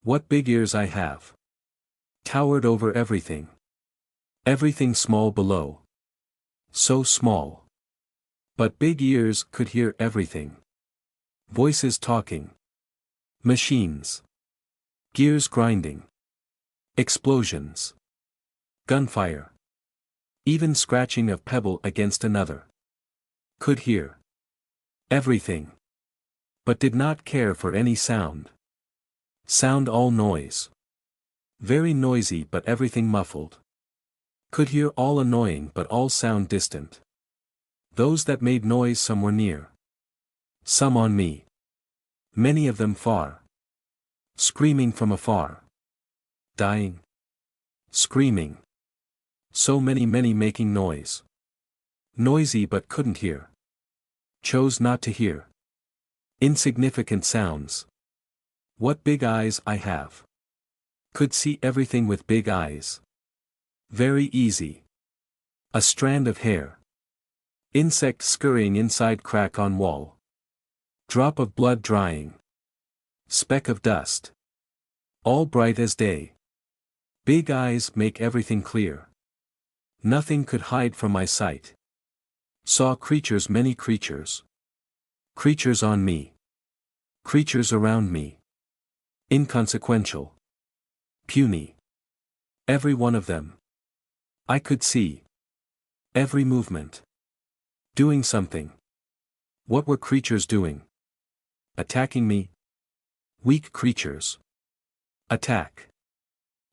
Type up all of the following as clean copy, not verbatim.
What big ears I have. Towered over everything. Everything small below. So small. But big ears could hear everything. Voices talking. Machines. Gears grinding. Explosions. Gunfire. Even scratching of pebble against another. Could hear. Everything. But did not care for any sound. Sound all noise. Very noisy but everything muffled. Could hear all annoying but all sound distant. Those that made noise some were near. Some on me. Many of them far. Screaming from afar. Dying. Screaming. So many making noise. Noisy but couldn't hear. Chose not to hear. Insignificant sounds. What big eyes I have. Could see everything with big eyes. Very easy. A strand of hair. Insect scurrying inside crack on wall. Drop of blood drying. Speck of dust. All bright as day. Big eyes make everything clear. Nothing could hide from my sight. Saw creatures, many creatures. Creatures on me. Creatures around me. Inconsequential. Puny. Every one of them. I could see. Every movement. Doing something. What were creatures doing? Attacking me? Weak creatures. Attack.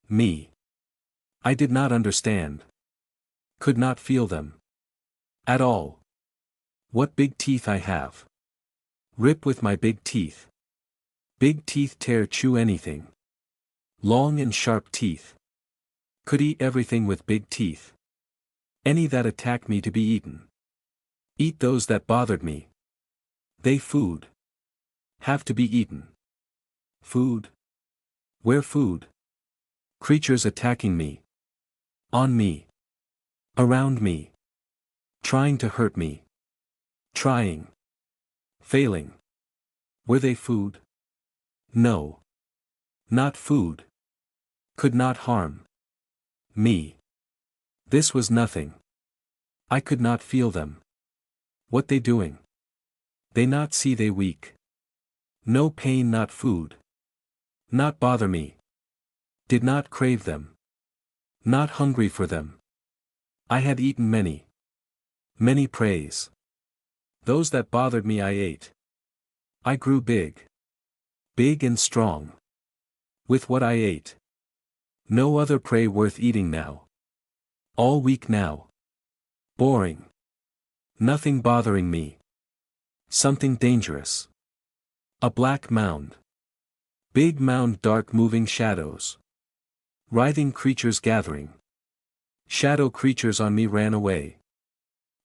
Me. I did not understand. Could not feel them. At all. What big teeth I have. Rip with my big teeth. Big teeth tear, chew anything. Long and sharp teeth. Could eat everything with big teeth. Any that attack me to be eaten. Eat those that bothered me. They food. Have to be eaten. Food. Where food? Creatures attacking me. On me. Around me. Trying to hurt me. Trying. Failing. Were they food? No. Not food. Could not harm. Me. This was nothing. I could not feel them. What they doing? They not see they weak. No pain, not food. Not bother me. Did not crave them. Not hungry for them. I had eaten many. Many praise. Those that bothered me I ate. I grew big. Big and strong. With what I ate. No other prey worth eating now. All weak now. Boring. Nothing bothering me. Something dangerous. A black mound. Big mound, dark moving shadows. Writhing creatures gathering. Shadow creatures on me ran away.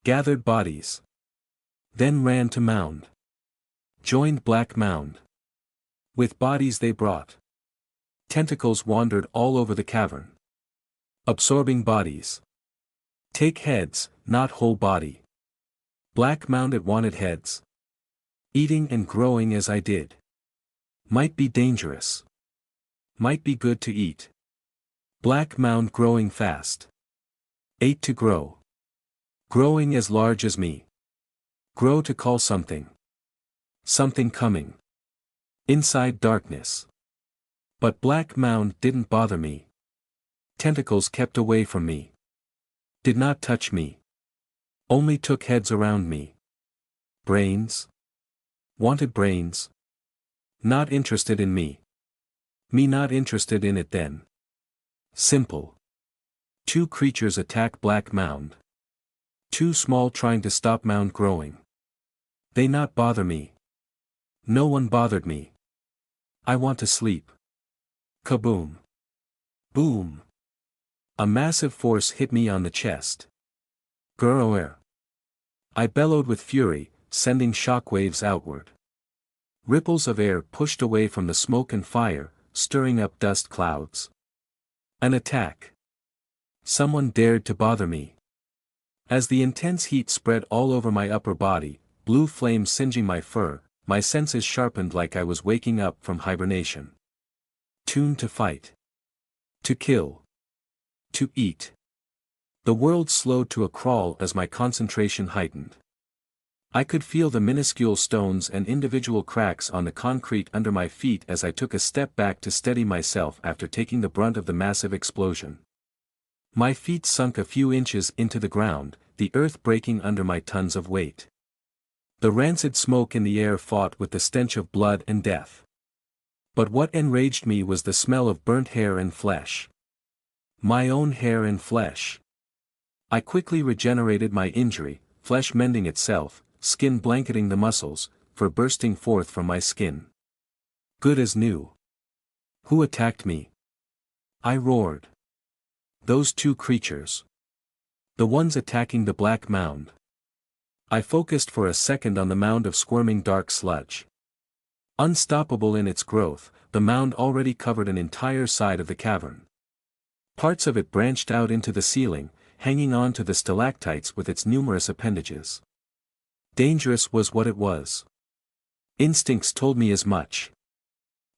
Gathered bodies. Then ran to mound. Joined black mound. With bodies they brought. Tentacles wandered all over the cavern. Absorbing bodies. Take heads, not whole body. Black mound it wanted heads. Eating and growing as I did. Might be dangerous. Might be good to eat. Black mound growing fast. Ate to grow. Growing as large as me. Grow to call something. Something coming. Inside darkness. But black mound didn't bother me. Tentacles kept away from me. Did not touch me. Only took heads around me. Brains? Wanted brains. Not interested in me. Me not interested in it then. Simple. Two creatures attack black mound. Too small trying to stop mound growing. They not bother me. No one bothered me. I want to sleep. Kaboom. Boom. A massive force hit me on the chest. Grrr. I bellowed with fury, sending shockwaves outward. Ripples of air pushed away from the smoke and fire, stirring up dust clouds. An attack. Someone dared to bother me. As the intense heat spread all over my upper body, blue flames singeing my fur, my senses sharpened like I was waking up from hibernation. Tuned to fight. To kill. To eat. The world slowed to a crawl as my concentration heightened. I could feel the minuscule stones and individual cracks on the concrete under my feet as I took a step back to steady myself after taking the brunt of the massive explosion. My feet sunk a few inches into the ground, the earth breaking under my tons of weight. The rancid smoke in the air fought with the stench of blood and death. But what enraged me was the smell of burnt hair and flesh. My own hair and flesh. I quickly regenerated my injury, flesh mending itself, skin blanketing the muscles, for bursting forth from my skin. Good as new. Who attacked me? I roared. Those two creatures. The ones attacking the black mound. I focused for a second on the mound of squirming dark sludge. Unstoppable in its growth, the mound already covered an entire side of the cavern. Parts of it branched out into the ceiling, hanging on to the stalactites with its numerous appendages. Dangerous was what it was. Instincts told me as much.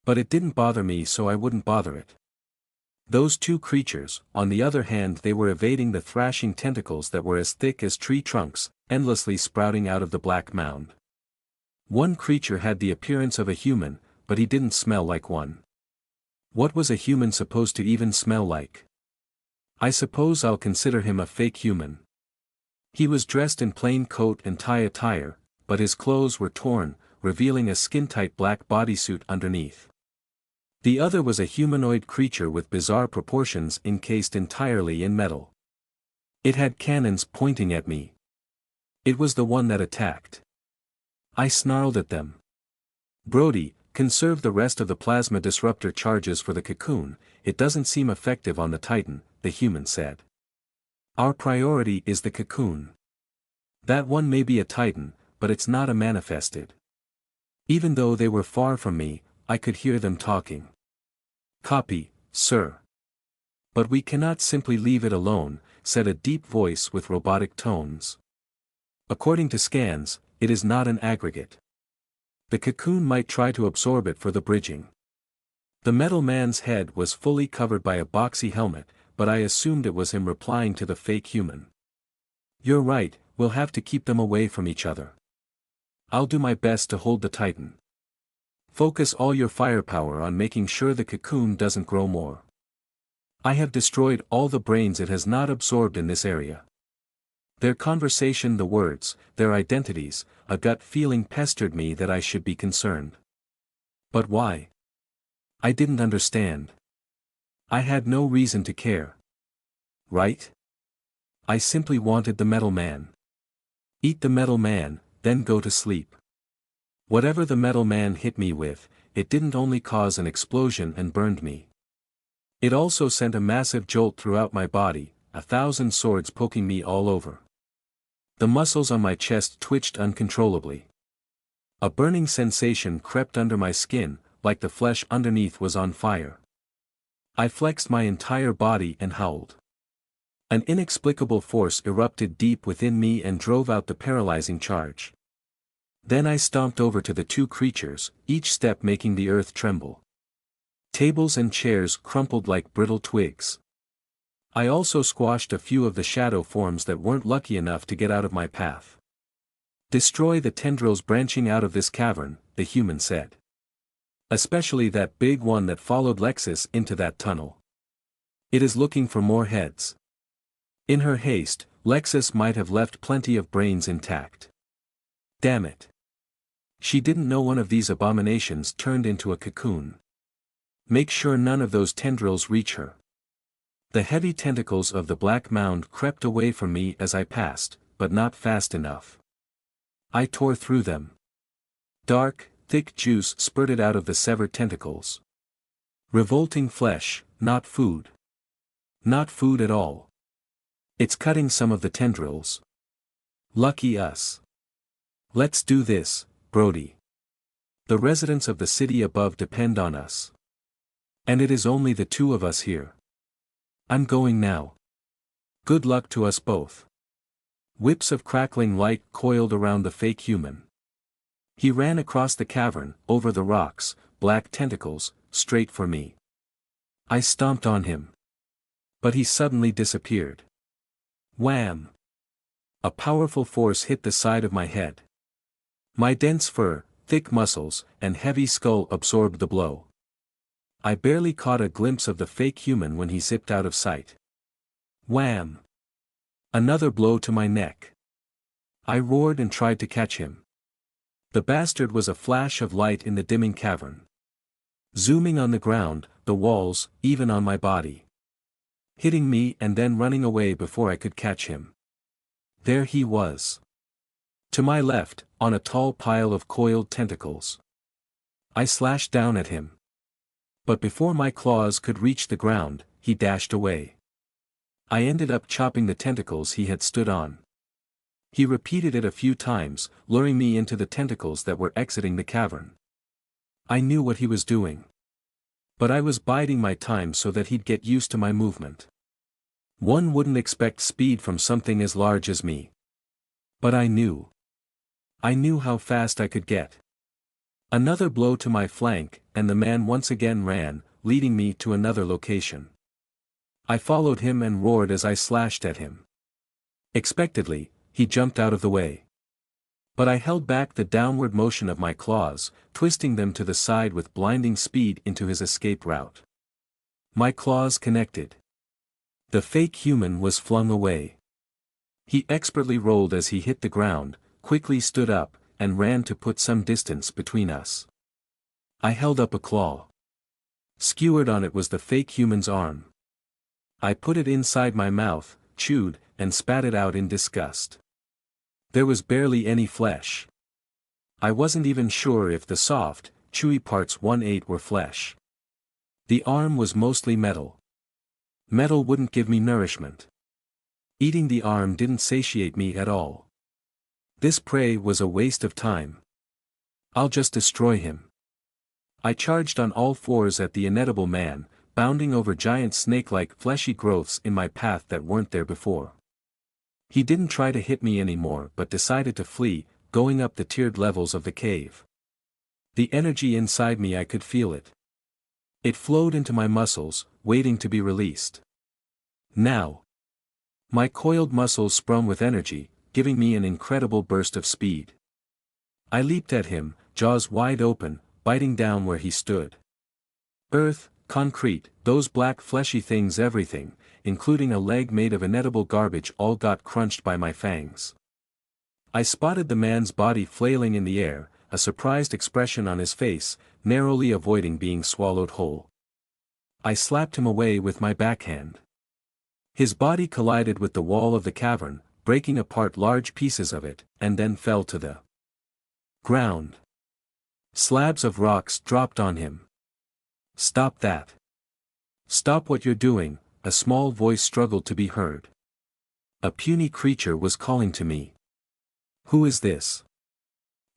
But it didn't bother me, so I wouldn't bother it. Those two creatures, on the other hand, they were evading the thrashing tentacles that were as thick as tree trunks, endlessly sprouting out of the black mound. One creature had the appearance of a human, but he didn't smell like one. What was a human supposed to even smell like? I suppose I'll consider him a fake human. He was dressed in plain coat and tie attire, but his clothes were torn, revealing a skin-tight black bodysuit underneath. The other was a humanoid creature with bizarre proportions encased entirely in metal. It had cannons pointing at me. It was the one that attacked. I snarled at them. Brody, conserve the rest of the plasma disruptor charges for the cocoon, it doesn't seem effective on the Titan, the human said. Our priority is the cocoon. That one may be a Titan, but it's not a manifested. Even though they were far from me, I could hear them talking. Copy, sir. But we cannot simply leave it alone, said a deep voice with robotic tones. According to scans, it is not an aggregate. The cocoon might try to absorb it for the bridging. The metal man's head was fully covered by a boxy helmet, but I assumed it was him replying to the fake human. You're right, we'll have to keep them away from each other. I'll do my best to hold the Titan. Focus all your firepower on making sure the cocoon doesn't grow more. I have destroyed all the brains it has not absorbed in this area. Their conversation, the words, their identities, a gut feeling pestered me that I should be concerned. But why? I didn't understand. I had no reason to care. Right? I simply wanted the metal man. Eat the metal man, then go to sleep. Whatever the metal man hit me with, it didn't only cause an explosion and burned me. It also sent a massive jolt throughout my body, 1,000 swords poking me all over. The muscles on my chest twitched uncontrollably. A burning sensation crept under my skin, like the flesh underneath was on fire. I flexed my entire body and howled. An inexplicable force erupted deep within me and drove out the paralyzing charge. Then I stomped over to the two creatures, each step making the earth tremble. Tables and chairs crumpled like brittle twigs. I also squashed a few of the shadow forms that weren't lucky enough to get out of my path. Destroy the tendrils branching out of this cavern, the human said. Especially that big one that followed Lexus into that tunnel. It is looking for more heads. In her haste, Lexus might have left plenty of brains intact. Damn it. She didn't know one of these abominations turned into a cocoon. Make sure none of those tendrils reach her. The heavy tentacles of the black mound crept away from me as I passed, but not fast enough. I tore through them. Dark, thick juice spurted out of the severed tentacles. Revolting flesh, not food. Not food at all. It's cutting some of the tendrils. Lucky us. Let's do this, Brody. The residents of the city above depend on us. And it is only the two of us here. I'm going now. Good luck to us both. Whips of crackling light coiled around the fake human. He ran across the cavern, over the rocks, black tentacles, straight for me. I stomped on him. But he suddenly disappeared. Wham! A powerful force hit the side of my head. My dense fur, thick muscles, and heavy skull absorbed the blow. I barely caught a glimpse of the fake human when he zipped out of sight. Wham! Another blow to my neck. I roared and tried to catch him. The bastard was a flash of light in the dimming cavern. Zooming on the ground, the walls, even on my body. Hitting me and then running away before I could catch him. There he was. To my left, on a tall pile of coiled tentacles. I slashed down at him. But before my claws could reach the ground, he dashed away. I ended up chopping the tentacles he had stood on. He repeated it a few times, luring me into the tentacles that were exiting the cavern. I knew what he was doing. But I was biding my time so that he'd get used to my movement. One wouldn't expect speed from something as large as me. But I knew. I knew how fast I could get. Another blow to my flank, and the man once again ran, leading me to another location. I followed him and roared as I slashed at him. Expectedly, he jumped out of the way. But I held back the downward motion of my claws, twisting them to the side with blinding speed into his escape route. My claws connected. The fake human was flung away. He expertly rolled as he hit the ground, quickly stood up, and ran to put some distance between us. I held up a claw. Skewered on it was the fake human's arm. I put it inside my mouth, chewed, and spat it out in disgust. There was barely any flesh. I wasn't even sure if the soft, chewy parts one ate were flesh. The arm was mostly metal. Metal wouldn't give me nourishment. Eating the arm didn't satiate me at all. This prey was a waste of time. I'll just destroy him. I charged on all fours at the inedible man, bounding over giant snake-like fleshy growths in my path that weren't there before. He didn't try to hit me anymore but decided to flee, going up the tiered levels of the cave. The energy inside me, I could feel it. It flowed into my muscles, waiting to be released. Now. My coiled muscles sprung with energy, giving me an incredible burst of speed. I leaped at him, jaws wide open, biting down where he stood. Earth, concrete, those black fleshy things, everything, including a leg made of inedible garbage, all got crunched by my fangs. I spotted the man's body flailing in the air, a surprised expression on his face, narrowly avoiding being swallowed whole. I slapped him away with my backhand. His body collided with the wall of the cavern, breaking apart large pieces of it, and then fell to the ground. Slabs of rocks dropped on him. "Stop that. Stop what you're doing," a small voice struggled to be heard. A puny creature was calling to me. Who is this?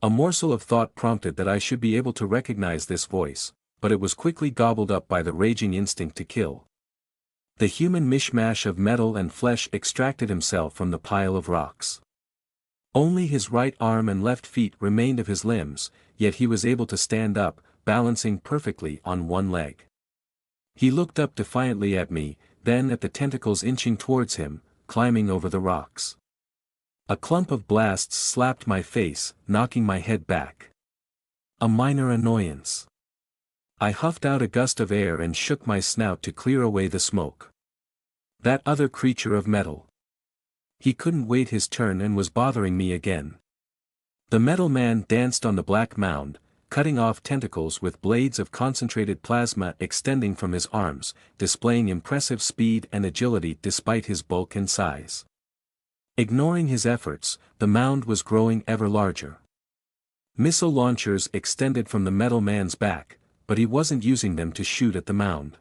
A morsel of thought prompted that I should be able to recognize this voice, but it was quickly gobbled up by the raging instinct to kill. The human mishmash of metal and flesh extracted himself from the pile of rocks. Only his right arm and left feet remained of his limbs, yet he was able to stand up, balancing perfectly on one leg. He looked up defiantly at me, then at the tentacles inching towards him, climbing over the rocks. A clump of blasts slapped my face, knocking my head back. A minor annoyance. I huffed out a gust of air and shook my snout to clear away the smoke. That other creature of metal. He couldn't wait his turn and was bothering me again. The metal man danced on the black mound, cutting off tentacles with blades of concentrated plasma extending from his arms, displaying impressive speed and agility despite his bulk and size. Ignoring his efforts, the mound was growing ever larger. Missile launchers extended from the metal man's back, but he wasn't using them to shoot at the mound.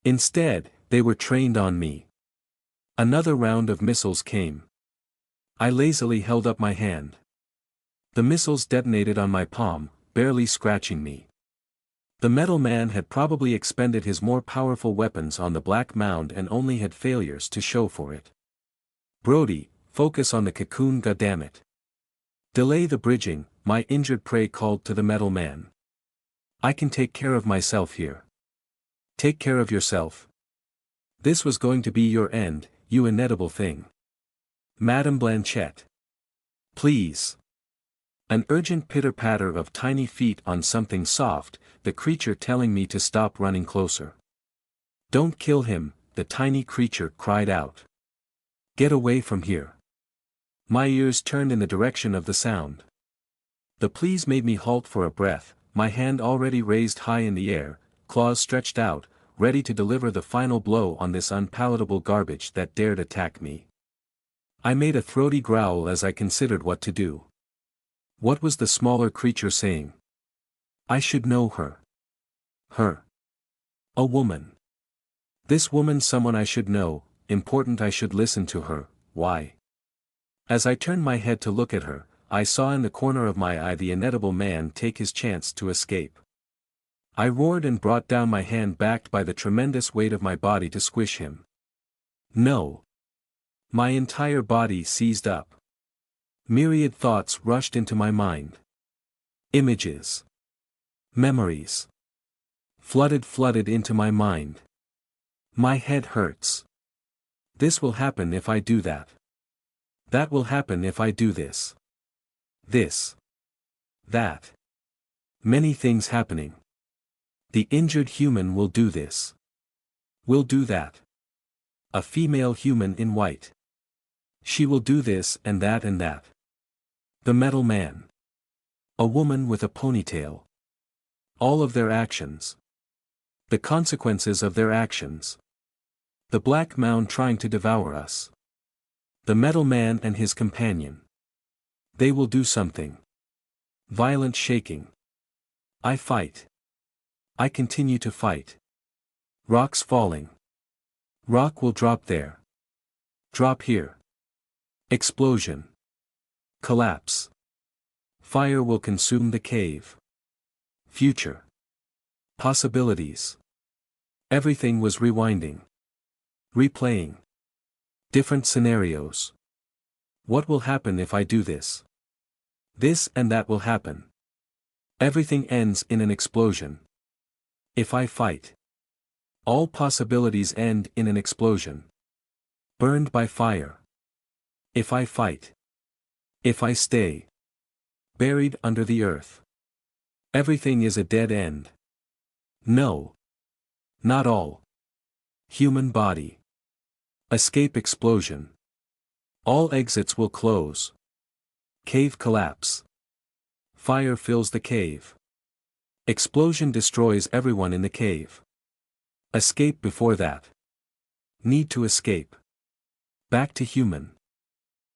Instead, they were trained on me. Another round of missiles came. I lazily held up my hand. The missiles detonated on my palm, barely scratching me. The metal man had probably expended his more powerful weapons on the black mound and only had failures to show for it. "Brody, focus on the cocoon, goddammit. Delay the bridging," my injured prey called to the metal man. "I can take care of myself here." Take care of yourself. This was going to be your end, you inedible thing. Madame Blanchette. Please. An urgent pitter-patter of tiny feet on something soft, the creature telling me to stop running closer. Don't kill him, the tiny creature cried out. Get away from here. My ears turned in the direction of the sound. The pleas made me halt for a breath, my hand already raised high in the air, claws stretched out, ready to deliver the final blow on this unpalatable garbage that dared attack me. I made a throaty growl as I considered what to do. What was the smaller creature saying? I should know her. Her. A woman. This woman someone I should know, important I should listen to her, why? As I turned my head to look at her, I saw in the corner of my eye the inedible man take his chance to escape. I roared and brought down my hand backed by the tremendous weight of my body to squish him. No. My entire body seized up. Myriad thoughts rushed into my mind. Images. Memories. Flooded into my mind. My head hurts. This will happen if I do that. That will happen if I do this. This. That. Many things happening. The injured human will do this. Will do that. A female human in white. She will do this and that and that. The metal man. A woman with a ponytail. All of their actions. The consequences of their actions. The black mound trying to devour us. The metal man and his companion. They will do something. Violent shaking. I fight. I continue to fight. Rocks falling. Rock will drop there. Drop here. Explosion. Collapse. Fire will consume the cave. Future. Possibilities. Everything was rewinding. Replaying. Different scenarios. What will happen if I do this? This and that will happen. Everything ends in an explosion. If I fight. All possibilities end in an explosion. Burned by fire. If I fight. If I stay. Buried under the earth. Everything is a dead end. No. Not all. Human body. Escape explosion. All exits will close. Cave collapse. Fire fills the cave. Explosion destroys everyone in the cave. Escape before that. Need to escape. Back to human.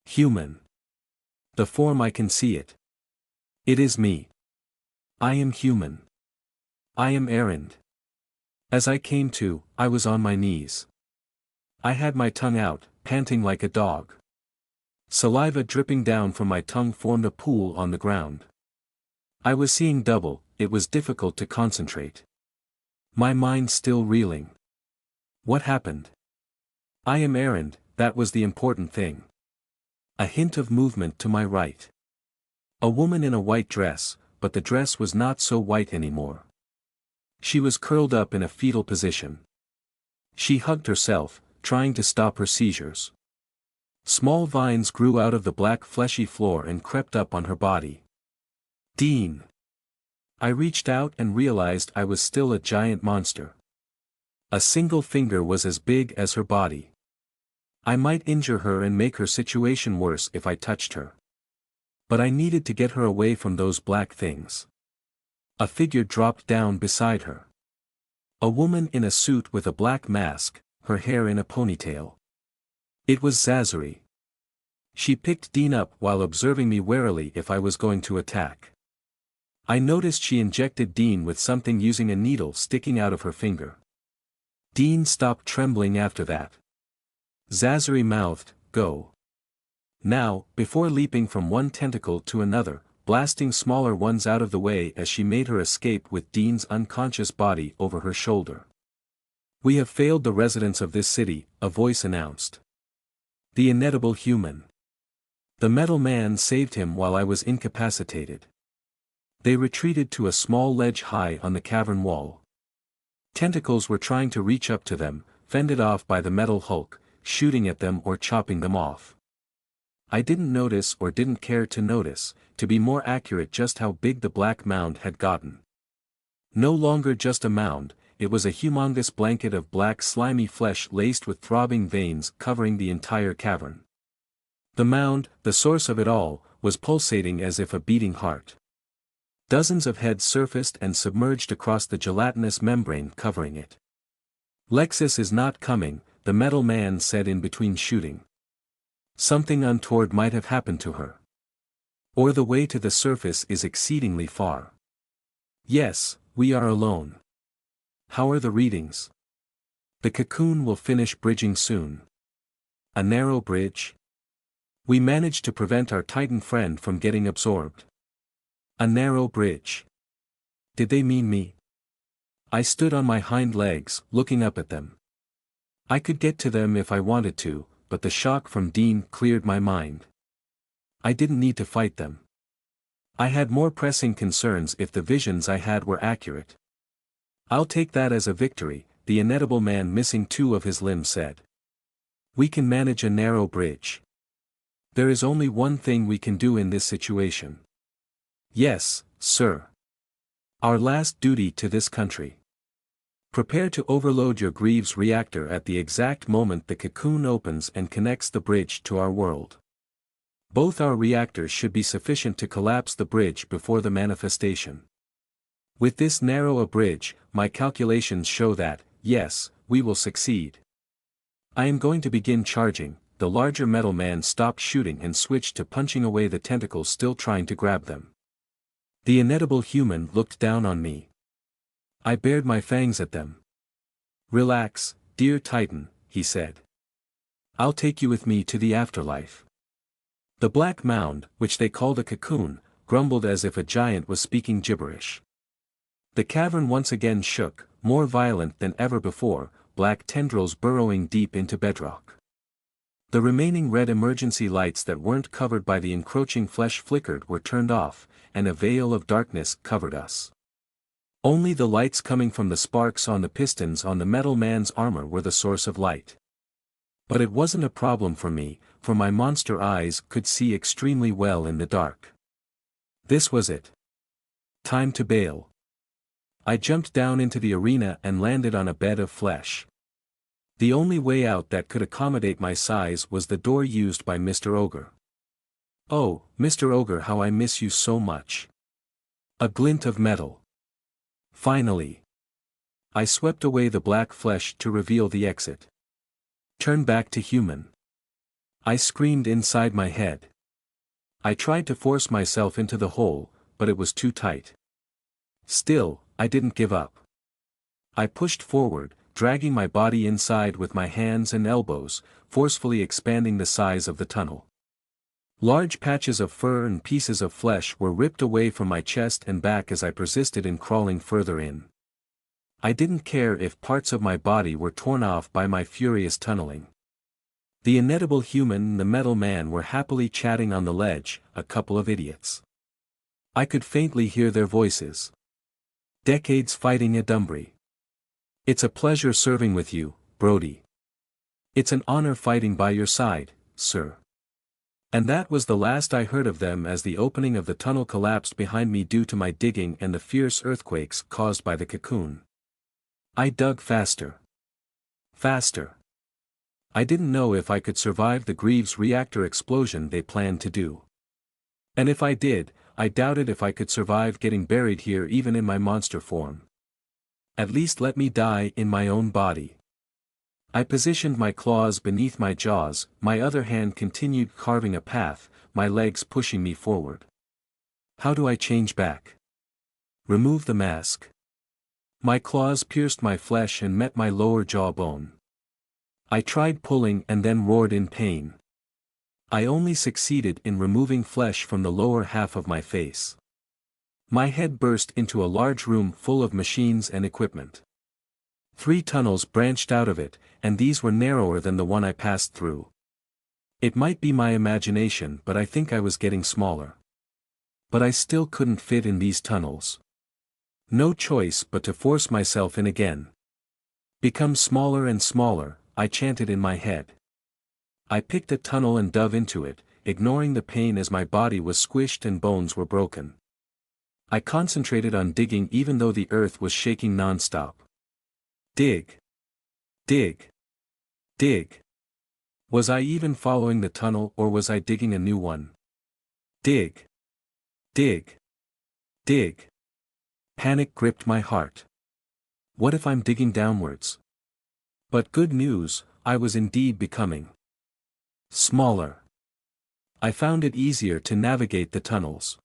Human. The form I can see it. It is me. I am human. I am errand. As I came to, I was on my knees. I had my tongue out, panting like a dog. Saliva dripping down from my tongue formed a pool on the ground. I was seeing double, it was difficult to concentrate. My mind still reeling. What happened? I am errand, that was the important thing. A hint of movement to my right. A woman in a white dress, but the dress was not so white anymore. She was curled up in a fetal position. She hugged herself, trying to stop her seizures. Small vines grew out of the black fleshy floor and crept up on her body. Dean. I reached out and realized I was still a giant monster. A single finger was as big as her body. I might injure her and make her situation worse if I touched her. But I needed to get her away from those black things. A figure dropped down beside her. A woman in a suit with a black mask, her hair in a ponytail. It was Zazuri. She picked Dean up while observing me warily if I was going to attack. I noticed she injected Dean with something using a needle sticking out of her finger. Dean stopped trembling after that. Zazuri mouthed, "Go." Now, before leaping from one tentacle to another, blasting smaller ones out of the way as she made her escape with Dean's unconscious body over her shoulder. "We have failed the residents of this city," a voice announced. The inedible human. The metal man saved him while I was incapacitated. They retreated to a small ledge high on the cavern wall. Tentacles were trying to reach up to them, fended off by the metal hulk, shooting at them or chopping them off. I didn't notice or didn't care to notice, to be more accurate, just how big the black mound had gotten. No longer just a mound, it was a humongous blanket of black slimy flesh laced with throbbing veins covering the entire cavern. The mound, the source of it all, was pulsating as if a beating heart. Dozens of heads surfaced and submerged across the gelatinous membrane covering it. "Lexus is not coming," the metal man said in between shooting. "Something untoward might have happened to her. Or the way to the surface is exceedingly far. Yes, we are alone. How are the readings? The cocoon will finish bridging soon. A narrow bridge? We managed to prevent our Titan friend from getting absorbed. A narrow bridge. Did they mean me?" I stood on my hind legs, looking up at them. I could get to them if I wanted to, but the shock from Dean cleared my mind. I didn't need to fight them. I had more pressing concerns if the visions I had were accurate. "I'll take that as a victory," the inedible man missing 2 of his limbs said. "We can manage a narrow bridge. There is only one thing we can do in this situation." "Yes, sir. Our last duty to this country. Prepare to overload your Greaves reactor at the exact moment the cocoon opens and connects the bridge to our world. Both our reactors should be sufficient to collapse the bridge before the manifestation. With this narrow a bridge, my calculations show that, yes, we will succeed. I am going to begin charging." The larger metal man stopped shooting and switched to punching away the tentacles still trying to grab them. The inedible human looked down on me. I bared my fangs at them. "Relax, dear Titan," he said. "I'll take you with me to the afterlife." The black mound, which they called a cocoon, grumbled as if a giant was speaking gibberish. The cavern once again shook, more violent than ever before, black tendrils burrowing deep into bedrock. The remaining red emergency lights that weren't covered by the encroaching flesh flickered were turned off, and a veil of darkness covered us. Only the lights coming from the sparks on the pistons on the metal man's armor were the source of light. But it wasn't a problem for me, for my monster eyes could see extremely well in the dark. This was it. Time to bail. I jumped down into the arena and landed on a bed of flesh. The only way out that could accommodate my size was the door used by Mr. Ogre. "Oh, Mr. Ogre, how I miss you so much." A glint of metal. Finally. I swept away the black flesh to reveal the exit. Turn back to human. I screamed inside my head. I tried to force myself into the hole, but it was too tight. Still, I didn't give up. I pushed forward, dragging my body inside with my hands and elbows, forcefully expanding the size of the tunnel. Large patches of fur and pieces of flesh were ripped away from my chest and back as I persisted in crawling further in. I didn't care if parts of my body were torn off by my furious tunneling. The inedible human and the metal man were happily chatting on the ledge, a couple of idiots. I could faintly hear their voices. "Decades fighting a Dumbry. It's a pleasure serving with you, Brody. It's an honor fighting by your side, sir." And that was the last I heard of them as the opening of the tunnel collapsed behind me due to my digging and the fierce earthquakes caused by the cocoon. I dug faster. Faster. I didn't know if I could survive the Greaves reactor explosion they planned to do. And if I did, I doubted if I could survive getting buried here even in my monster form. At least let me die in my own body. I positioned my claws beneath my jaws, my other hand continued carving a path, my legs pushing me forward. How do I change back? Remove the mask. My claws pierced my flesh and met my lower jawbone. I tried pulling and then roared in pain. I only succeeded in removing flesh from the lower half of my face. My head burst into a large room full of machines and equipment. 3 tunnels branched out of it, and these were narrower than the one I passed through. It might be my imagination, but I think I was getting smaller. But I still couldn't fit in these tunnels. No choice but to force myself in again. Become smaller and smaller, I chanted in my head. I picked a tunnel and dove into it, ignoring the pain as my body was squished and bones were broken. I concentrated on digging even though the earth was shaking non-stop. Dig. Dig. Dig. Was I even following the tunnel or was I digging a new one? Dig. Dig. Dig. Panic gripped my heart. What if I'm digging downwards? But good news, I was indeed becoming smaller. I found it easier to navigate the tunnels.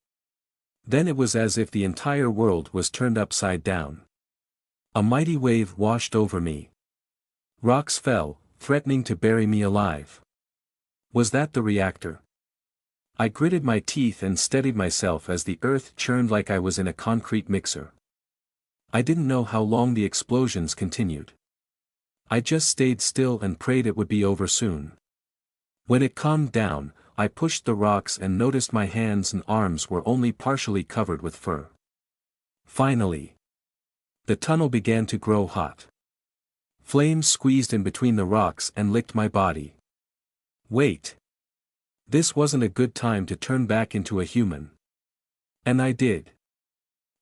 Then it was as if the entire world was turned upside down. A mighty wave washed over me. Rocks fell, threatening to bury me alive. Was that the reactor? I gritted my teeth and steadied myself as the earth churned like I was in a concrete mixer. I didn't know how long the explosions continued. I just stayed still and prayed it would be over soon. When it calmed down, I pushed the rocks and noticed my hands and arms were only partially covered with fur. Finally, the tunnel began to grow hot. Flames squeezed in between the rocks and licked my body. Wait. This wasn't a good time to turn back into a human. And I did.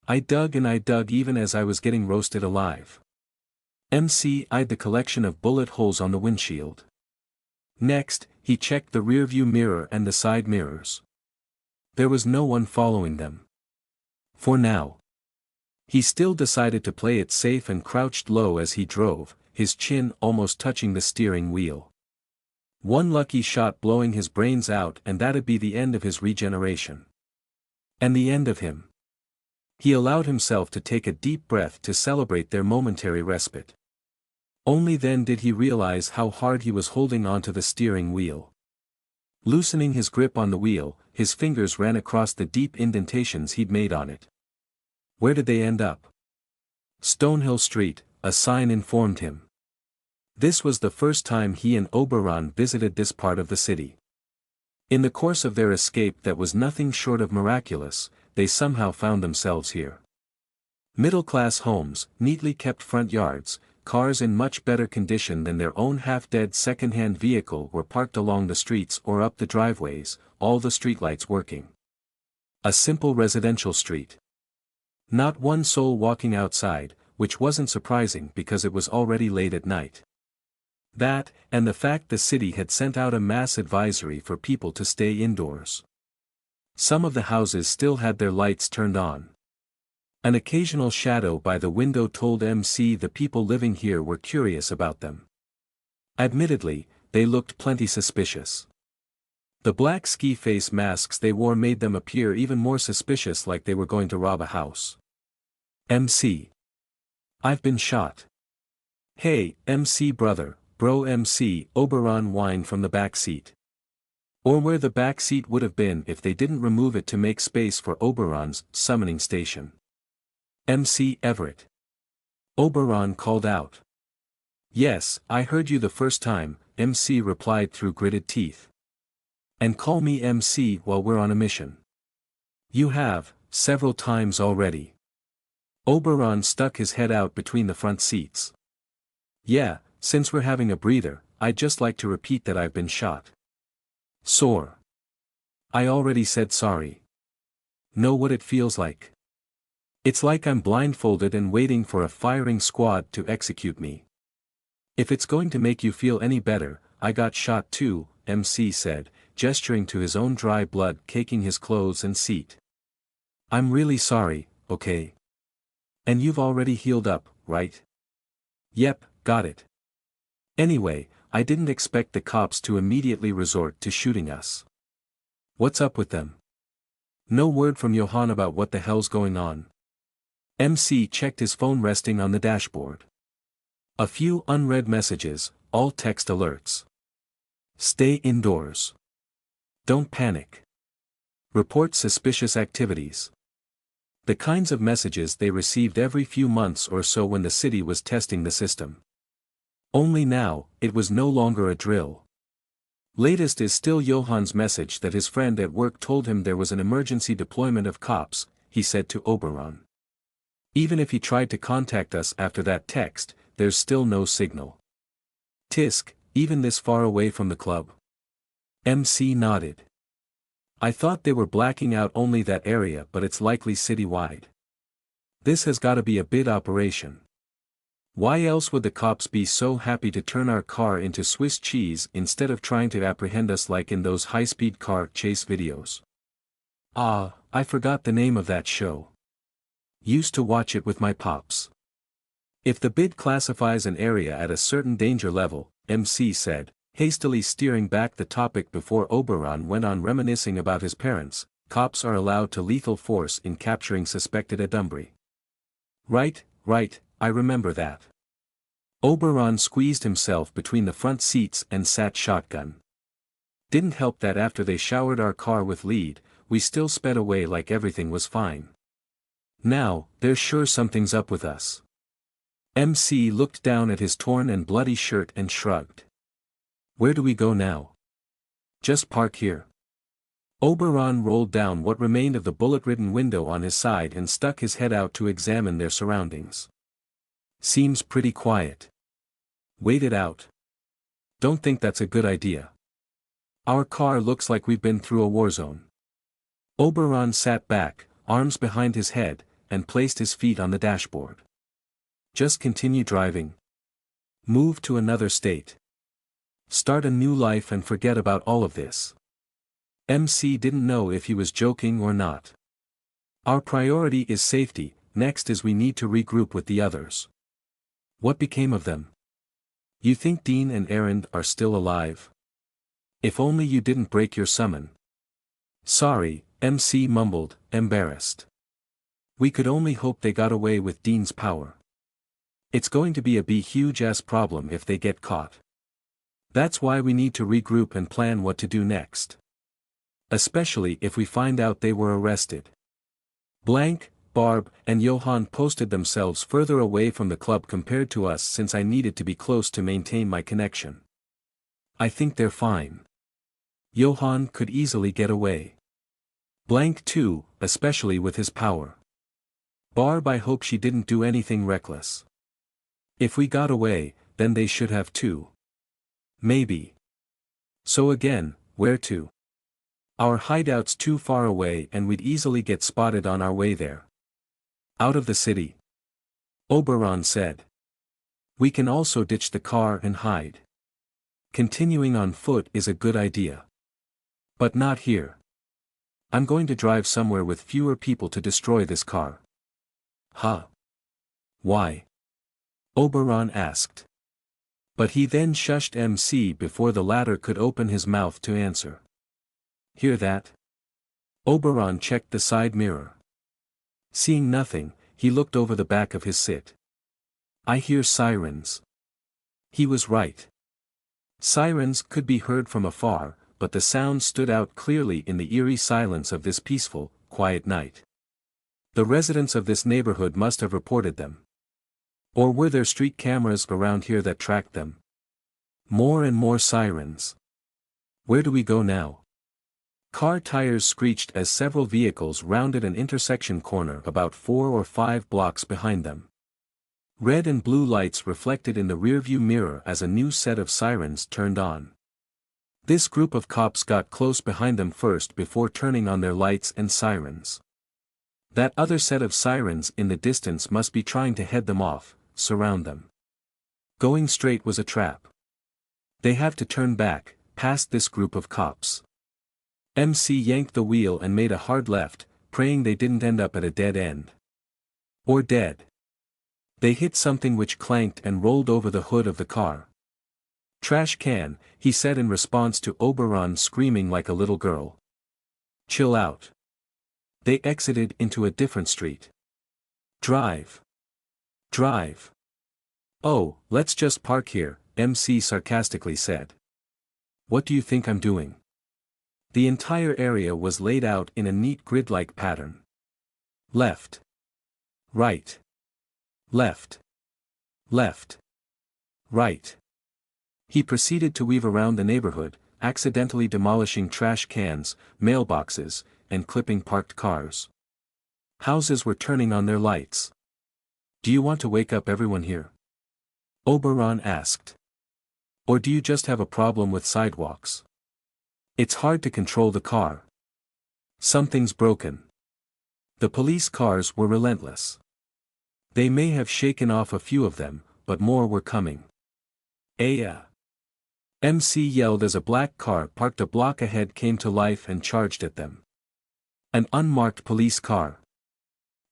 I dug and I dug even as I was getting roasted alive. MC eyed the collection of bullet holes on the windshield. Next, he checked the rearview mirror and the side mirrors. There was no one following them. For now. He still decided to play it safe and crouched low as he drove, his chin almost touching the steering wheel. One lucky shot blowing his brains out and that'd be the end of his regeneration. And the end of him. He allowed himself to take a deep breath to celebrate their momentary respite. Only then did he realize how hard he was holding onto the steering wheel. Loosening his grip on the wheel, his fingers ran across the deep indentations he'd made on it. Where did they end up? Stonehill Street, a sign informed him. This was the first time he and Oberon visited this part of the city. In the course of their escape that was nothing short of miraculous, they somehow found themselves here. Middle-class homes, neatly kept front yards, cars in much better condition than their own half-dead second-hand vehicle were parked along the streets or up the driveways, all the streetlights working. A simple residential street. Not one soul walking outside, which wasn't surprising because it was already late at night. That, and the fact the city had sent out a mass advisory for people to stay indoors. Some of the houses still had their lights turned on. An occasional shadow by the window told MC the people living here were curious about them. Admittedly, they looked plenty suspicious. The black ski face masks they wore made them appear even more suspicious, like they were going to rob a house. MC. I've been shot. Hey, MC brother, bro MC, Oberon whined from the back seat. Or where the back seat would have been if they didn't remove it to make space for Oberon's summoning station. MC Everett. Oberon called out. Yes, I heard you the first time, MC replied through gritted teeth. And call me MC while we're on a mission. You have, several times already. Oberon stuck his head out between the front seats. Yeah, since we're having a breather, I'd just like to repeat that I've been shot. Sore. I already said sorry. Know what it feels like? It's like I'm blindfolded and waiting for a firing squad to execute me. If it's going to make you feel any better, I got shot too, MC said, gesturing to his own dry blood caking his clothes and seat. I'm really sorry, okay? And you've already healed up, right? Yep, got it. Anyway, I didn't expect the cops to immediately resort to shooting us. What's up with them? No word from Johann about what the hell's going on. MC checked his phone resting on the dashboard. A few unread messages, all text alerts. Stay indoors. Don't panic. Report suspicious activities. The kinds of messages they received every few months or so when the city was testing the system. Only now, it was no longer a drill. Latest is still Johann's message that his friend at work told him there was an emergency deployment of cops, he said to Oberon. Even if he tried to contact us after that text, there's still no signal. Tisk, even this far away from the club? MC nodded. I thought they were blacking out only that area, but it's likely citywide. This has gotta be a bid operation. Why else would the cops be so happy to turn our car into Swiss cheese instead of trying to apprehend us like in those high-speed car chase videos? Ah, I forgot the name of that show. Used to watch it with my pops. If the bid classifies an area at a certain danger level, MC said, hastily steering back the topic before Oberon went on reminiscing about his parents, cops are allowed to lethal force in capturing suspected adumbri. Right, I remember that. Oberon squeezed himself between the front seats and sat shotgun. Didn't help that after they showered our car with lead, we still sped away like everything was fine. Now, there's sure something's up with us. MC looked down at his torn and bloody shirt and shrugged. Where do we go now? Just park here. Oberon rolled down what remained of the bullet-ridden window on his side and stuck his head out to examine their surroundings. Seems pretty quiet. Wait it out. Don't think that's a good idea. Our car looks like we've been through a war zone. Oberon sat back, arms behind his head, and placed his feet on the dashboard. Just continue driving. Move to another state. Start a new life and forget about all of this. MC didn't know if he was joking or not. Our priority is safety, next is we need to regroup with the others. What became of them? You think Dean and Aaron are still alive? If only you didn't break your summon. Sorry, MC mumbled, embarrassed. We could only hope they got away with Dean's power. It's going to be a huge-ass problem if they get caught. That's why we need to regroup and plan what to do next. Especially if we find out they were arrested. Blank, Barb, and Johann posted themselves further away from the club compared to us since I needed to be close to maintain my connection. I think they're fine. Johann could easily get away. Blank too, especially with his power. Barb, I hope she didn't do anything reckless. If we got away, then they should have too. Maybe. So again, where to? Our hideout's too far away and we'd easily get spotted on our way there. Out of the city. Oberon said. We can also ditch the car and hide. Continuing on foot is a good idea. But not here. I'm going to drive somewhere with fewer people to destroy this car. Huh? Why? Oberon asked. But he then shushed MC before the latter could open his mouth to answer. Hear that? Oberon checked the side mirror. Seeing nothing, he looked over the back of his sit. I hear sirens. He was right. Sirens could be heard from afar, but the sound stood out clearly in the eerie silence of this peaceful, quiet night. The residents of this neighborhood must have reported them. Or were there street cameras around here that tracked them? More and more sirens. Where do we go now? Car tires screeched as several vehicles rounded an intersection corner about 4 or 5 blocks behind them. Red and blue lights reflected in the rearview mirror as a new set of sirens turned on. This group of cops got close behind them first before turning on their lights and sirens. That other set of sirens in the distance must be trying to head them off, surround them. Going straight was a trap. They have to turn back, past this group of cops. MC yanked the wheel and made a hard left, praying they didn't end up at a dead end. Or dead. They hit something which clanked and rolled over the hood of the car. Trash can, he said in response to Oberon screaming like a little girl. Chill out. They exited into a different street. Drive. Drive. Oh, let's just park here, MC sarcastically said. What do you think I'm doing? The entire area was laid out in a neat grid-like pattern. Left. Right. Left. Left. Right. He proceeded to weave around the neighborhood, accidentally demolishing trash cans, mailboxes, and clipping parked cars. Houses were turning on their lights. Do you want to wake up everyone here? Oberon asked. Or do you just have a problem with sidewalks? It's hard to control the car. Something's broken. The police cars were relentless. They may have shaken off a few of them, but more were coming. MC yelled as a black car parked a block ahead came to life and charged at them. An unmarked police car.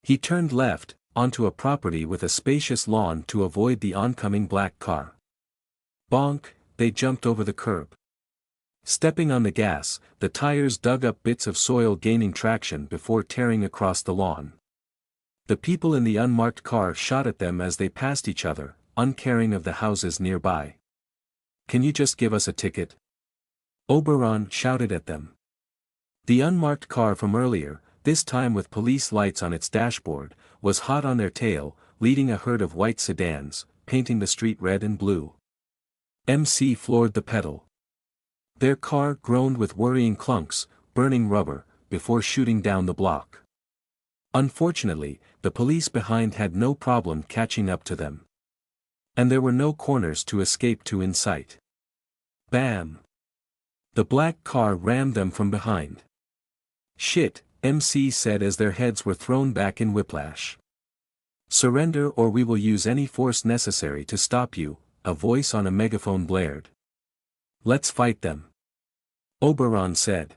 He turned left, onto a property with a spacious lawn to avoid the oncoming black car. Bonk, they jumped over the curb. Stepping on the gas, the tires dug up bits of soil gaining traction before tearing across the lawn. The people in the unmarked car shot at them as they passed each other, uncaring of the houses nearby. Can you just give us a ticket? Oberon shouted at them. The unmarked car from earlier, this time with police lights on its dashboard, was hot on their tail, leading a herd of white sedans, painting the street red and blue. MC floored the pedal. Their car groaned with worrying clunks, burning rubber, before shooting down the block. Unfortunately, the police behind had no problem catching up to them. And there were no corners to escape to in sight. Bam! The black car rammed them from behind. Shit, MC said as their heads were thrown back in whiplash. Surrender or we will use any force necessary to stop you, a voice on a megaphone blared. Let's fight them. Oberon said.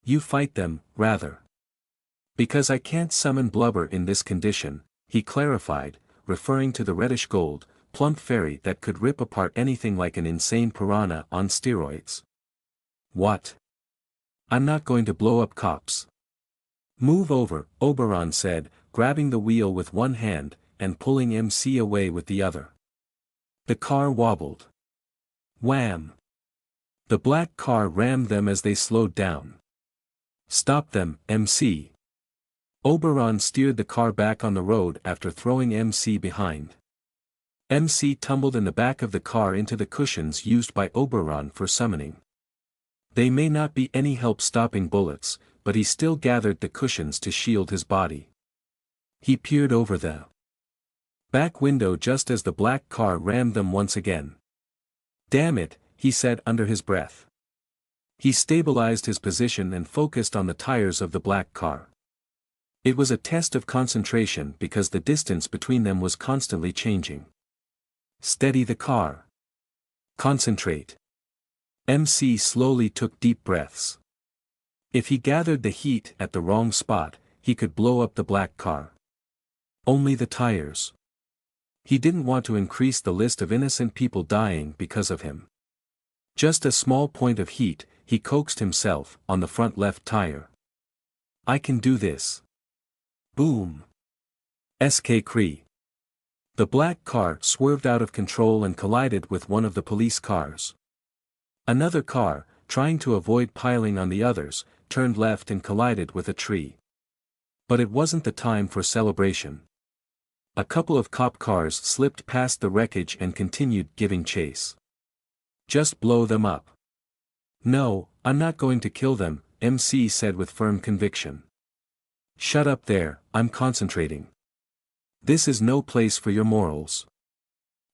You fight them, rather. Because I can't summon blubber in this condition, he clarified, referring to the reddish gold, plump fairy that could rip apart anything like an insane piranha on steroids. What? I'm not going to blow up cops. Move over, Oberon said, grabbing the wheel with one hand, and pulling MC away with the other. The car wobbled. Wham! The black car rammed them as they slowed down. Stop them, MC. Oberon steered the car back on the road after throwing MC behind. MC tumbled in the back of the car into the cushions used by Oberon for summoning. They may not be any help stopping bullets, but he still gathered the cushions to shield his body. He peered over the back window just as the black car rammed them once again. Damn it, he said under his breath. He stabilized his position and focused on the tires of the black car. It was a test of concentration because the distance between them was constantly changing. Steady the car. Concentrate. MC slowly took deep breaths. If he gathered the heat at the wrong spot, he could blow up the black car. Only the tires. He didn't want to increase the list of innocent people dying because of him. Just a small point of heat, he coaxed himself, on the front left tire. I can do this. Boom. SK Cree. The black car swerved out of control and collided with one of the police cars. Another car, trying to avoid piling on the others, turned left and collided with a tree. But it wasn't the time for celebration. A couple of cop cars slipped past the wreckage and continued giving chase. Just blow them up. No, I'm not going to kill them, MC said with firm conviction. Shut up there, I'm concentrating. This is no place for your morals.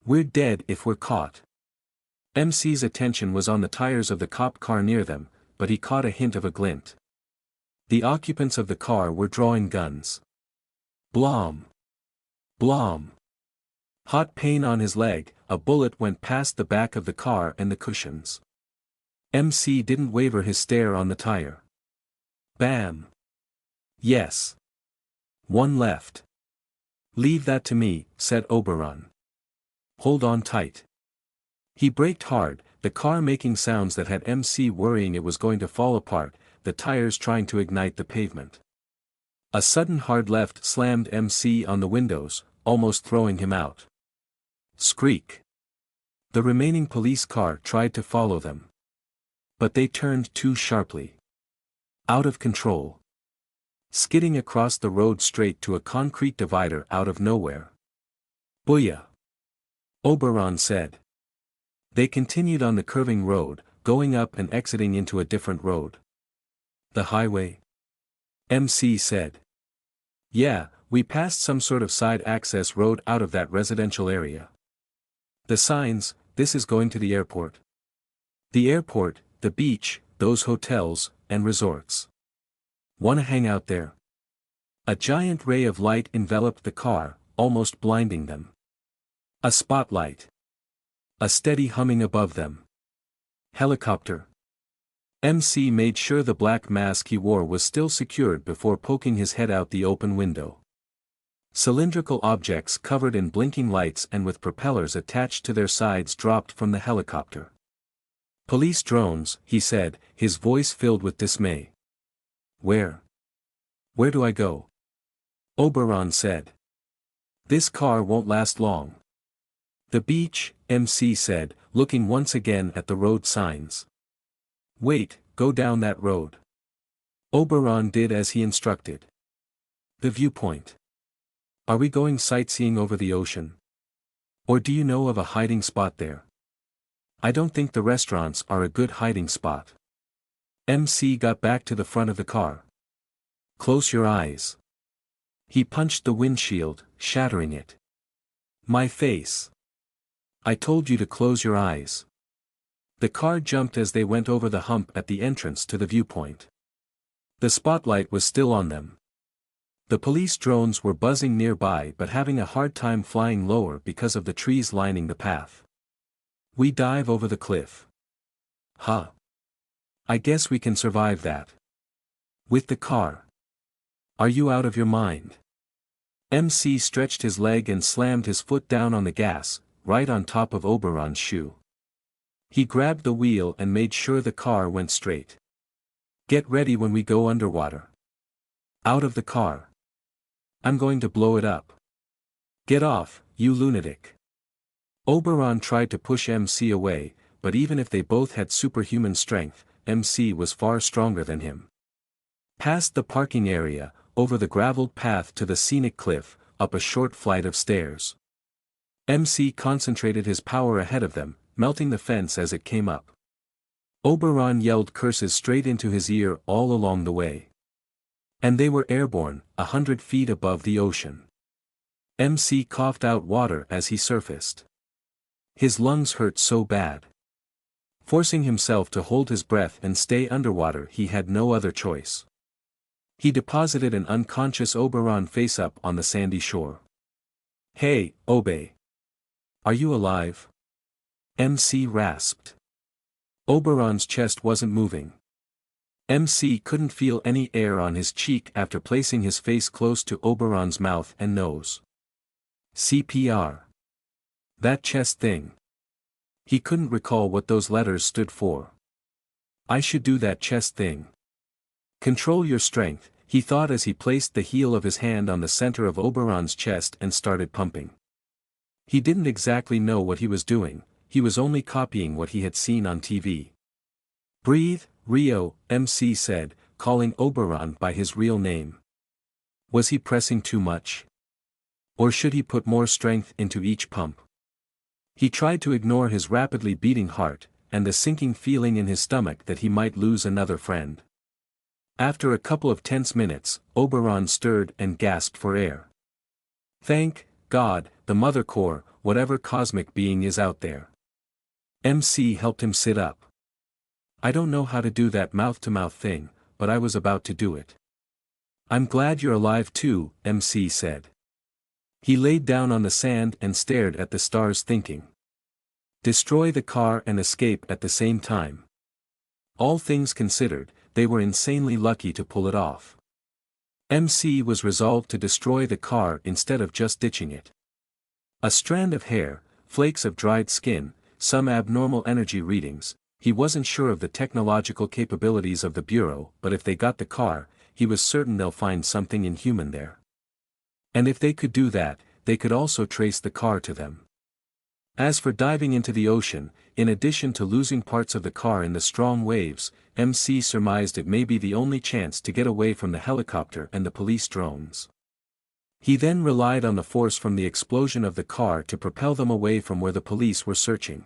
We're dead if we're caught. MC's attention was on the tires of the cop car near them, but he caught a hint of a glint. The occupants of the car were drawing guns. Blom. Blom. Hot pain on his leg, a bullet went past the back of the car and the cushions. MC didn't waver his stare on the tire. Bam. Yes. One left. Leave that to me, said Oberon. Hold on tight. He braked hard, the car making sounds that had MC worrying it was going to fall apart, the tires trying to ignite the pavement. A sudden hard left slammed MC on the windows, almost throwing him out. Skreek. The remaining police car tried to follow them. But they turned too sharply. Out of control. Skidding across the road straight to a concrete divider out of nowhere. Booyah! Oberon said. They continued on the curving road, going up and exiting into a different road. The highway? MC said. Yeah, we passed some sort of side access road out of that residential area. The signs, this is going to the airport. The airport, the beach, those hotels, and resorts. Wanna hang out there? A giant ray of light enveloped the car, almost blinding them. A spotlight. A steady humming above them. Helicopter. MC made sure the black mask he wore was still secured before poking his head out the open window. Cylindrical objects covered in blinking lights and with propellers attached to their sides dropped from the helicopter. Police drones, he said, his voice filled with dismay. Where? Where do I go? Oberon said. This car won't last long. The beach, MC said, looking once again at the road signs. Wait, go down that road. Oberon did as he instructed. The viewpoint. Are we going sightseeing over the ocean? Or do you know of a hiding spot there? I don't think the restaurants are a good hiding spot. MC got back to the front of the car. Close your eyes. He punched the windshield, shattering it. My face. I told you to close your eyes. The car jumped as they went over the hump at the entrance to the viewpoint. The spotlight was still on them. The police drones were buzzing nearby but having a hard time flying lower because of the trees lining the path. We dive over the cliff. Huh. I guess we can survive that. With the car. Are you out of your mind? MC stretched his leg and slammed his foot down on the gas, right on top of Oberon's shoe. He grabbed the wheel and made sure the car went straight. Get ready when we go underwater. Out of the car. I'm going to blow it up. Get off, you lunatic. Oberon tried to push MC away, but even if they both had superhuman strength, MC was far stronger than him. Past the parking area, over the graveled path to the scenic cliff, up a short flight of stairs. MC concentrated his power ahead of them, melting the fence as it came up. Oberon yelled curses straight into his ear all along the way. And they were airborne, 100 feet above the ocean. MC coughed out water as he surfaced. His lungs hurt so bad. Forcing himself to hold his breath and stay underwater, he had no other choice. He deposited an unconscious Oberon face up on the sandy shore. Hey, Obe. Are you alive? MC rasped. Oberon's chest wasn't moving. MC couldn't feel any air on his cheek after placing his face close to Oberon's mouth and nose. CPR. That chest thing. He couldn't recall what those letters stood for. I should do that chest thing. Control your strength, he thought as he placed the heel of his hand on the center of Oberon's chest and started pumping. He didn't exactly know what he was doing, he was only copying what he had seen on TV. Breathe, Rio, MC said, calling Oberon by his real name. Was he pressing too much? Or should he put more strength into each pump? He tried to ignore his rapidly beating heart, and the sinking feeling in his stomach that he might lose another friend. After a couple of tense minutes, Oberon stirred and gasped for air. Thank God, the Mother Core, whatever cosmic being is out there. MC helped him sit up. I don't know how to do that mouth-to-mouth thing, but I was about to do it. I'm glad you're alive too, MC said. He laid down on the sand and stared at the stars thinking. Destroy the car and escape at the same time. All things considered, they were insanely lucky to pull it off. MC was resolved to destroy the car instead of just ditching it. A strand of hair, flakes of dried skin, some abnormal energy readings, he wasn't sure of the technological capabilities of the Bureau, but if they got the car, he was certain they'll find something inhuman there. And if they could do that, they could also trace the car to them. As for diving into the ocean, in addition to losing parts of the car in the strong waves, MC surmised it may be the only chance to get away from the helicopter and the police drones. He then relied on the force from the explosion of the car to propel them away from where the police were searching.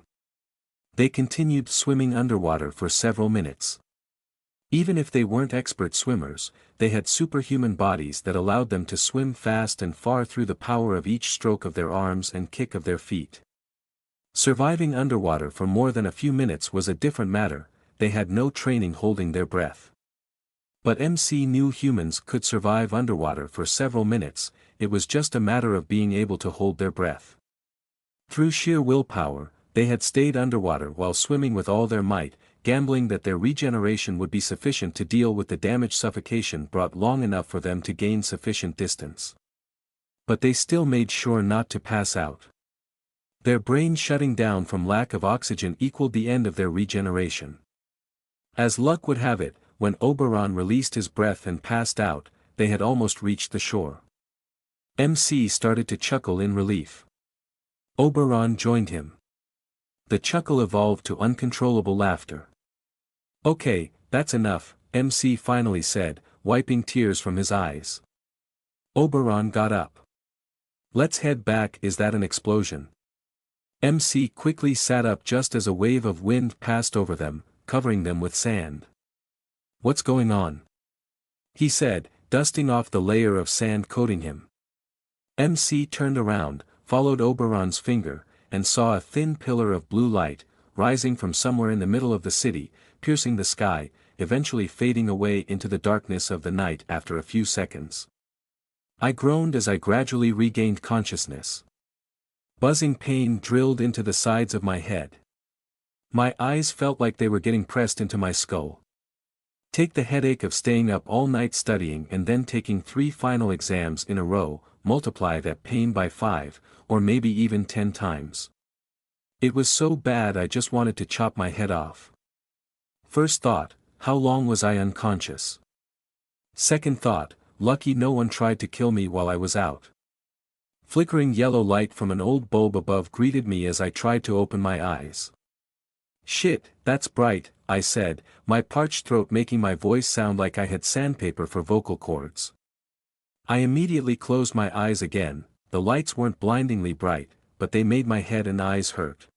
They continued swimming underwater for several minutes. Even if they weren't expert swimmers, they had superhuman bodies that allowed them to swim fast and far through the power of each stroke of their arms and kick of their feet. Surviving underwater for more than a few minutes was a different matter, they had no training holding their breath. But MC knew humans could survive underwater for several minutes, it was just a matter of being able to hold their breath. Through sheer willpower, they had stayed underwater while swimming with all their might, gambling that their regeneration would be sufficient to deal with the damage suffocation brought long enough for them to gain sufficient distance. But they still made sure not to pass out. Their brain shutting down from lack of oxygen equaled the end of their regeneration. As luck would have it, when Oberon released his breath and passed out, they had almost reached the shore. MC started to chuckle in relief. Oberon joined him. The chuckle evolved to uncontrollable laughter. "Okay, that's enough," MC finally said, wiping tears from his eyes. Oberon got up. "Let's head back." "Is that an explosion?" MC quickly sat up just as a wave of wind passed over them, covering them with sand. "What's going on?" he said, dusting off the layer of sand coating him. MC turned around, followed Oberon's finger, and saw a thin pillar of blue light, rising from somewhere in the middle of the city, piercing the sky, eventually fading away into the darkness of the night after a few seconds. I groaned as I gradually regained consciousness. Buzzing pain drilled into the sides of my head. My eyes felt like they were getting pressed into my skull. Take the headache of staying up all night studying and then taking 3 final exams in a row, multiply that pain by 5, or maybe even 10 times. It was so bad I just wanted to chop my head off. First thought, how long was I unconscious? Second thought, lucky no one tried to kill me while I was out. Flickering yellow light from an old bulb above greeted me as I tried to open my eyes. "Shit, that's bright," I said, my parched throat making my voice sound like I had sandpaper for vocal cords. I immediately closed my eyes again. The lights weren't blindingly bright, but they made my head and eyes hurt.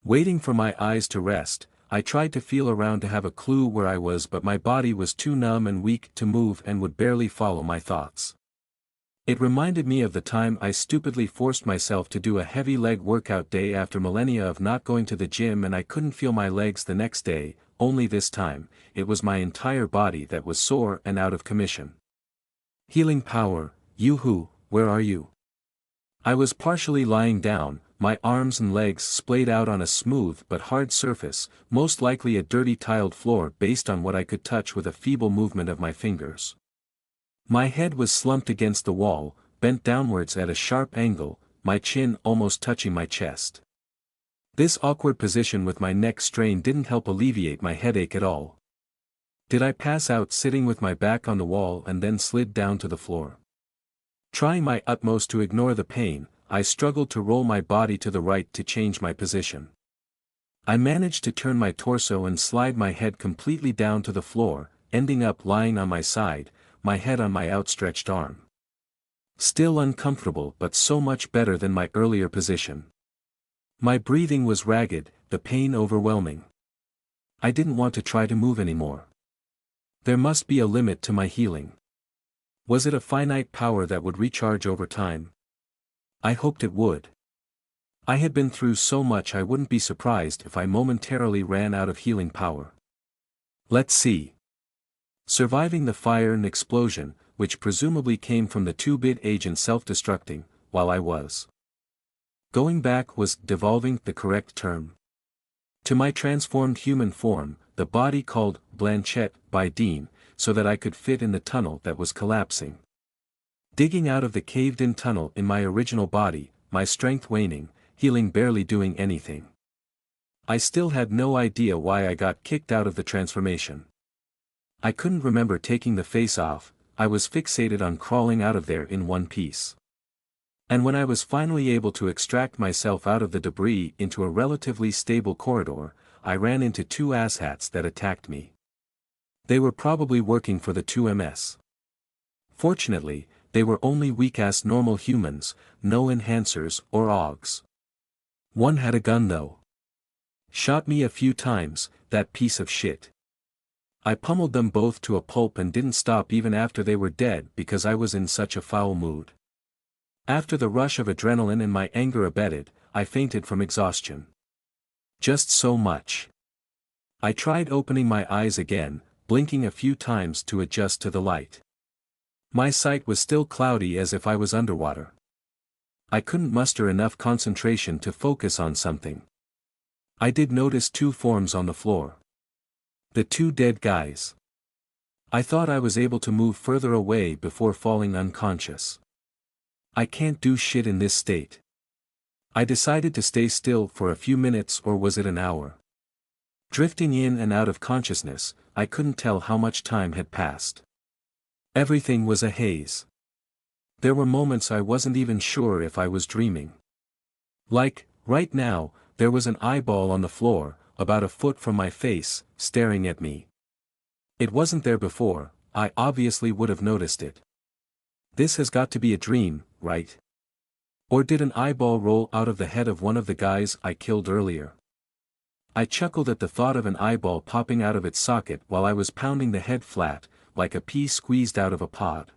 Waiting for my eyes to rest, I tried to feel around to have a clue where I was, but my body was too numb and weak to move and would barely follow my thoughts. It reminded me of the time I stupidly forced myself to do a heavy leg workout day after millennia of not going to the gym and I couldn't feel my legs the next day, only this time, it was my entire body that was sore and out of commission. "Healing power, yoo-hoo, where are you?" I was partially lying down, my arms and legs splayed out on a smooth but hard surface, most likely a dirty tiled floor based on what I could touch with a feeble movement of my fingers. My head was slumped against the wall, bent downwards at a sharp angle, my chin almost touching my chest. This awkward position with my neck strained didn't help alleviate my headache at all. Did I pass out sitting with my back on the wall and then slid down to the floor? Trying my utmost to ignore the pain, I struggled to roll my body to the right to change my position. I managed to turn my torso and slide my head completely down to the floor, ending up lying on my side, my head on my outstretched arm. Still uncomfortable but so much better than my earlier position. My breathing was ragged, the pain overwhelming. I didn't want to try to move anymore. There must be a limit to my healing. Was it a finite power that would recharge over time? I hoped it would. I had been through so much I wouldn't be surprised if I momentarily ran out of healing power. Let's see. Surviving the fire and explosion, which presumably came from the 2-bit agent self-destructing, while I was going back, was devolving the correct term? To my transformed human form, the body called Blanchette by Dean, so that I could fit in the tunnel that was collapsing. Digging out of the caved-in tunnel in my original body, my strength waning, healing barely doing anything. I still had no idea why I got kicked out of the transformation. I couldn't remember taking the face off, I was fixated on crawling out of there in one piece. And when I was finally able to extract myself out of the debris into a relatively stable corridor, I ran into 2 asshats that attacked me. They were probably working for the 2MS. Fortunately, they were only weak-ass normal humans, no enhancers or augs. One had a gun though. Shot me a few times, that piece of shit. I pummeled them both to a pulp and didn't stop even after they were dead because I was in such a foul mood. After the rush of adrenaline and my anger abated, I fainted from exhaustion. Just so much. I tried opening my eyes again, blinking a few times to adjust to the light. My sight was still cloudy as if I was underwater. I couldn't muster enough concentration to focus on something. I did notice two forms on the floor. The two dead guys. I thought I was able to move further away before falling unconscious. I can't do shit in this state. I decided to stay still for a few minutes, or was it an hour? Drifting in and out of consciousness, I couldn't tell how much time had passed. Everything was a haze. There were moments I wasn't even sure if I was dreaming. Like, right now, there was an eyeball on the floor, about a foot from my face, staring at me. It wasn't there before, I obviously would have noticed it. This has got to be a dream, right? Or did an eyeball roll out of the head of one of the guys I killed earlier? I chuckled at the thought of an eyeball popping out of its socket while I was pounding the head flat, like a pea squeezed out of a pod.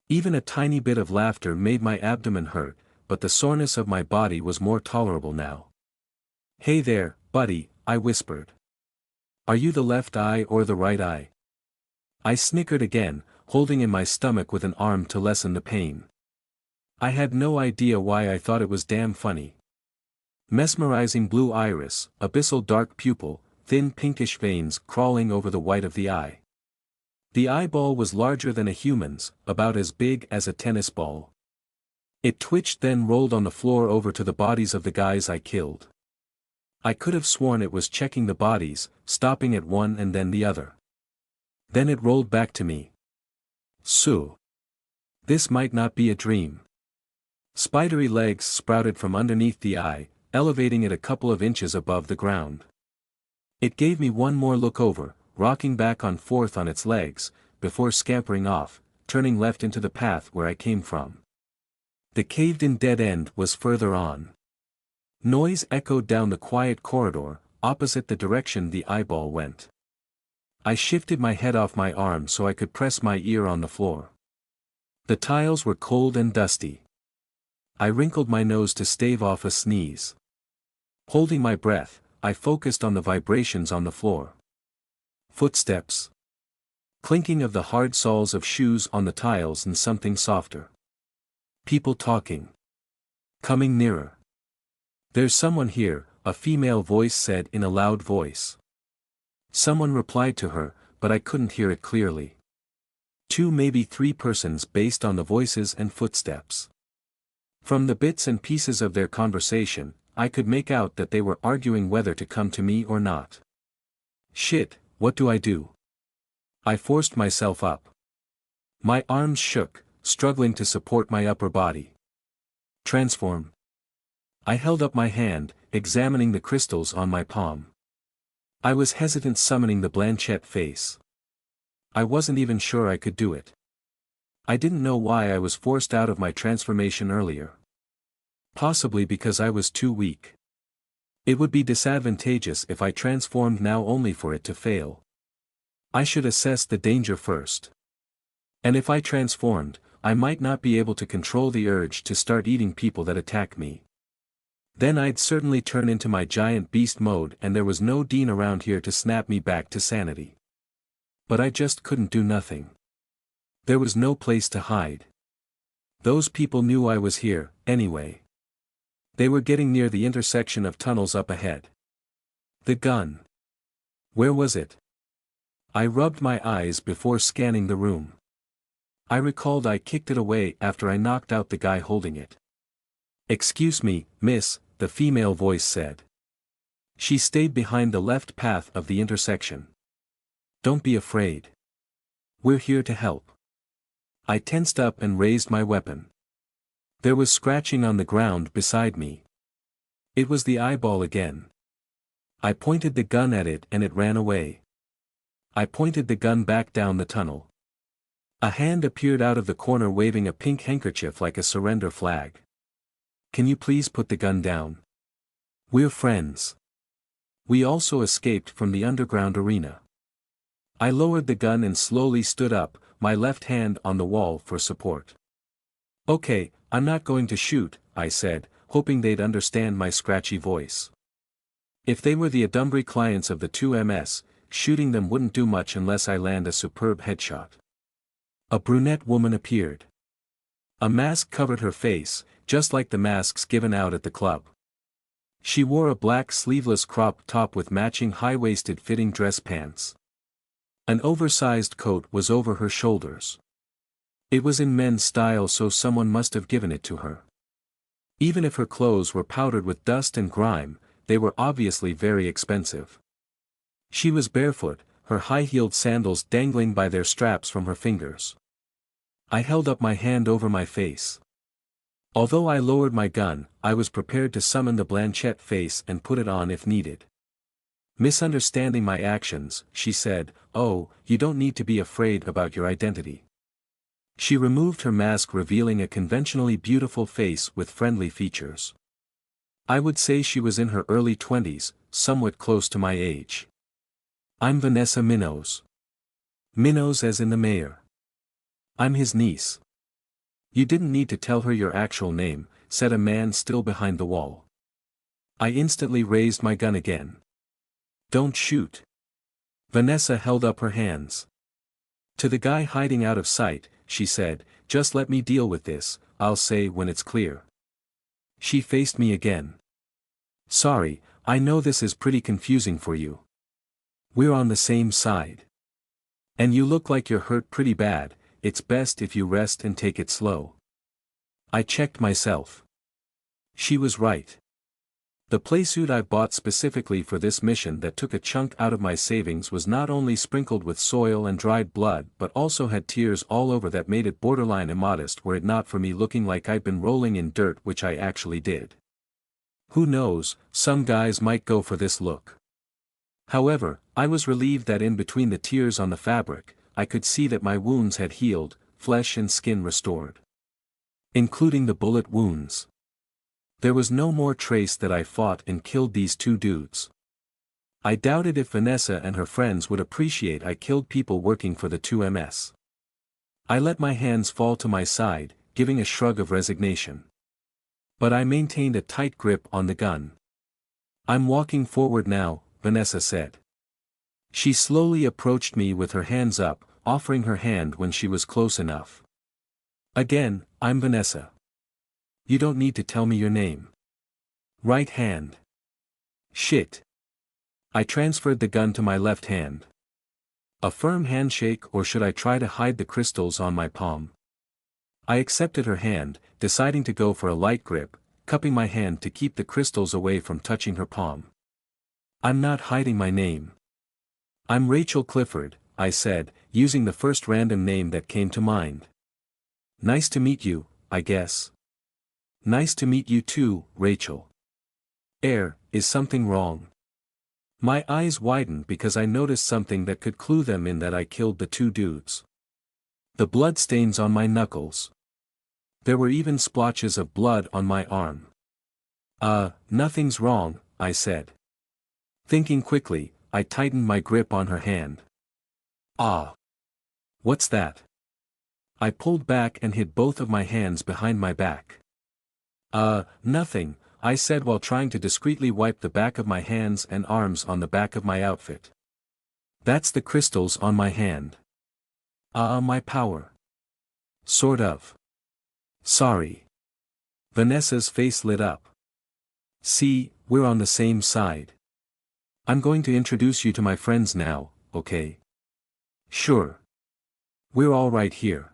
Even a tiny bit of laughter made my abdomen hurt, but the soreness of my body was more tolerable now. "Hey there, buddy," I whispered. "Are you the left eye or the right eye?" I snickered again, holding in my stomach with an arm to lessen the pain. I had no idea why I thought it was damn funny. Mesmerizing blue iris, abyssal dark pupil, thin pinkish veins crawling over the white of the eye. The eyeball was larger than a human's, about as big as a tennis ball. It twitched, then rolled on the floor over to the bodies of the guys I killed. I could have sworn it was checking the bodies, stopping at one and then the other. Then it rolled back to me. So, this might not be a dream. Spidery legs sprouted from underneath the eye, elevating it a couple of inches above the ground. It gave me one more look over, rocking back and forth on its legs, before scampering off, turning left into the path where I came from. The caved-in dead end was further on. Noise echoed down the quiet corridor, opposite the direction the eyeball went. I shifted my head off my arm so I could press my ear on the floor. The tiles were cold and dusty. I wrinkled my nose to stave off a sneeze. Holding my breath, I focused on the vibrations on the floor. Footsteps. Clinking of the hard soles of shoes on the tiles and something softer. People talking. Coming nearer. "There's someone here," a female voice said in a loud voice. Someone replied to her, but I couldn't hear it clearly. 2, maybe 3 persons based on the voices and footsteps. From the bits and pieces of their conversation, I could make out that they were arguing whether to come to me or not. Shit, what do I do? I forced myself up. My arms shook, struggling to support my upper body. Transform. I held up my hand, examining the crystals on my palm. I was hesitant summoning the Blanchette face. I wasn't even sure I could do it. I didn't know why I was forced out of my transformation earlier. Possibly because I was too weak. It would be disadvantageous if I transformed now only for it to fail. I should assess the danger first. And if I transformed, I might not be able to control the urge to start eating people that attack me. Then I'd certainly turn into my giant beast mode and there was no Dean around here to snap me back to sanity. But I just couldn't do nothing. There was no place to hide. Those people knew I was here, anyway. They were getting near the intersection of tunnels up ahead. The gun. Where was it? I rubbed my eyes before scanning the room. I recalled I kicked it away after I knocked out the guy holding it. "Excuse me, miss," the female voice said. She stayed behind the left path of the intersection. "Don't be afraid. We're here to help." I tensed up and raised my weapon. There was scratching on the ground beside me. It was the eyeball again. I pointed the gun at it and it ran away. I pointed the gun back down the tunnel. A hand appeared out of the corner waving a pink handkerchief like a surrender flag. "Can you please put the gun down? We're friends. We also escaped from the underground arena." I lowered the gun and slowly stood up, my left hand on the wall for support. "Okay, I'm not going to shoot," I said, hoping they'd understand my scratchy voice. If they were the Adumbry clients of the 2MS, shooting them wouldn't do much unless I land a superb headshot. A brunette woman appeared. A mask covered her face, just like the masks given out at the club. She wore a black sleeveless crop top with matching high-waisted fitting dress pants. An oversized coat was over her shoulders. It was in men's style, so someone must have given it to her. Even if her clothes were powdered with dust and grime, they were obviously very expensive. She was barefoot, her high-heeled sandals dangling by their straps from her fingers. I held up my hand over my face. Although I lowered my gun, I was prepared to summon the Blanchette face and put it on if needed. Misunderstanding my actions, she said, "Oh, you don't need to be afraid about your identity." She removed her mask, revealing a conventionally beautiful face with friendly features. I would say she was in her early 20s, somewhat close to my age. "I'm Vanessa Minos." Minos as in the mayor. "I'm his niece." "You didn't need to tell her your actual name," said a man still behind the wall. I instantly raised my gun again. "Don't shoot." Vanessa held up her hands. To the guy hiding out of sight, she said, "Just let me deal with this, I'll say when it's clear." She faced me again. "Sorry, I know this is pretty confusing for you. We're on the same side. And you look like you're hurt pretty bad, it's best if you rest and take it slow." I checked myself. She was right. The playsuit I bought specifically for this mission that took a chunk out of my savings was not only sprinkled with soil and dried blood but also had tears all over that made it borderline immodest were it not for me looking like I'd been rolling in dirt, which I actually did. Who knows, some guys might go for this look. However, I was relieved that in between the tears on the fabric, I could see that my wounds had healed, flesh and skin restored. Including the bullet wounds. There was no more trace that I fought and killed these two dudes. I doubted if Vanessa and her friends would appreciate I killed people working for the 2MS. I let my hands fall to my side, giving a shrug of resignation. But I maintained a tight grip on the gun. "I'm walking forward now," Vanessa said. She slowly approached me with her hands up, offering her hand when she was close enough. "Again, I'm Vanessa. You don't need to tell me your name." "Right hand." "Shit." I transferred the gun to my left hand. A firm handshake, or should I try to hide the crystals on my palm? I accepted her hand, deciding to go for a light grip, cupping my hand to keep the crystals away from touching her palm. "I'm not hiding my name. I'm Rachel Clifford," I said, using the first random name that came to mind. "Nice to meet you, I guess." "Nice to meet you too, Rachel." Is something wrong?" My eyes widened because I noticed something that could clue them in that I killed the two dudes. The blood stains on my knuckles. There were even splotches of blood on my arm. Nothing's wrong," I said. Thinking quickly, I tightened my grip on her hand. "Ah! What's that?" I pulled back and hid both of my hands behind my back. Nothing," I said while trying to discreetly wipe the back of my hands and arms on the back of my outfit. "That's the crystals on my hand." My power." "Sort of." "Sorry." Vanessa's face lit up. "See, we're on the same side. I'm going to introduce you to my friends now, okay?" "Sure. We're all right here."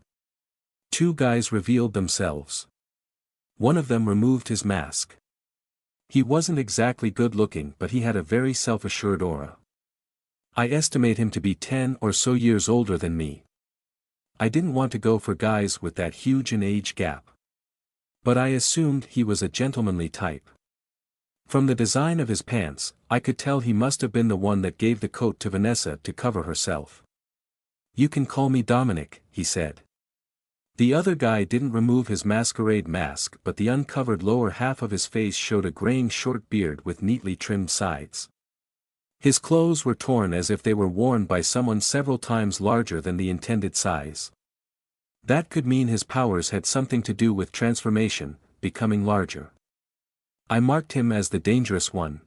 Two guys revealed themselves. One of them removed his mask. He wasn't exactly good looking, but he had a very self-assured aura. I estimate him to be 10 or so years older than me. I didn't want to go for guys with that huge an age gap. But I assumed he was a gentlemanly type. From the design of his pants, I could tell he must have been the one that gave the coat to Vanessa to cover herself. "You can call me Dominic," he said. The other guy didn't remove his masquerade mask, but the uncovered lower half of his face showed a graying short beard with neatly trimmed sides. His clothes were torn as if they were worn by someone several times larger than the intended size. That could mean his powers had something to do with transformation, becoming larger. I marked him as the dangerous one.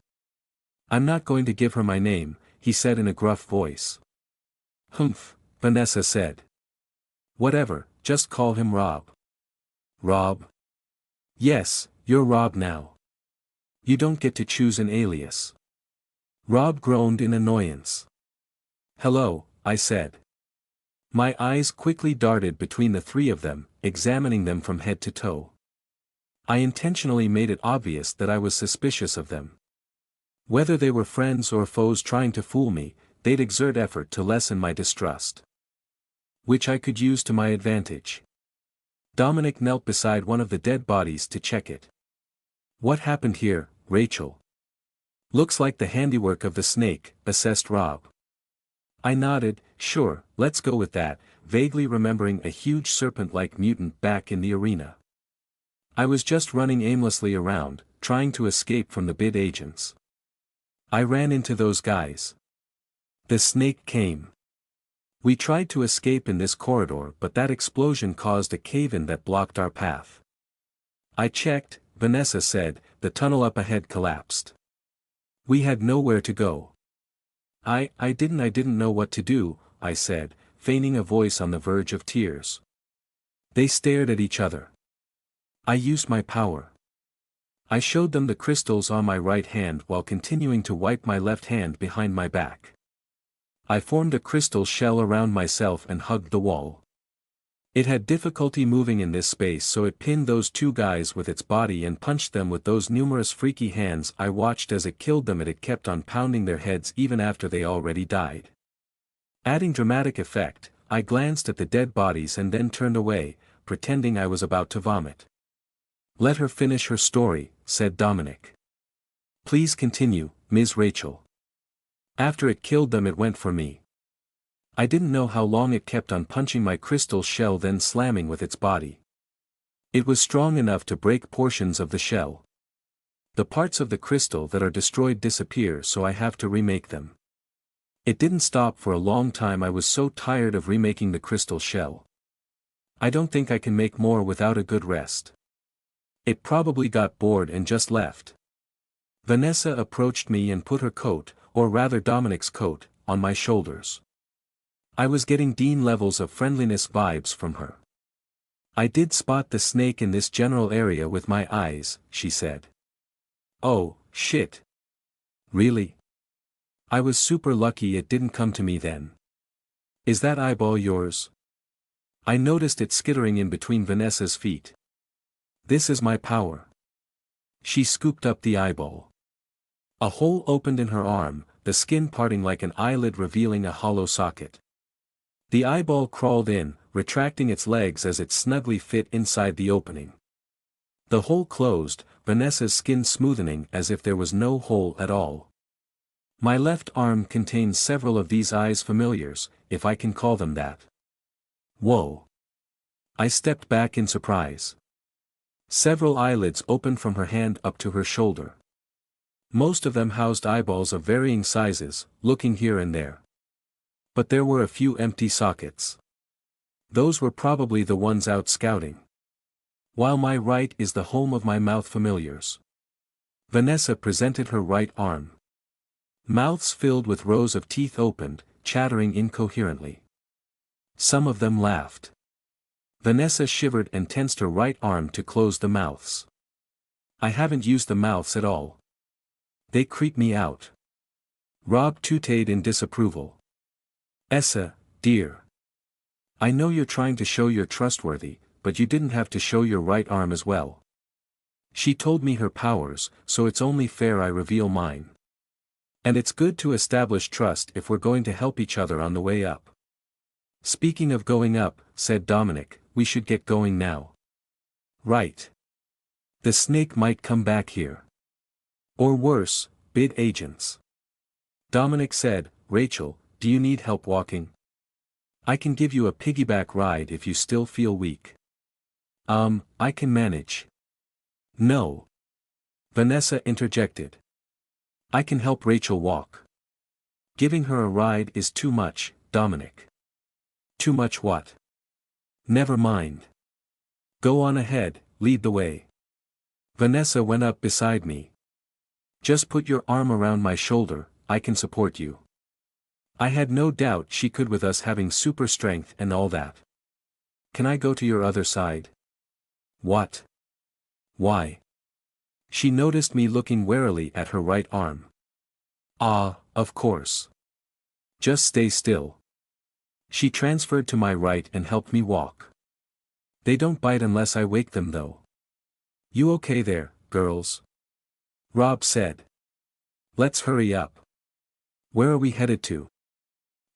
I'm not going to give her my name, he said in a gruff voice. Humph, Vanessa said. Whatever, just call him Rob. Rob? Yes, you're Rob now. You don't get to choose an alias. Rob groaned in annoyance. Hello, I said. My eyes quickly darted between the three of them, examining them from head to toe. I intentionally made it obvious that I was suspicious of them. Whether they were friends or foes trying to fool me, they'd exert effort to lessen my distrust. Which I could use to my advantage. Dominic knelt beside one of the dead bodies to check it. What happened here, Rachel? Looks like the handiwork of the snake, assessed Rob. I nodded, sure, let's go with that, vaguely remembering a huge serpent-like mutant back in the arena. I was just running aimlessly around, trying to escape from the bid agents. I ran into those guys. The snake came. We tried to escape in this corridor, but that explosion caused a cave-in that blocked our path. I checked, Vanessa said, the tunnel up ahead collapsed. We had nowhere to go. I didn't know what to do, I said, feigning a voice on the verge of tears. They stared at each other. I used my power. I showed them the crystals on my right hand while continuing to wipe my left hand behind my back. I formed a crystal shell around myself and hugged the wall. It had difficulty moving in this space, so it pinned those two guys with its body and punched them with those numerous freaky hands. I watched as it killed them, and it kept on pounding their heads even after they already died. Adding dramatic effect, I glanced at the dead bodies and then turned away, pretending I was about to vomit. Let her finish her story, said Dominic. Please continue, Ms. Rachel. After it killed them, it went for me. I didn't know how long it kept on punching my crystal shell, then slamming with its body. It was strong enough to break portions of the shell. The parts of the crystal that are destroyed disappear, so I have to remake them. It didn't stop for a long time. I was so tired of remaking the crystal shell. I don't think I can make more without a good rest. It probably got bored and just left. Vanessa approached me and put her coat, or rather Dominic's coat, on my shoulders. I was getting Dean levels of friendliness vibes from her. I did spot the snake in this general area with my eyes, she said. Oh, shit. Really? I was super lucky it didn't come to me then. Is that eyeball yours? I noticed it skittering in between Vanessa's feet. This is my power. She scooped up the eyeball. A hole opened in her arm, the skin parting like an eyelid, revealing a hollow socket. The eyeball crawled in, retracting its legs as it snugly fit inside the opening. The hole closed, Vanessa's skin smoothening as if there was no hole at all. My left arm contains several of these eyes familiars, if I can call them that. Whoa. I stepped back in surprise. Several eyelids opened from her hand up to her shoulder. Most of them housed eyeballs of varying sizes, looking here and there. But there were a few empty sockets. Those were probably the ones out scouting. While my right is the home of my mouth familiars. Vanessa presented her right arm. Mouths filled with rows of teeth opened, chattering incoherently. Some of them laughed. Vanessa shivered and tensed her right arm to close the mouths. I haven't used the mouths at all. They creep me out. Rob tooted in disapproval. Essa, dear. I know you're trying to show you're trustworthy, but you didn't have to show your right arm as well. She told me her powers, so it's only fair I reveal mine. And it's good to establish trust if we're going to help each other on the way up. Speaking of going up, said Dominic, we should get going now. Right. The snake might come back here. Or worse, bid agents. Dominic said, Rachel, do you need help walking? I can give you a piggyback ride if you still feel weak. I can manage. No. Vanessa interjected. I can help Rachel walk. Giving her a ride is too much, Dominic. Too much what? Never mind. Go on ahead, lead the way. Vanessa went up beside me. Just put your arm around my shoulder, I can support you. I had no doubt she could with us having super strength and all that. Can I go to your other side? What? Why? She noticed me looking warily at her right arm. Ah, of course. Just stay still. She transferred to my right and helped me walk. They don't bite unless I wake them though. You okay there, girls? Rob said. Let's hurry up. Where are we headed to?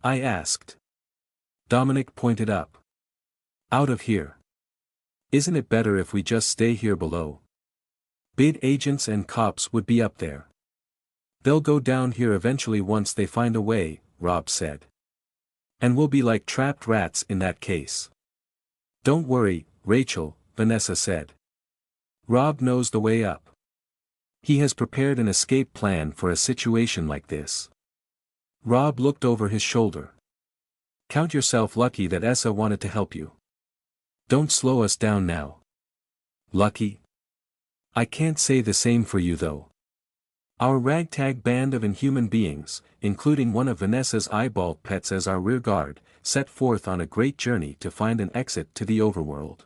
I asked. Dominic pointed up. Out of here. Isn't it better if we just stay here below? Bid agents and cops would be up there. They'll go down here eventually once they find a way, Rob said. And we'll be like trapped rats in that case. Don't worry, Rachel, Vanessa said. Rob knows the way up. He has prepared an escape plan for a situation like this. Rob looked over his shoulder. Count yourself lucky that Essa wanted to help you. Don't slow us down now. Lucky? I can't say the same for you though. Our ragtag band of inhuman beings, including one of Vanessa's eyeball pets as our rear guard, set forth on a great journey to find an exit to the overworld.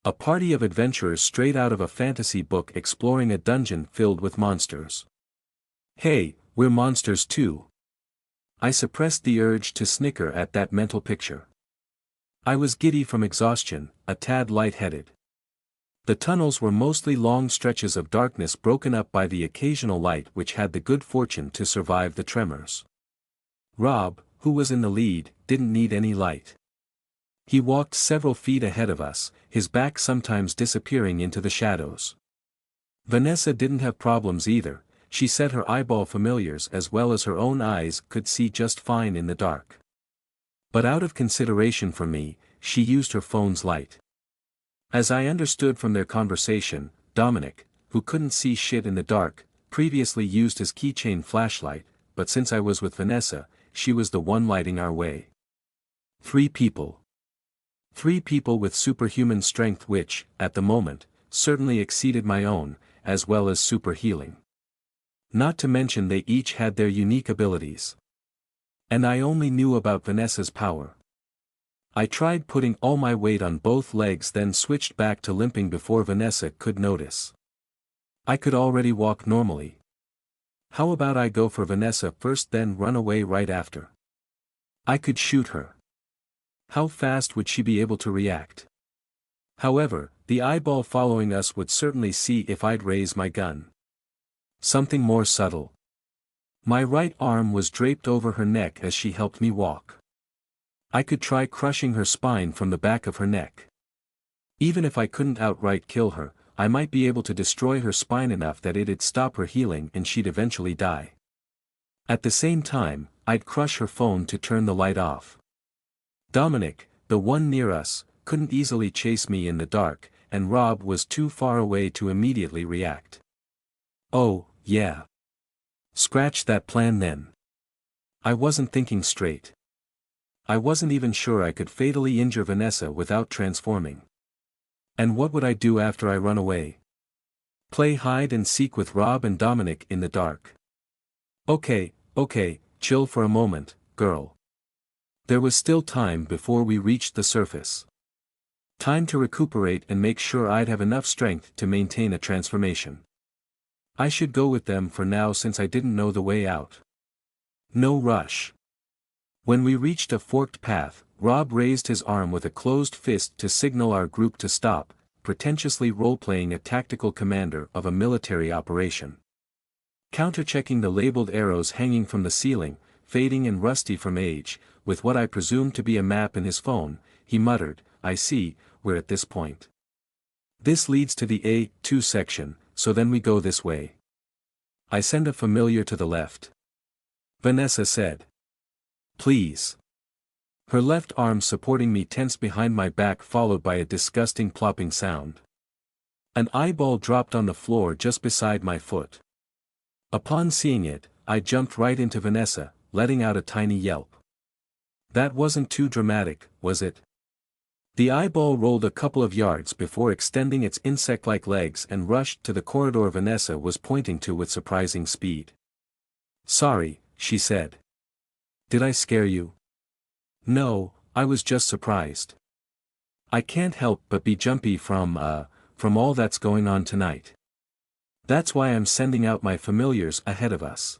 A party of adventurers straight out of a fantasy book exploring a dungeon filled with monsters. Hey, we're monsters too. I suppressed the urge to snicker at that mental picture. I was giddy from exhaustion, a tad lightheaded. The tunnels were mostly long stretches of darkness broken up by the occasional light which had the good fortune to survive the tremors. Rob, who was in the lead, didn't need any light. He walked several feet ahead of us, his back sometimes disappearing into the shadows. Vanessa didn't have problems either. She said her eyeball familiars as well as her own eyes could see just fine in the dark. But out of consideration for me, she used her phone's light. As I understood from their conversation, Dominic, who couldn't see shit in the dark, previously used his keychain flashlight, but since I was with Vanessa, she was the one lighting our way. 3 people. 3 people with superhuman strength which, at the moment, certainly exceeded my own, as well as super healing. Not to mention they each had their unique abilities. And I only knew about Vanessa's power. I tried putting all my weight on both legs then switched back to limping before Vanessa could notice. I could already walk normally. How about I go for Vanessa first then run away right after? I could shoot her. How fast would she be able to react? However, the eyeball following us would certainly see if I'd raise my gun. Something more subtle. My right arm was draped over her neck as she helped me walk. I could try crushing her spine from the back of her neck. Even if I couldn't outright kill her, I might be able to destroy her spine enough that it'd stop her healing and she'd eventually die. At the same time, I'd crush her phone to turn the light off. Dominic, the one near us, couldn't easily chase me in the dark, and Rob was too far away to immediately react. Oh, yeah. Scratch that plan then. I wasn't thinking straight. I wasn't even sure I could fatally injure Vanessa without transforming. And what would I do after I run away? Play hide and seek with Rob and Dominic in the dark. Okay, chill for a moment, girl. There was still time before we reached the surface. Time to recuperate and make sure I'd have enough strength to maintain a transformation. I should go with them for now since I didn't know the way out. No rush. When we reached a forked path, Rob raised his arm with a closed fist to signal our group to stop, pretentiously role-playing a tactical commander of a military operation. Counter-checking the labeled arrows hanging from the ceiling, fading and rusty from age, with what I presumed to be a map in his phone, he muttered, I see, we're at this point. This leads to the A2 section, so then we go this way. I send a familiar to the left. Vanessa said. Please. Her left arm supporting me tensed behind my back followed by a disgusting plopping sound. An eyeball dropped on the floor just beside my foot. Upon seeing it, I jumped right into Vanessa, letting out a tiny yelp. That wasn't too dramatic, was it? The eyeball rolled a couple of yards before extending its insect-like legs and rushed to the corridor Vanessa was pointing to with surprising speed. "Sorry," she said. "Did I scare you?" "No, I was just surprised. I can't help but be jumpy from all that's going on tonight. That's why I'm sending out my familiars ahead of us."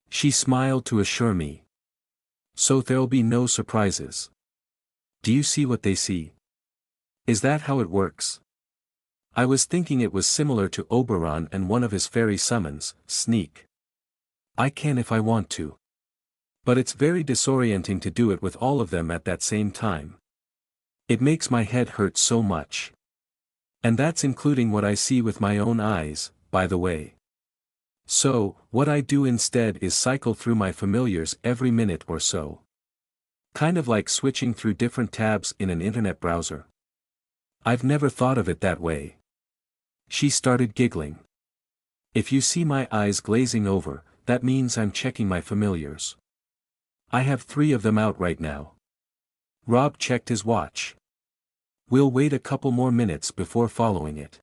She smiled to assure me. "So there'll be no surprises. Do you see what they see? Is that how it works?" I was thinking it was similar to Oberon and one of his fairy summons, sneak. I can if I want to. But it's very disorienting to do it with all of them at that same time. It makes my head hurt so much. And that's including what I see with my own eyes, by the way. So, what I do instead is cycle through my familiars every minute or so. Kind of like switching through different tabs in an internet browser. I've never thought of it that way. She started giggling. If you see my eyes glazing over, that means I'm checking my familiars. I have 3 of them out right now. Rob checked his watch. We'll wait a couple more minutes before following it.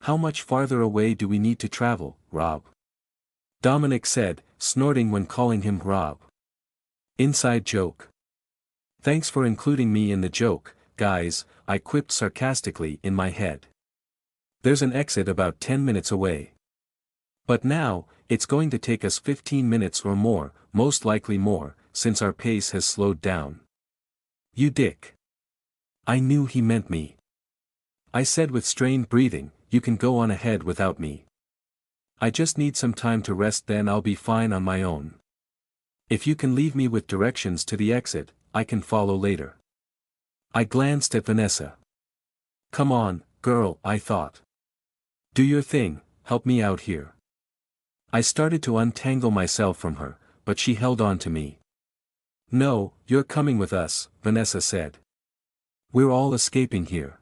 How much farther away do we need to travel, Rob? Dominic said, snorting when calling him Rob. Inside joke. Thanks for including me in the joke, guys, I quipped sarcastically in my head. There's an exit about 10 minutes away. But now, it's going to take us 15 minutes or more, most likely more, since our pace has slowed down. You dick. I knew he meant me. I said with strained breathing, you can go on ahead without me. I just need some time to rest, then I'll be fine on my own. If you can leave me with directions to the exit, I can follow later. I glanced at Vanessa. Come on, girl, I thought. Do your thing, help me out here. I started to untangle myself from her, but she held on to me. No, you're coming with us, Vanessa said. We're all escaping here.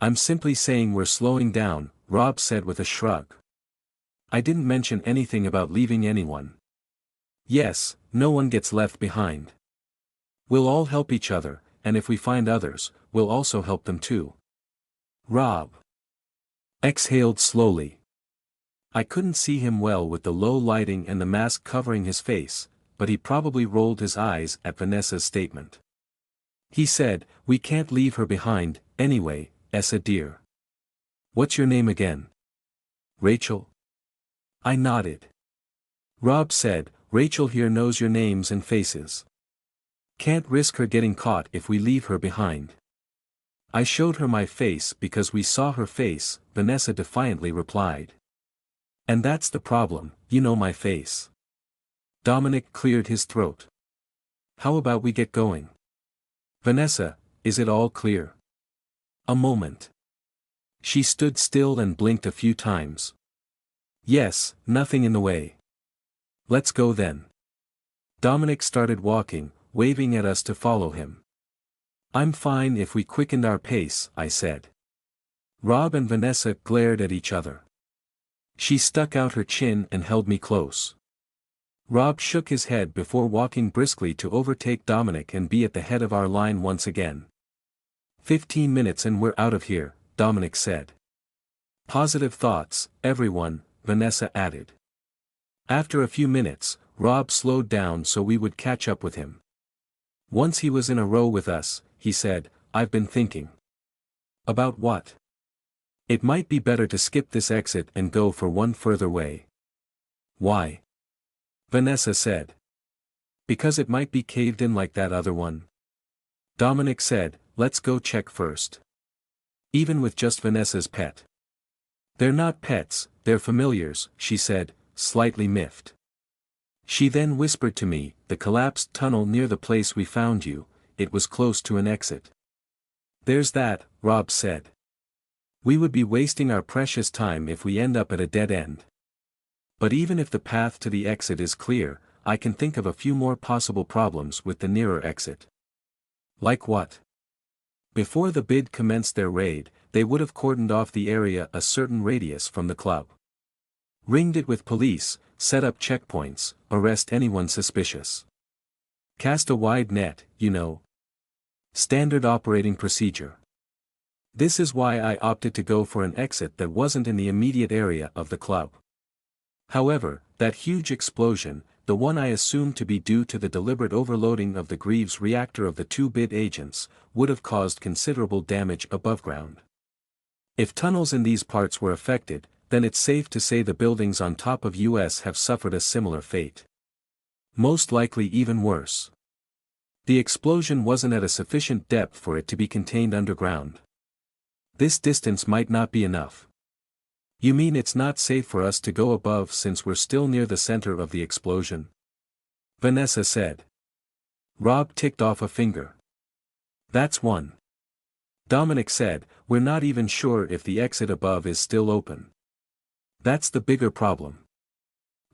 I'm simply saying we're slowing down, Rob said with a shrug. I didn't mention anything about leaving anyone. Yes, no one gets left behind. We'll all help each other, and if we find others, we'll also help them too. Rob exhaled slowly. I couldn't see him well with the low lighting and the mask covering his face, but he probably rolled his eyes at Vanessa's statement. He said, we can't leave her behind, anyway, Essa dear. What's your name again? Rachel? I nodded. Rob said, Rachel here knows your names and faces. Can't risk her getting caught if we leave her behind. I showed her my face because we saw her face, Vanessa defiantly replied. And that's the problem, you know my face. Dominic cleared his throat. How about we get going? Vanessa, is it all clear? A moment. She stood still and blinked a few times. Yes, nothing in the way. Let's go then. Dominic started walking, waving at us to follow him. I'm fine if we quickened our pace, I said. Rob and Vanessa glared at each other. She stuck out her chin and held me close. Rob shook his head before walking briskly to overtake Dominic and be at the head of our line once again. 15 minutes and we're out of here, Dominic said. Positive thoughts, everyone, Vanessa added. After a few minutes, Rob slowed down so we would catch up with him. Once he was in a row with us, he said, I've been thinking. About what? It might be better to skip this exit and go for one further way. Why? Vanessa said. Because it might be caved in like that other one. Dominic said, let's go check first. Even with just Vanessa's pet. They're not pets, they're familiars, she said, slightly miffed. She then whispered to me, the collapsed tunnel near the place we found you, it was close to an exit. There's that, Rob said. We would be wasting our precious time if we end up at a dead end. But even if the path to the exit is clear, I can think of a few more possible problems with the nearer exit. Like what? Before the bid commenced their raid, they would have cordoned off the area a certain radius from the club. Ringed it with police, set up checkpoints, arrest anyone suspicious. Cast a wide net, you know. Standard operating procedure. This is why I opted to go for an exit that wasn't in the immediate area of the club. However, that huge explosion, the one I assumed to be due to the deliberate overloading of the Greaves reactor of the 2-bit agents, would have caused considerable damage above ground. If tunnels in these parts were affected, then it's safe to say the buildings on top of US have suffered a similar fate. Most likely even worse. The explosion wasn't at a sufficient depth for it to be contained underground. This distance might not be enough. You mean it's not safe for us to go above since we're still near the center of the explosion? Vanessa said. Rob ticked off a finger. That's one. Dominic said, we're not even sure if the exit above is still open. That's the bigger problem.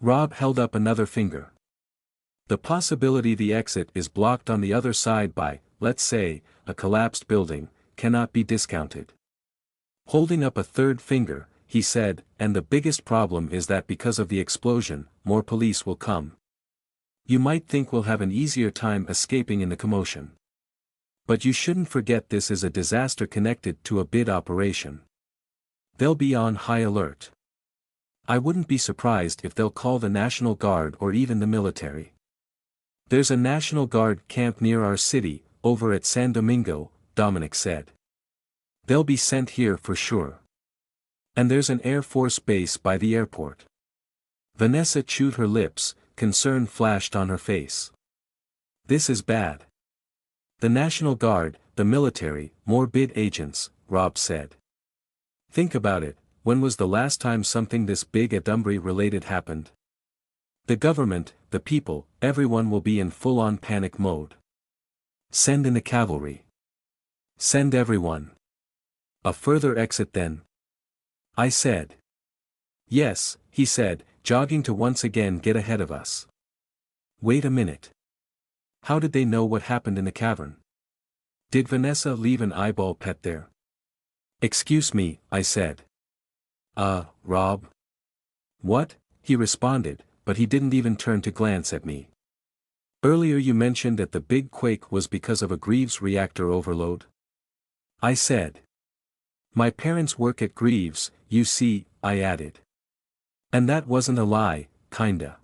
Rob held up another finger. The possibility the exit is blocked on the other side by, let's say, a collapsed building, cannot be discounted. Holding up a third finger, he said, and the biggest problem is that because of the explosion, more police will come. You might think we'll have an easier time escaping in the commotion. But you shouldn't forget this is a disaster connected to a bid operation. They'll be on high alert. I wouldn't be surprised if they'll call the National Guard or even the military. There's a National Guard camp near our city, over at San Domingo, Dominic said. They'll be sent here for sure. And there's an Air Force base by the airport. Vanessa chewed her lips, concern flashed on her face. This is bad. The National Guard, the military, more bid agents, Rob said. Think about it, when was the last time something this big Adumbrey-related happened? The government, the people, everyone will be in full-on panic mode. Send in the cavalry. Send everyone. A further exit then? I said. Yes, he said, jogging to once again get ahead of us. Wait a minute. How did they know what happened in the cavern? Did Vanessa leave an eyeball pet there? Excuse me, I said. Rob? What? He responded, but he didn't even turn to glance at me. Earlier you mentioned that the big quake was because of a Greaves reactor overload? I said. My parents work at Greaves, you see, I added. And that wasn't a lie, kinda.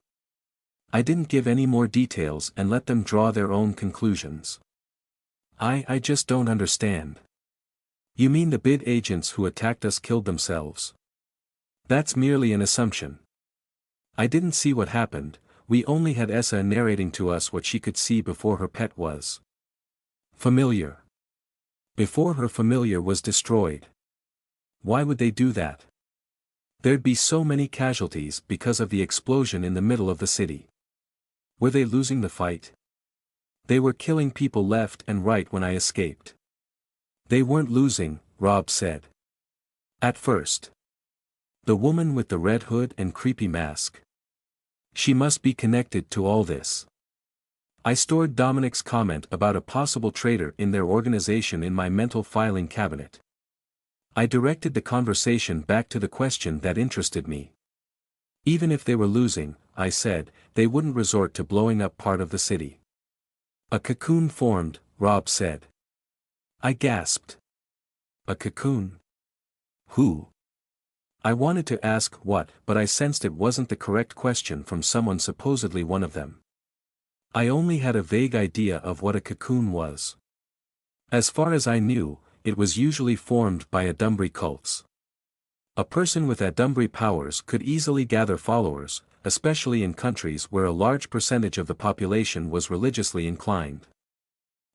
I didn't give any more details and let them draw their own conclusions. I just don't understand. You mean the bid agents who attacked us killed themselves? That's merely an assumption. I didn't see what happened, we only had Essa narrating to us what she could see before her pet was familiar. Before her familiar was destroyed. Why would they do that? There'd be so many casualties because of the explosion in the middle of the city. Were they losing the fight? They were killing people left and right when I escaped. They weren't losing, Rob said. At first. The woman with the red hood and creepy mask. She must be connected to all this. I stored Dominic's comment about a possible traitor in their organization in my mental filing cabinet. I directed the conversation back to the question that interested me. Even if they were losing, I said, they wouldn't resort to blowing up part of the city. A cocoon formed, Rob said. I gasped. A cocoon? Who? I wanted to ask what, but I sensed it wasn't the correct question from someone supposedly one of them. I only had a vague idea of what a cocoon was. As far as I knew, it was usually formed by Adumbrey cults. A person with Adumbrey powers could easily gather followers, especially in countries where a large percentage of the population was religiously inclined.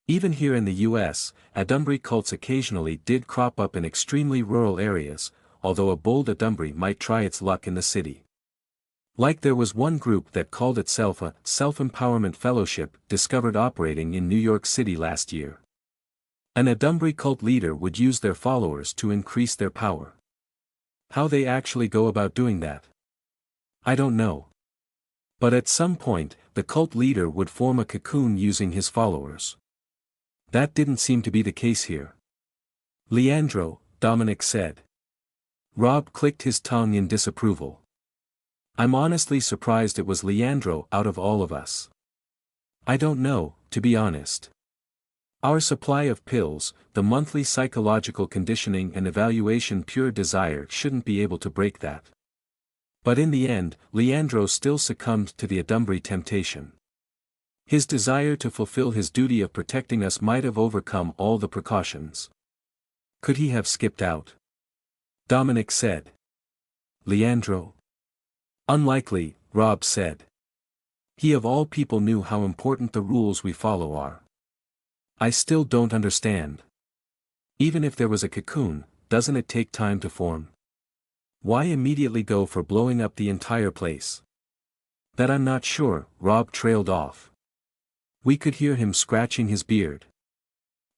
Even here in the US, Adumbrey cults occasionally did crop up in extremely rural areas, although a bold Adumbrey might try its luck in the city. Like there was one group that called itself a Self-Empowerment Fellowship discovered operating in New York City last year. An Adumbrey cult leader would use their followers to increase their power. How they actually go about doing that? I don't know. But at some point, the cult leader would form a cocoon using his followers. That didn't seem to be the case here. Leandro, Dominic said. Rob clicked his tongue in disapproval. I'm honestly surprised it was Leandro out of all of us. I don't know, to be honest. Our supply of pills, the monthly psychological conditioning and evaluation pure desire shouldn't be able to break that. But in the end, Leandro still succumbed to the Adumbri temptation. His desire to fulfill his duty of protecting us might have overcome all the precautions. Could he have skipped out? Dominic said. Leandro? Unlikely, Rob said. He of all people knew how important the rules we follow are. I still don't understand. Even if there was a cocoon, doesn't it take time to form? Why immediately go for blowing up the entire place? That I'm not sure, Rob trailed off. We could hear him scratching his beard.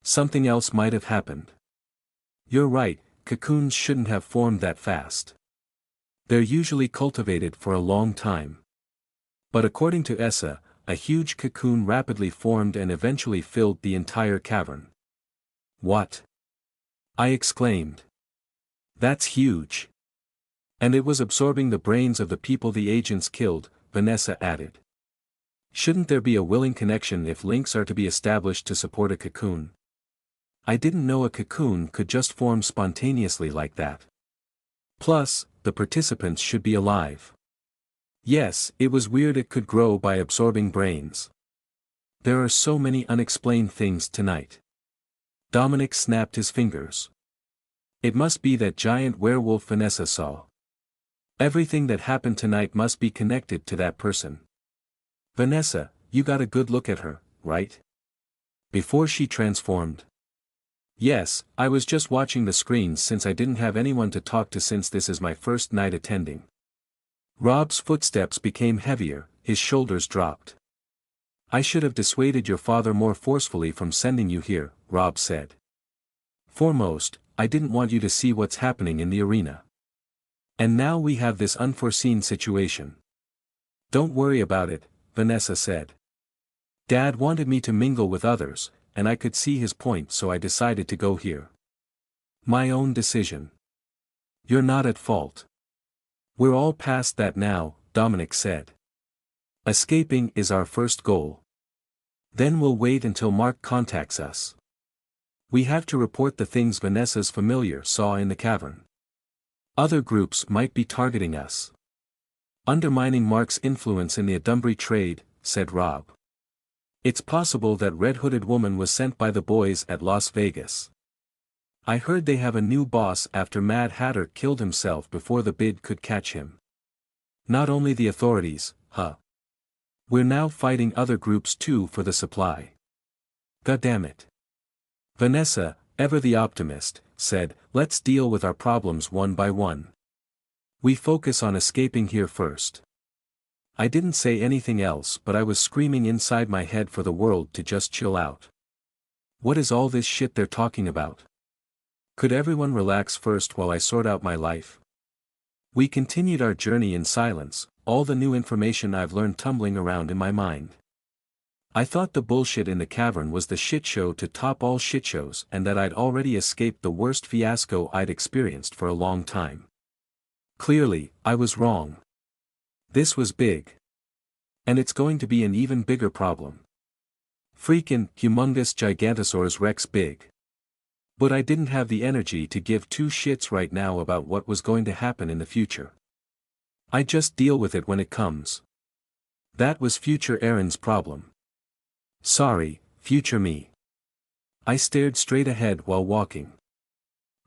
Something else might have happened. You're right, cocoons shouldn't have formed that fast. They're usually cultivated for a long time. But according to Essa, a huge cocoon rapidly formed and eventually filled the entire cavern. What? I exclaimed. That's huge. And it was absorbing the brains of the people the agents killed, Vanessa added. Shouldn't there be a willing connection if links are to be established to support a cocoon? I didn't know a cocoon could just form spontaneously like that. Plus, the participants should be alive. Yes, it was weird it could grow by absorbing brains. There are so many unexplained things tonight. Dominic snapped his fingers. It must be that giant werewolf Vanessa saw. Everything that happened tonight must be connected to that person. Vanessa, you got a good look at her, right? Before she transformed. Yes, I was just watching the screens since I didn't have anyone to talk to since this is my first night attending. Rob's footsteps became heavier, his shoulders dropped. I should have dissuaded your father more forcefully from sending you here, Rob said. Foremost, I didn't want you to see what's happening in the arena. And now we have this unforeseen situation. Don't worry about it, Vanessa said. Dad wanted me to mingle with others, and I could see his point, so I decided to go here. My own decision. You're not at fault. We're all past that now, Dominic said. Escaping is our first goal. Then we'll wait until Mark contacts us. We have to report the things Vanessa's familiar saw in the cavern. Other groups might be targeting us. Undermining Mark's influence in the Adumbri trade, said Rob. It's possible that red-hooded woman was sent by the boys at Las Vegas. I heard they have a new boss after Mad Hatter killed himself before the bid could catch him. Not only the authorities, huh? We're now fighting other groups too for the supply. Goddammit. Vanessa, ever the optimist, said, let's deal with our problems one by one. We focus on escaping here first. I didn't say anything else, but I was screaming inside my head for the world to just chill out. What is all this shit they're talking about? Could everyone relax first while I sort out my life? We continued our journey in silence, all the new information I've learned tumbling around in my mind. I thought the bullshit in the cavern was the shit show to top all shit shows and that I'd already escaped the worst fiasco I'd experienced for a long time. Clearly, I was wrong. This was big. And it's going to be an even bigger problem. Freakin' humongous Gigantosaurus Rex big. But I didn't have the energy to give two shits right now about what was going to happen in the future. I just deal with it when it comes. That was future Aaron's problem. Sorry, future me. I stared straight ahead while walking.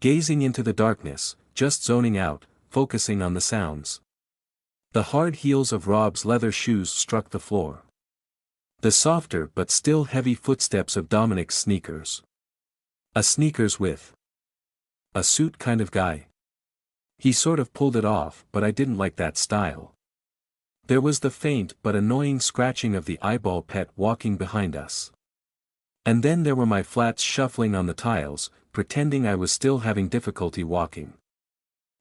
Gazing into the darkness, just zoning out, focusing on the sounds. The hard heels of Rob's leather shoes struck the floor. The softer but still heavy footsteps of Dominic's sneakers. A sneakers with a suit kind of guy. He sort of pulled it off, but I didn't like that style. There was the faint but annoying scratching of the eyeball pet walking behind us. And then there were my flats shuffling on the tiles, pretending I was still having difficulty walking.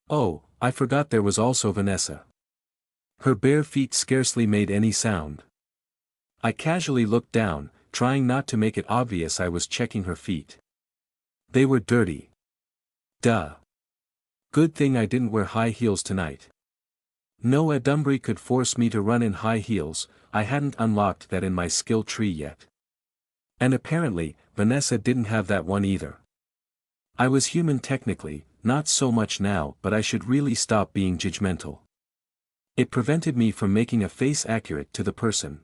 Oh, I forgot there was also Vanessa. Her bare feet scarcely made any sound. I casually looked down, trying not to make it obvious I was checking her feet. They were dirty. Duh. Good thing I didn't wear high heels tonight. No Adumbri could force me to run in high heels, I hadn't unlocked that in my skill tree yet. And apparently, Vanessa didn't have that one either. I was human technically, not so much now, but I should really stop being judgmental. It prevented me from making a face accurate to the person.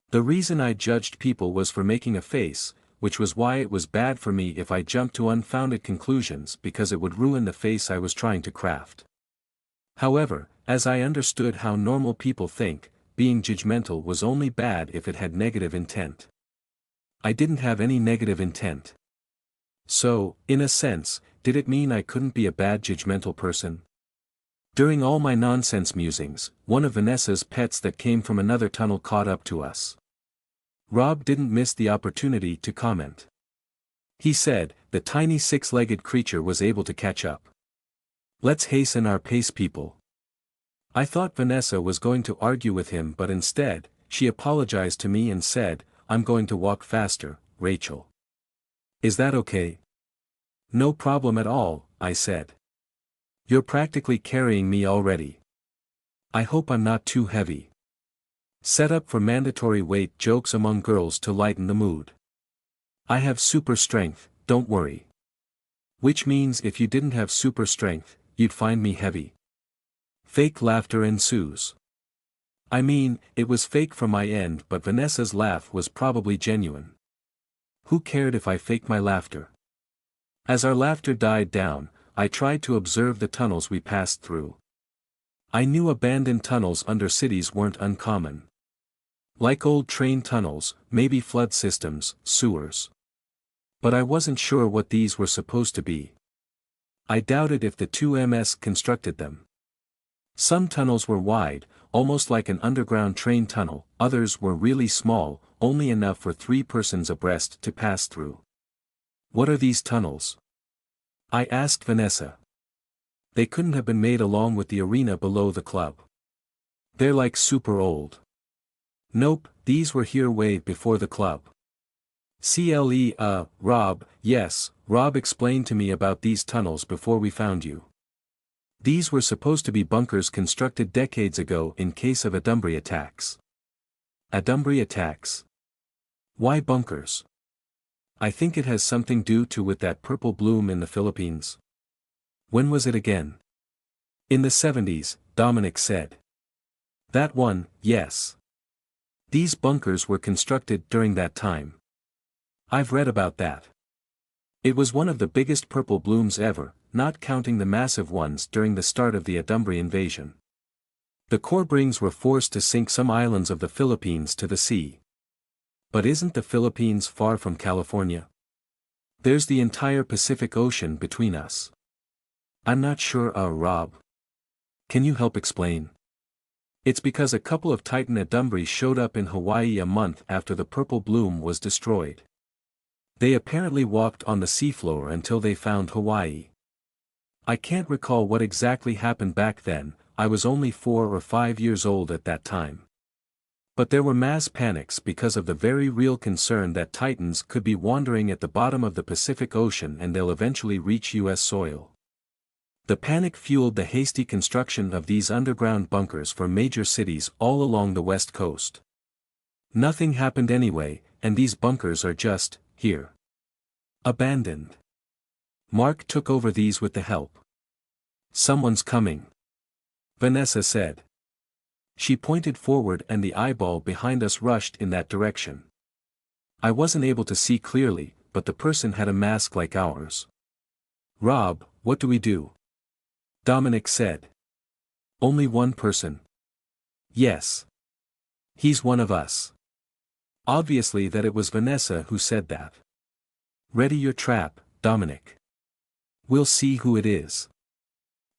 The reason I judged people was for making a face, which was why it was bad for me if I jumped to unfounded conclusions because it would ruin the face I was trying to craft. However, as I understood how normal people think, being judgmental was only bad if it had negative intent. I didn't have any negative intent. So, in a sense, did it mean I couldn't be a bad judgmental person? During all my nonsense musings, one of Vanessa's pets that came from another tunnel caught up to us. Rob didn't miss the opportunity to comment. He said, the tiny six-legged creature was able to catch up. Let's hasten our pace, people. I thought Vanessa was going to argue with him, but instead, she apologized to me and said, I'm going to walk faster, Rachel. Is that okay? No problem at all, I said. You're practically carrying me already. I hope I'm not too heavy. Set up for mandatory weight jokes among girls to lighten the mood. I have super strength, don't worry. Which means if you didn't have super strength, you'd find me heavy. Fake laughter ensues. I mean, it was fake from my end, but Vanessa's laugh was probably genuine. Who cared if I faked my laughter? As our laughter died down, I tried to observe the tunnels we passed through. I knew abandoned tunnels under cities weren't uncommon. Like old train tunnels, maybe flood systems, sewers. But I wasn't sure what these were supposed to be. I doubted if the 2MS constructed them. Some tunnels were wide, almost like an underground train tunnel, others were really small, only enough for 3 persons abreast to pass through. What are these tunnels? I asked Vanessa. They couldn't have been made along with the arena below the club. They're like super old. Nope, these were here way before the club. Rob, yes, Rob explained to me about these tunnels before we found you. These were supposed to be bunkers constructed decades ago in case of Adumbri attacks. Adumbri attacks? Why bunkers? I think it has something to do with that purple bloom in the Philippines. When was it again? In the 70s, Dominic said. That one, yes. These bunkers were constructed during that time. I've read about that. It was one of the biggest purple blooms ever, not counting the massive ones during the start of the Adumbri invasion. The Corbrings were forced to sink some islands of the Philippines to the sea. But isn't the Philippines far from California? There's the entire Pacific Ocean between us. I'm not sure, Rob. Can you help explain? It's because a couple of Titan Adumbris showed up in Hawaii a month after the purple bloom was destroyed. They apparently walked on the seafloor until they found Hawaii. I can't recall what exactly happened back then, I was only 4 or 5 years old at that time. But there were mass panics because of the very real concern that Titans could be wandering at the bottom of the Pacific Ocean and they'll eventually reach US soil. The panic fueled the hasty construction of these underground bunkers for major cities all along the West Coast. Nothing happened anyway, and these bunkers are just, here. Abandoned. Mark took over these with the help. Someone's coming. Vanessa said. She pointed forward and the eyeball behind us rushed in that direction. I wasn't able to see clearly, but the person had a mask like ours. Rob, what do we do? Dominic said. Only one person. Yes. He's one of us. Obviously that it was Vanessa who said that. Ready your trap, Dominic. We'll see who it is.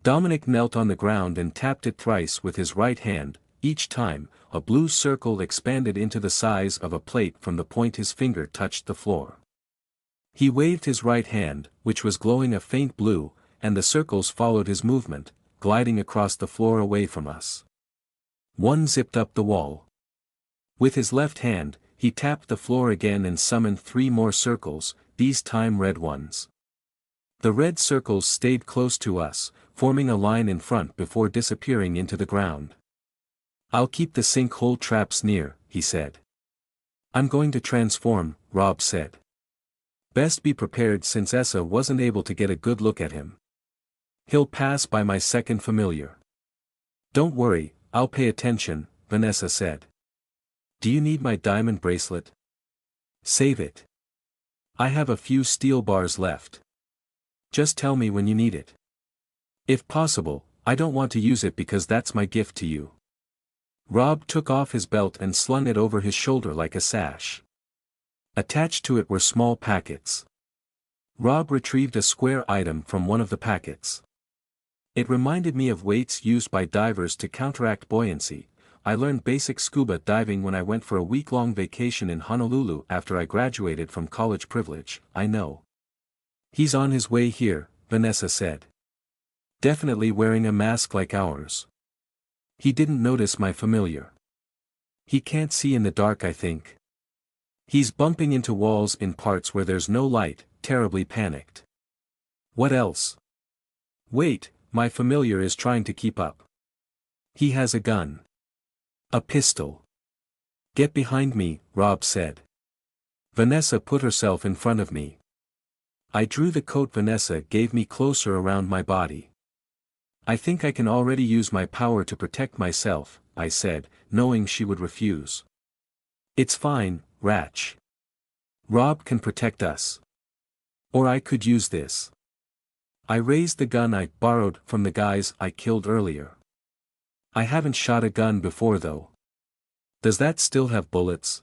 Dominic knelt on the ground and tapped it thrice with his right hand. Each time, a blue circle expanded into the size of a plate from the point his finger touched the floor. He waved his right hand, which was glowing a faint blue, and the circles followed his movement, gliding across the floor away from us. One zipped up the wall. With his left hand, he tapped the floor again and summoned 3 more circles, these time red ones. The red circles stayed close to us, forming a line in front before disappearing into the ground. I'll keep the sinkhole traps near, he said. I'm going to transform, Rob said. Best be prepared since Essa wasn't able to get a good look at him. He'll pass by my second familiar. Don't worry, I'll pay attention, Vanessa said. Do you need my diamond bracelet? Save it. I have a few steel bars left. Just tell me when you need it. If possible, I don't want to use it because that's my gift to you. Rob took off his belt and slung it over his shoulder like a sash. Attached to it were small packets. Rob retrieved a square item from one of the packets. It reminded me of weights used by divers to counteract buoyancy. I learned basic scuba diving when I went for a week-long vacation in Honolulu after I graduated from college privilege, I know. He's on his way here, Vanessa said. Definitely wearing a mask like ours. He didn't notice my familiar. He can't see in the dark, I think. He's bumping into walls in parts where there's no light, terribly panicked. What else? Wait, my familiar is trying to keep up. He has a gun. A pistol. Get behind me, Rob said. Vanessa put herself in front of me. I drew the coat Vanessa gave me closer around my body. I think I can already use my power to protect myself, I said, knowing she would refuse. It's fine, Ratch. Rob can protect us. Or I could use this. I raised the gun I borrowed from the guys I killed earlier. I haven't shot a gun before though. Does that still have bullets?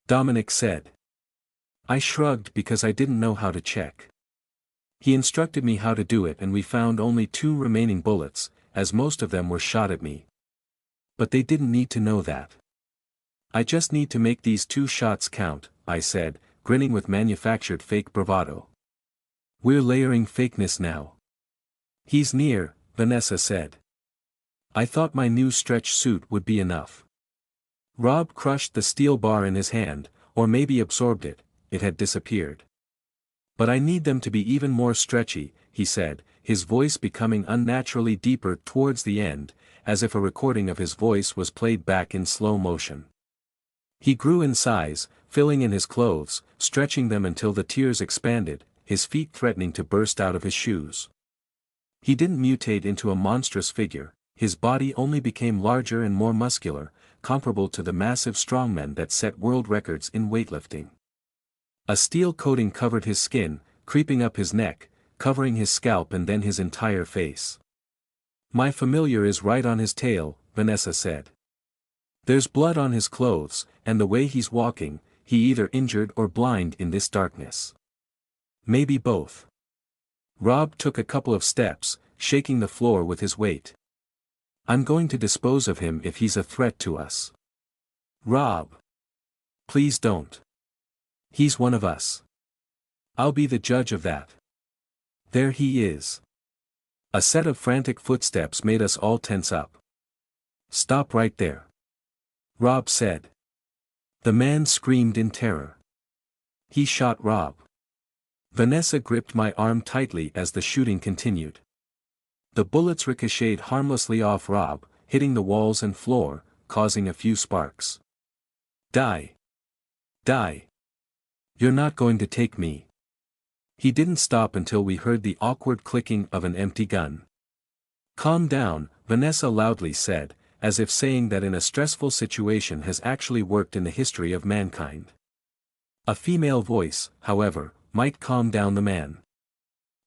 Dominic said. I shrugged because I didn't know how to check. He instructed me how to do it and we found only 2 remaining bullets, as most of them were shot at me. But they didn't need to know that. I just need to make these 2 shots count, I said, grinning with manufactured fake bravado. We're layering fakeness now. He's near, Vanessa said. I thought my new stretch suit would be enough. Rob crushed the steel bar in his hand, or maybe absorbed it, it had disappeared. But I need them to be even more stretchy, he said, his voice becoming unnaturally deeper towards the end, as if a recording of his voice was played back in slow motion. He grew in size, filling in his clothes, stretching them until the tears expanded, his feet threatening to burst out of his shoes. He didn't mutate into a monstrous figure, his body only became larger and more muscular, comparable to the massive strongmen that set world records in weightlifting. A steel coating covered his skin, creeping up his neck, covering his scalp and then his entire face. My familiar is right on his tail, Vanessa said. There's blood on his clothes, and the way he's walking, he either injured or blind in this darkness. Maybe both. Rob took a couple of steps, shaking the floor with his weight. I'm going to dispose of him if he's a threat to us. Rob. Please don't. He's one of us. I'll be the judge of that. There he is. A set of frantic footsteps made us all tense up. Stop right there. Rob said. The man screamed in terror. He shot Rob. Vanessa gripped my arm tightly as the shooting continued. The bullets ricocheted harmlessly off Rob, hitting the walls and floor, causing a few sparks. Die. Die. You're not going to take me. He didn't stop until we heard the awkward clicking of an empty gun. Calm down, Vanessa loudly said, as if saying that in a stressful situation has actually worked in the history of mankind. A female voice, however, might calm down the man.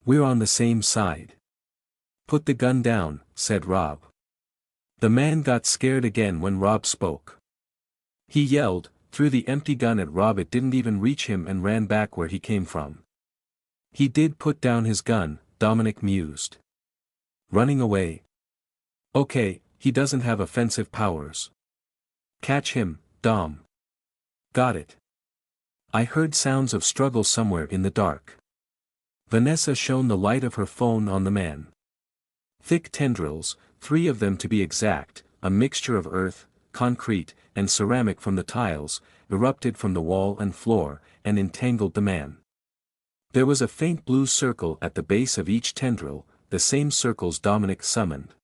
We're on the same side. Put the gun down, said Rob. The man got scared again when Rob spoke. He yelled, threw the empty gun at Rob. It didn't even reach him and ran back where he came from. He did put down his gun, Dominic mused. Running away. Okay, he doesn't have offensive powers. Catch him, Dom. Got it. I heard sounds of struggle somewhere in the dark. Vanessa shone the light of her phone on the man. Thick tendrils, 3 of them to be exact, a mixture of earth, concrete, and ceramic from the tiles, erupted from the wall and floor, and entangled the man. There was a faint blue circle at the base of each tendril, the same circles Dominic summoned.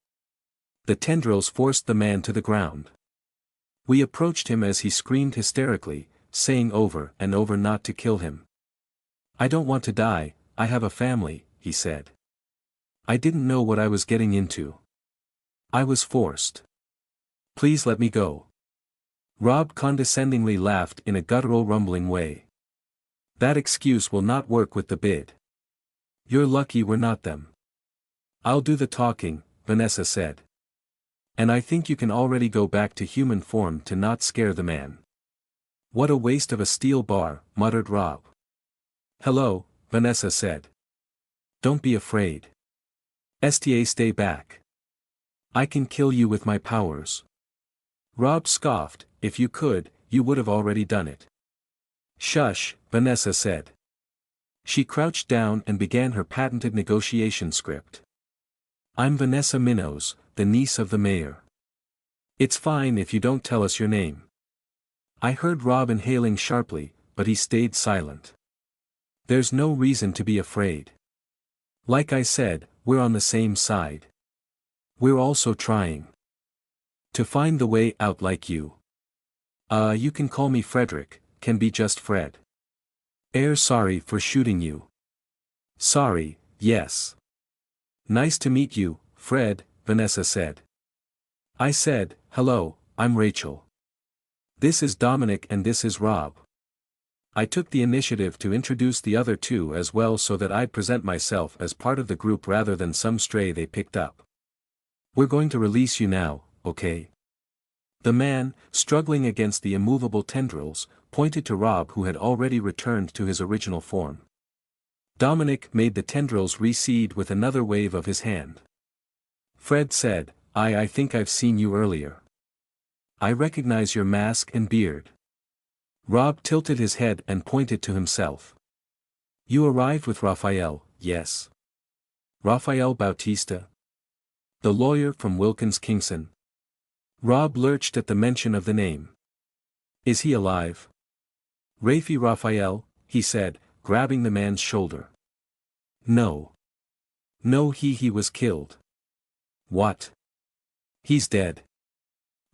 The tendrils forced the man to the ground. We approached him as he screamed hysterically, saying over and over not to kill him. "I don't want to die, I have a family," he said. I didn't know what I was getting into. I was forced. "Please let me go." Rob condescendingly laughed in a guttural rumbling way. "That excuse will not work with the bid. You're lucky we're not them." "I'll do the talking," Vanessa said. "And I think you can already go back to human form to not scare the man." "What a waste of a steel bar," muttered Rob. "Hello," Vanessa said. "Don't be afraid. Stay back. I can kill you with my powers." Rob scoffed, "If you could, you would have already done it." "Shush," Vanessa said. She crouched down and began her patented negotiation script. "I'm Vanessa Minnows, the niece of the mayor. It's fine if you don't tell us your name." I heard Rob inhaling sharply, but he stayed silent. "There's no reason to be afraid. Like I said, we're on the same side. We're also trying to find the way out like you. You can call me Frederick, can be just Fred. Sorry for shooting you." "Sorry, yes. Nice to meet you, Fred," Vanessa said. I said, "Hello, I'm Rachel. This is Dominic and this is Rob." I took the initiative to introduce the other two as well so that I'd present myself as part of the group rather than some stray they picked up. "We're going to release you now, okay?" The man, struggling against the immovable tendrils, pointed to Rob who had already returned to his original form. Dominic made the tendrils recede with another wave of his hand. Fred said, I think I've seen you earlier. I recognize your mask and beard." Rob tilted his head and pointed to himself. "You arrived with Raphael, yes? Raphael Bautista? The lawyer from Wilkins Kingston?" Rob lurched at the mention of the name. "Is he alive?" "Rafi Raphael," he said, grabbing the man's shoulder. "No. No, he was killed." "What? He's dead."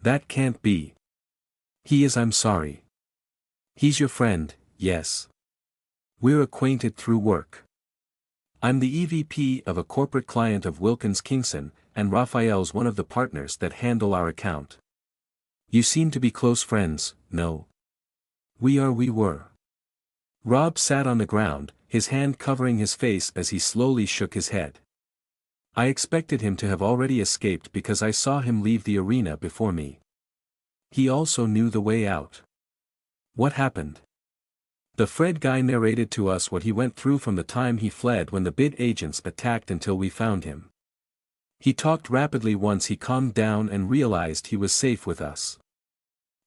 "That can't be." "He is, I'm sorry." "He's your friend, yes? We're acquainted through work. I'm the EVP of a corporate client of Wilkins Kingston, and Raphael's one of the partners that handle our account. You seem to be close friends, no?" We were." Rob sat on the ground, his hand covering his face as he slowly shook his head. I expected him to have already escaped because I saw him leave the arena before me. He also knew the way out. "What happened?" The Fred guy narrated to us what he went through from the time he fled when the bid agents attacked until we found him. He talked rapidly once he calmed down and realized he was safe with us.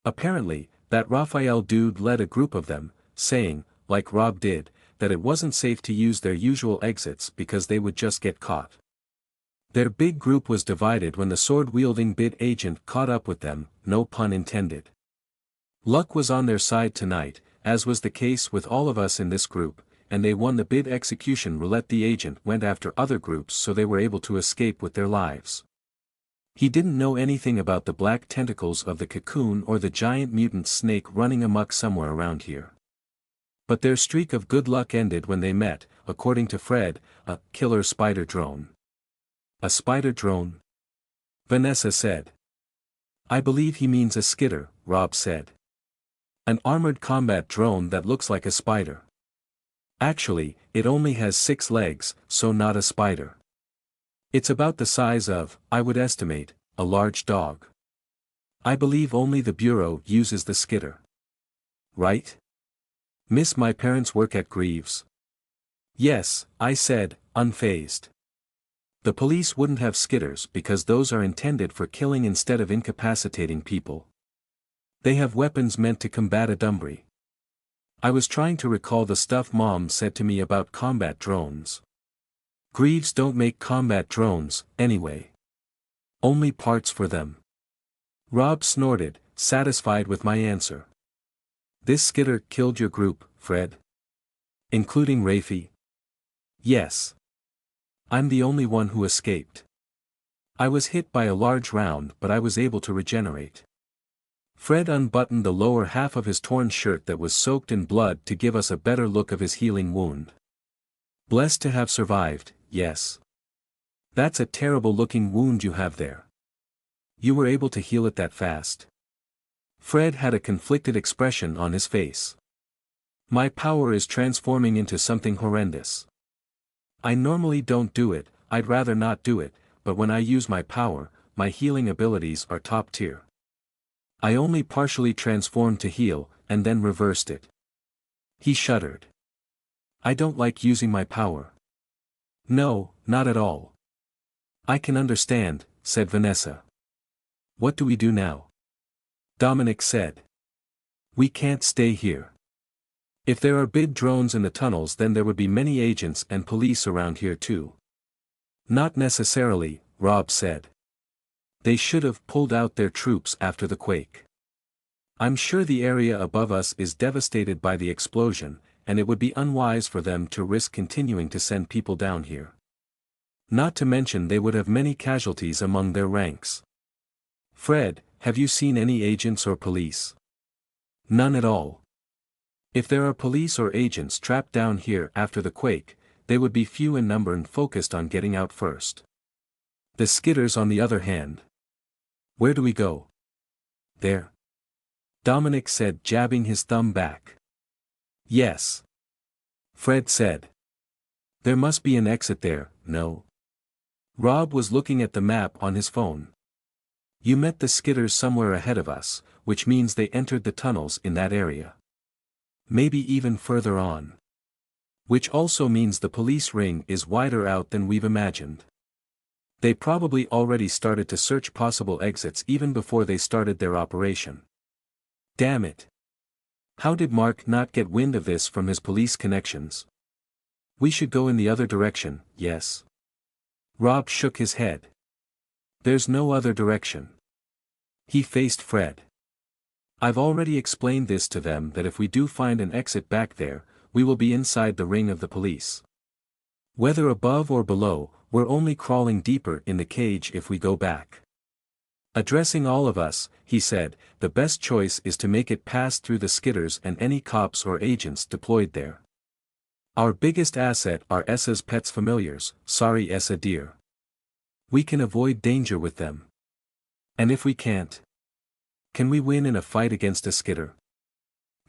Apparently, that Raphael dude led a group of them, saying, like Rob did, that it wasn't safe to use their usual exits because they would just get caught. Their big group was divided when the sword-wielding bid agent caught up with them, no pun intended. Luck was on their side tonight, as was the case with all of us in this group, and they won the bid execution roulette. The agent went after other groups so they were able to escape with their lives. He didn't know anything about the black tentacles of the cocoon or the giant mutant snake running amok somewhere around here. But their streak of good luck ended when they met, according to Fred, a killer spider drone. "A spider drone?" Vanessa said. "I believe he means a skitter," Rob said. "An armored combat drone that looks like a spider. Actually, it only has 6 legs, so not a spider. It's about the size of, I would estimate, a large dog. I believe only the Bureau uses the skitter. Right? Miss, my parents work at Greaves." "Yes," I said, unfazed. "The police wouldn't have skitters because those are intended for killing instead of incapacitating people. They have weapons meant to combat a Dumbry." I was trying to recall the stuff Mom said to me about combat drones. "Greaves don't make combat drones, anyway. Only parts for them." Rob snorted, satisfied with my answer. "This skitter killed your group, Fred? Including Rafi?" "Yes. I'm the only one who escaped. I was hit by a large round but I was able to regenerate." Fred unbuttoned the lower half of his torn shirt that was soaked in blood to give us a better look of his healing wound. Blessed to have survived, yes. That's a terrible-looking wound you have there. You were able to heal it that fast. Fred had a conflicted expression on his face. My power is transforming into something horrendous. I normally don't do it, I'd rather not do it, but when I use my power, my healing abilities are top tier. I only partially transformed to heal, and then reversed it. He shuddered. I don't like using my power. No, not at all. I can understand, said Vanessa. What do we do now? Dominic said. We can't stay here. If there are big drones in the tunnels, then there would be many agents and police around here too. Not necessarily, Rob said. They should have pulled out their troops after the quake. I'm sure the area above us is devastated by the explosion, and it would be unwise for them to risk continuing to send people down here. Not to mention they would have many casualties among their ranks. Fred, have you seen any agents or police? None at all. If there are police or agents trapped down here after the quake, they would be few in number and focused on getting out first. The skitters on the other hand. Where do we go? There. Dominic said, jabbing his thumb back. Yes. Fred said. There must be an exit there, no? Rob was looking at the map on his phone. You met the skitters somewhere ahead of us, which means they entered the tunnels in that area. Maybe even further on. Which also means the police ring is wider out than we've imagined. They probably already started to search possible exits even before they started their operation. Damn it. How did Mark not get wind of this from his police connections? We should go in the other direction, yes. Rob shook his head. There's no other direction. He faced Fred. I've already explained this to them that if we do find an exit back there, we will be inside the ring of the police. Whether above or below, we're only crawling deeper in the cage if we go back. Addressing all of us, he said, the best choice is to make it pass through the skitters and any cops or agents deployed there. Our biggest asset are Essa's pets familiars, sorry Essa dear. We can avoid danger with them. And if we can't? Can we win in a fight against a skitter?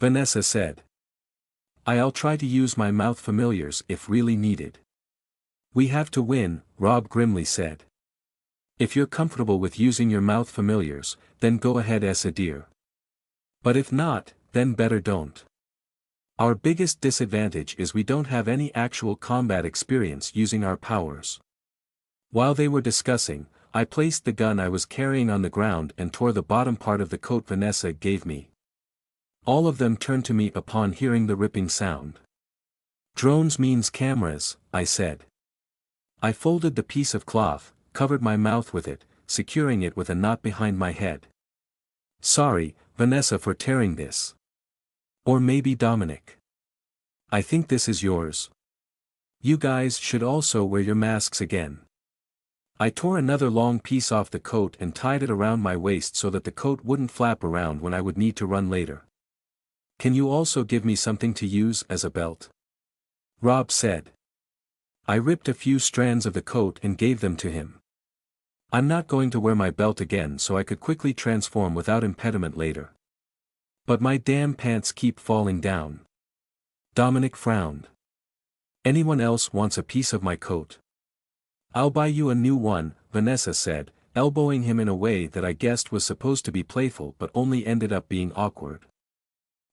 Vanessa said. I'll try to use my mouth familiars if really needed. We have to win, Rob grimly said. If you're comfortable with using your mouth familiars, then go ahead Essa dear. But if not, then better don't. Our biggest disadvantage is we don't have any actual combat experience using our powers. While they were discussing, I placed the gun I was carrying on the ground and tore the bottom part of the coat Vanessa gave me. All of them turned to me upon hearing the ripping sound. Drones means cameras, I said. I folded the piece of cloth, covered my mouth with it, securing it with a knot behind my head. Sorry, Vanessa, for tearing this. Or maybe Dominic. I think this is yours. You guys should also wear your masks again. I tore another long piece off the coat and tied it around my waist so that the coat wouldn't flap around when I would need to run later. Can you also give me something to use as a belt? Rob said. I ripped a few strands of the coat and gave them to him. I'm not going to wear my belt again so I could quickly transform without impediment later. But my damn pants keep falling down. Dominic frowned. Anyone else wants a piece of my coat? I'll buy you a new one, Vanessa said, elbowing him in a way that I guessed was supposed to be playful but only ended up being awkward.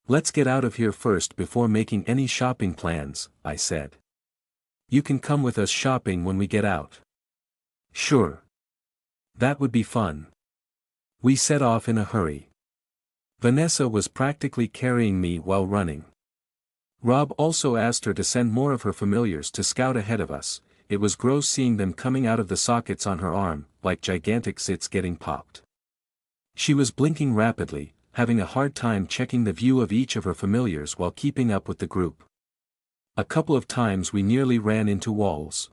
Let's get out of here first before making any shopping plans, I said. You can come with us shopping when we get out. Sure. That would be fun. We set off in a hurry. Vanessa was practically carrying me while running. Rob also asked her to send more of her familiars to scout ahead of us. It was gross seeing them coming out of the sockets on her arm, like gigantic zits getting popped. She was blinking rapidly, having a hard time checking the view of each of her familiars while keeping up with the group. A couple of times we nearly ran into walls.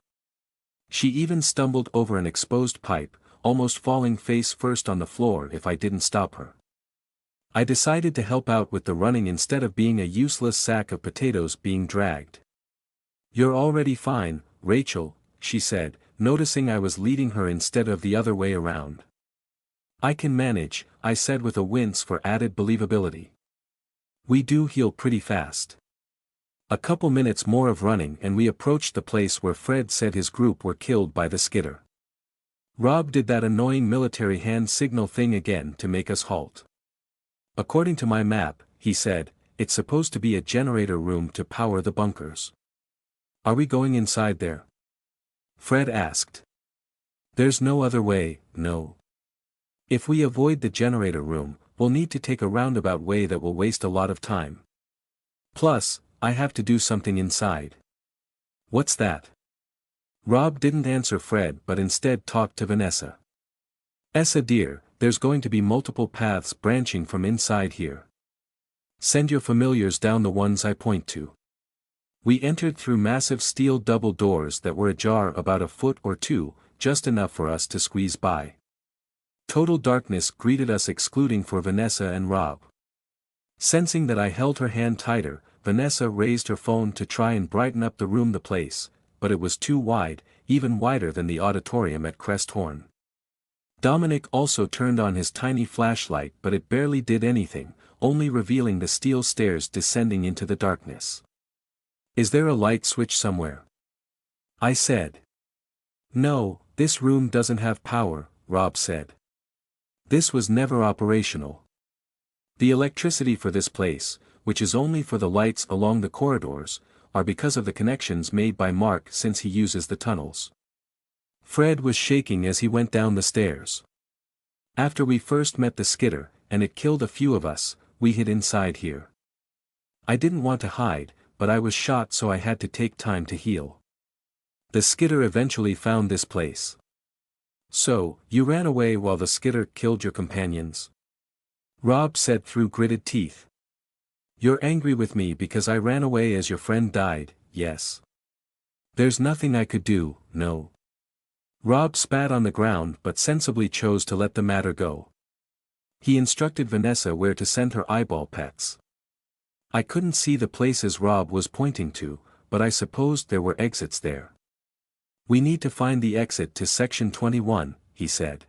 She even stumbled over an exposed pipe, almost falling face first on the floor if I didn't stop her. I decided to help out with the running instead of being a useless sack of potatoes being dragged. "You're already fine, Rachel," she said, noticing I was leading her instead of the other way around. "I can manage," I said with a wince for added believability. "We do heal pretty fast." A couple minutes more of running and we approached the place where Fred said his group were killed by the skidder. Rob did that annoying military hand signal thing again to make us halt. "According to my map," he said, "it's supposed to be a generator room to power the bunkers. Are we going inside there?" Fred asked. "There's no other way, no. If we avoid the generator room, we'll need to take a roundabout way that will waste a lot of time. Plus, I have to do something inside." "What's that?" Rob didn't answer Fred but instead talked to Vanessa. "Essa dear, there's going to be multiple paths branching from inside here. Send your familiars down the ones I point to." We entered through massive steel double doors that were ajar about a foot or two, just enough for us to squeeze by. Total darkness greeted us excluding for Vanessa and Rob. Sensing that I held her hand tighter, Vanessa raised her phone to try and brighten up the room, the place, but it was too wide, even wider than the auditorium at Crest Horn. Dominic also turned on his tiny flashlight but it barely did anything, only revealing the steel stairs descending into the darkness. "Is there a light switch somewhere?" I said. "No, this room doesn't have power," Rob said. "This was never operational. The electricity for this place, which is only for the lights along the corridors, are because of the connections made by Mark since he uses the tunnels." Fred was shaking as he went down the stairs. "After we first met the skidder, and it killed a few of us, we hid inside here. I didn't want to hide, but I was shot so I had to take time to heal. The skidder eventually found this place." "So, you ran away while the skidder killed your companions?" Rob said through gritted teeth. "You're angry with me because I ran away as your friend died, yes? There's nothing I could do, no." Rob spat on the ground but sensibly chose to let the matter go. He instructed Vanessa where to send her eyeball pets. I couldn't see the places Rob was pointing to, but I supposed there were exits there. "We need to find the exit to Section 21, he said.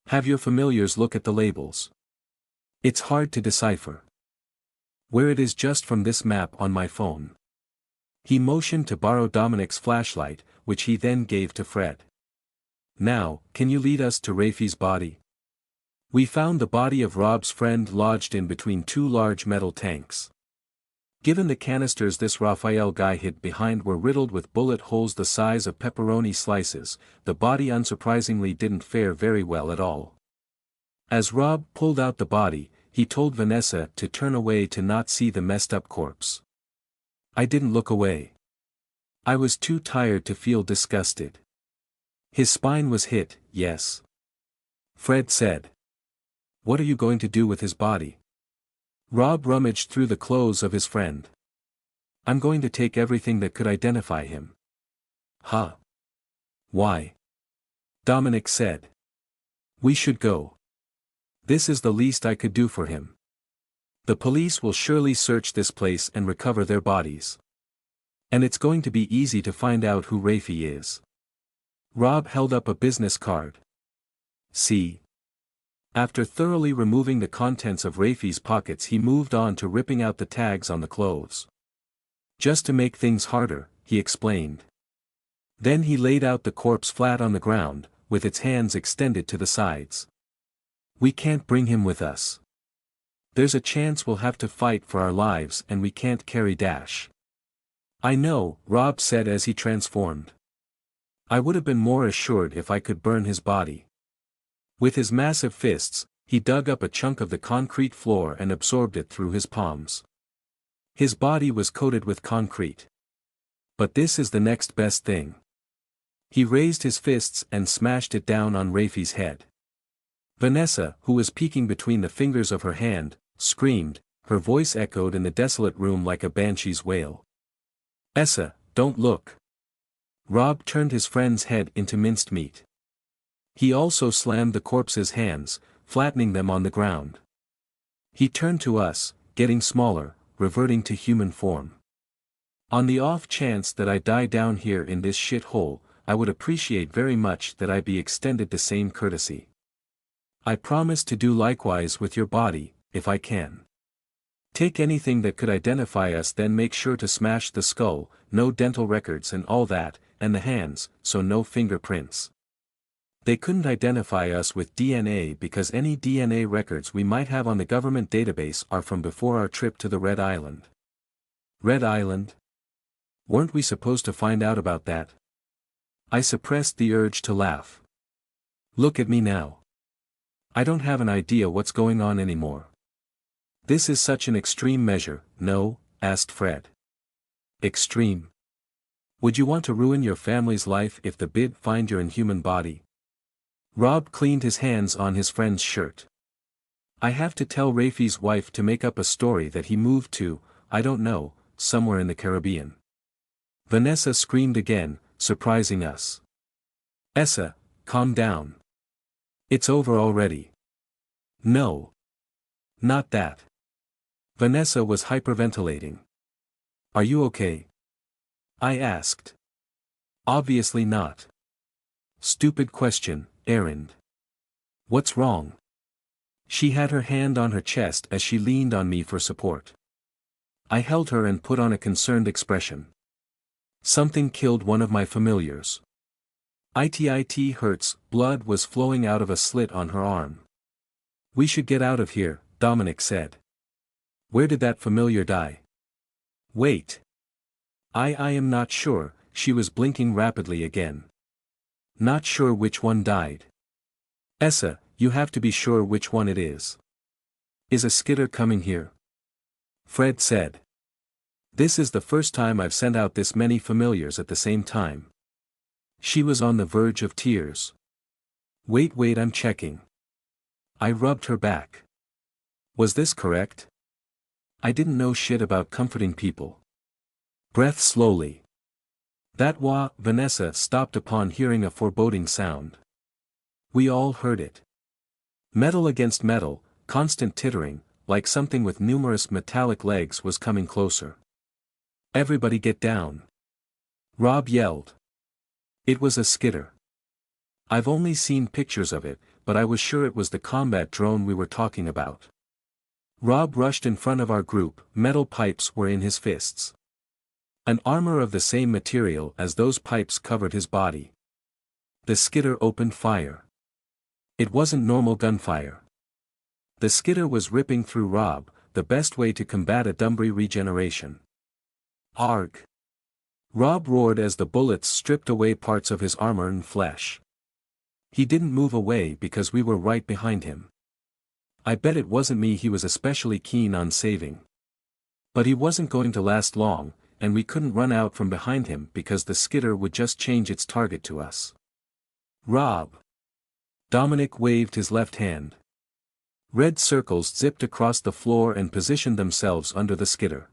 "Have your familiars look at the labels. It's hard to decipher where it is just from this map on my phone." He motioned to borrow Dominic's flashlight, which he then gave to Fred. "Now, can you lead us to Rafi's body?" We found the body of Rob's friend lodged in between two large metal tanks. Given the canisters this Raphael guy hid behind were riddled with bullet holes the size of pepperoni slices, the body unsurprisingly didn't fare very well at all. As Rob pulled out the body, he told Vanessa to turn away to not see the messed up corpse. I didn't look away. I was too tired to feel disgusted. "His spine was hit, yes," Fred said. "What are you going to do with his body?" Rob rummaged through the clothes of his friend. "I'm going to take everything that could identify him." "Huh? Why?" Dominic said. "We should go. This is the least I could do for him. The police will surely search this place and recover their bodies. And it's going to be easy to find out who Rafi is." Rob held up a business card. "See?" After thoroughly removing the contents of Rafi's pockets he moved on to ripping out the tags on the clothes. "Just to make things harder," he explained. Then he laid out the corpse flat on the ground, with its hands extended to the sides. "We can't bring him with us. There's a chance we'll have to fight for our lives and we can't carry Dash." "I know," Rob said as he transformed. "I would have been more assured if I could burn his body." With his massive fists, he dug up a chunk of the concrete floor and absorbed it through his palms. His body was coated with concrete. "But this is the next best thing." He raised his fists and smashed it down on Rafi's head. Vanessa, who was peeking between the fingers of her hand, screamed, her voice echoed in the desolate room like a banshee's wail. "Essa, don't look." Rob turned his friend's head into minced meat. He also slammed the corpse's hands, flattening them on the ground. He turned to us, getting smaller, reverting to human form. On the off chance that I die down here in this shit hole, I would appreciate very much that I be extended the same courtesy. I promise to do likewise with your body, if I can. Take anything that could identify us, then make sure to smash the skull, no dental records and all that, and the hands, so no fingerprints. They couldn't identify us with DNA because any DNA records we might have on the government database are from before our trip to the Red Island. Red Island? Weren't we supposed to find out about that? I suppressed the urge to laugh. Look at me now. I don't have an idea what's going on anymore. This is such an extreme measure, no? Asked Fred. Extreme? Would you want to ruin your family's life if the bid find your inhuman body? Rob cleaned his hands on his friend's shirt. I have to tell Rafi's wife to make up a story that he moved to, I don't know, somewhere in the Caribbean. Vanessa screamed again, surprising us. Essa, calm down. It's over already. No. Not that. Vanessa was hyperventilating. Are you okay? I asked. Obviously not. Stupid question, errand. What's wrong? She had her hand on her chest as she leaned on me for support. I held her and put on a concerned expression. Something killed one of my familiars. It hurts, blood was flowing out of a slit on her arm. We should get out of here, Dominic said. Where did that familiar die? Wait. I am not sure, she was blinking rapidly again. Not sure which one died. Essa, you have to be sure which one it is. Is a skidder coming here? Fred said. This is the first time I've sent out this many familiars at the same time. She was on the verge of tears. Wait, I'm checking. I rubbed her back. Was this correct? I didn't know shit about comforting people. Breath slowly. That Vanessa stopped upon hearing a foreboding sound. We all heard it. Metal against metal, constant tittering, like something with numerous metallic legs was coming closer. Everybody get down. Rob yelled. It was a skidder. I've only seen pictures of it, but I was sure it was the combat drone we were talking about. Rob rushed in front of our group, metal pipes were in his fists. An armor of the same material as those pipes covered his body. The skidder opened fire. It wasn't normal gunfire. The skidder was ripping through Rob, the best way to combat a Dumbry regeneration. Arg! Rob roared as the bullets stripped away parts of his armor and flesh. He didn't move away because we were right behind him. I bet it wasn't me he was especially keen on saving. But he wasn't going to last long, and we couldn't run out from behind him because the skidder would just change its target to us. Rob! Dominic waved his left hand. Red circles zipped across the floor and positioned themselves under the skidder.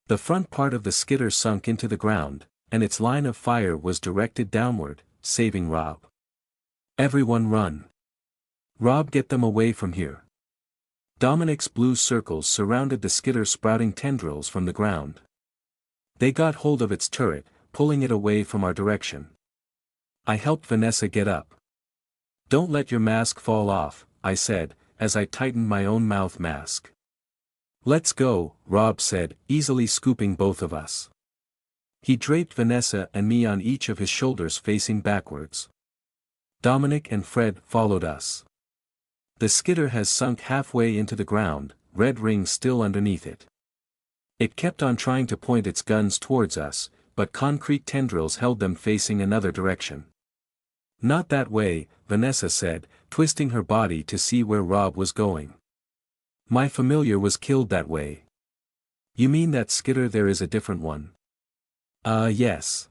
The front part of the skidder sunk into the ground, and its line of fire was directed downward, saving Rob. Everyone run. Rob, get them away from here. Dominic's blue circles surrounded the skidder, sprouting tendrils from the ground. They got hold of its turret, pulling it away from our direction. I helped Vanessa get up. Don't let your mask fall off, I said, as I tightened my own mouth mask. Let's go, Rob said, easily scooping both of us. He draped Vanessa and me on each of his shoulders facing backwards. Dominic and Fred followed us. The skidder has sunk halfway into the ground, red rings still underneath it. It kept on trying to point its guns towards us, but concrete tendrils held them facing another direction. Not that way, Vanessa said, twisting her body to see where Rob was going. My familiar was killed that way. You mean that skidder there is a different one? Yes.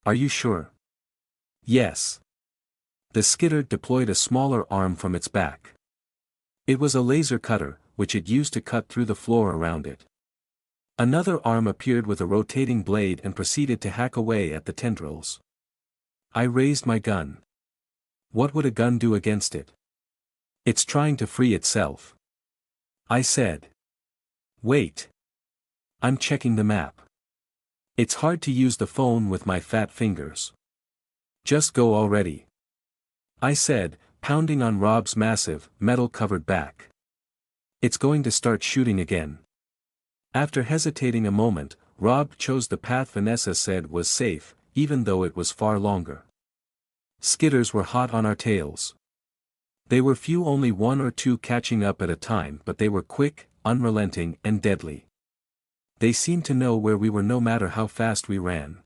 Are you sure? Yes. The skidder deployed a smaller arm from its back. It was a laser cutter, which it used to cut through the floor around it. Another arm appeared with a rotating blade and proceeded to hack away at the tendrils. I raised my gun. What would a gun do against it? It's trying to free itself. I said. Wait. I'm checking the map. It's hard to use the phone with my fat fingers. Just go already. I said, pounding on Rob's massive, metal-covered back. It's going to start shooting again. After hesitating a moment, Rob chose the path Vanessa said was safe, even though it was far longer. Skitters were hot on our tails. They were few, only one or two catching up at a time, but they were quick, unrelenting, and deadly. They seemed to know where we were no matter how fast we ran.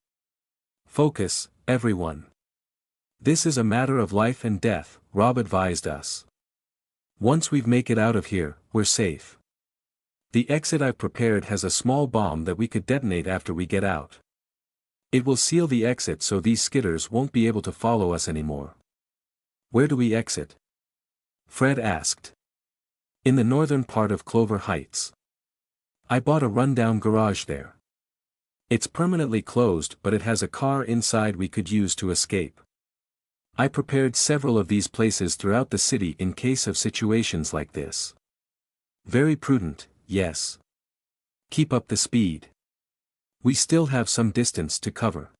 Focus, everyone. This is a matter of life and death, Rob advised us. Once we make it out of here, we're safe. The exit I've prepared has a small bomb that we could detonate after we get out. It will seal the exit so these skitters won't be able to follow us anymore. Where do we exit? Fred asked. In the northern part of Clover Heights. I bought a rundown garage there. It's permanently closed, but it has a car inside we could use to escape. I prepared several of these places throughout the city in case of situations like this. Very prudent, yes. Keep up the speed. We still have some distance to cover.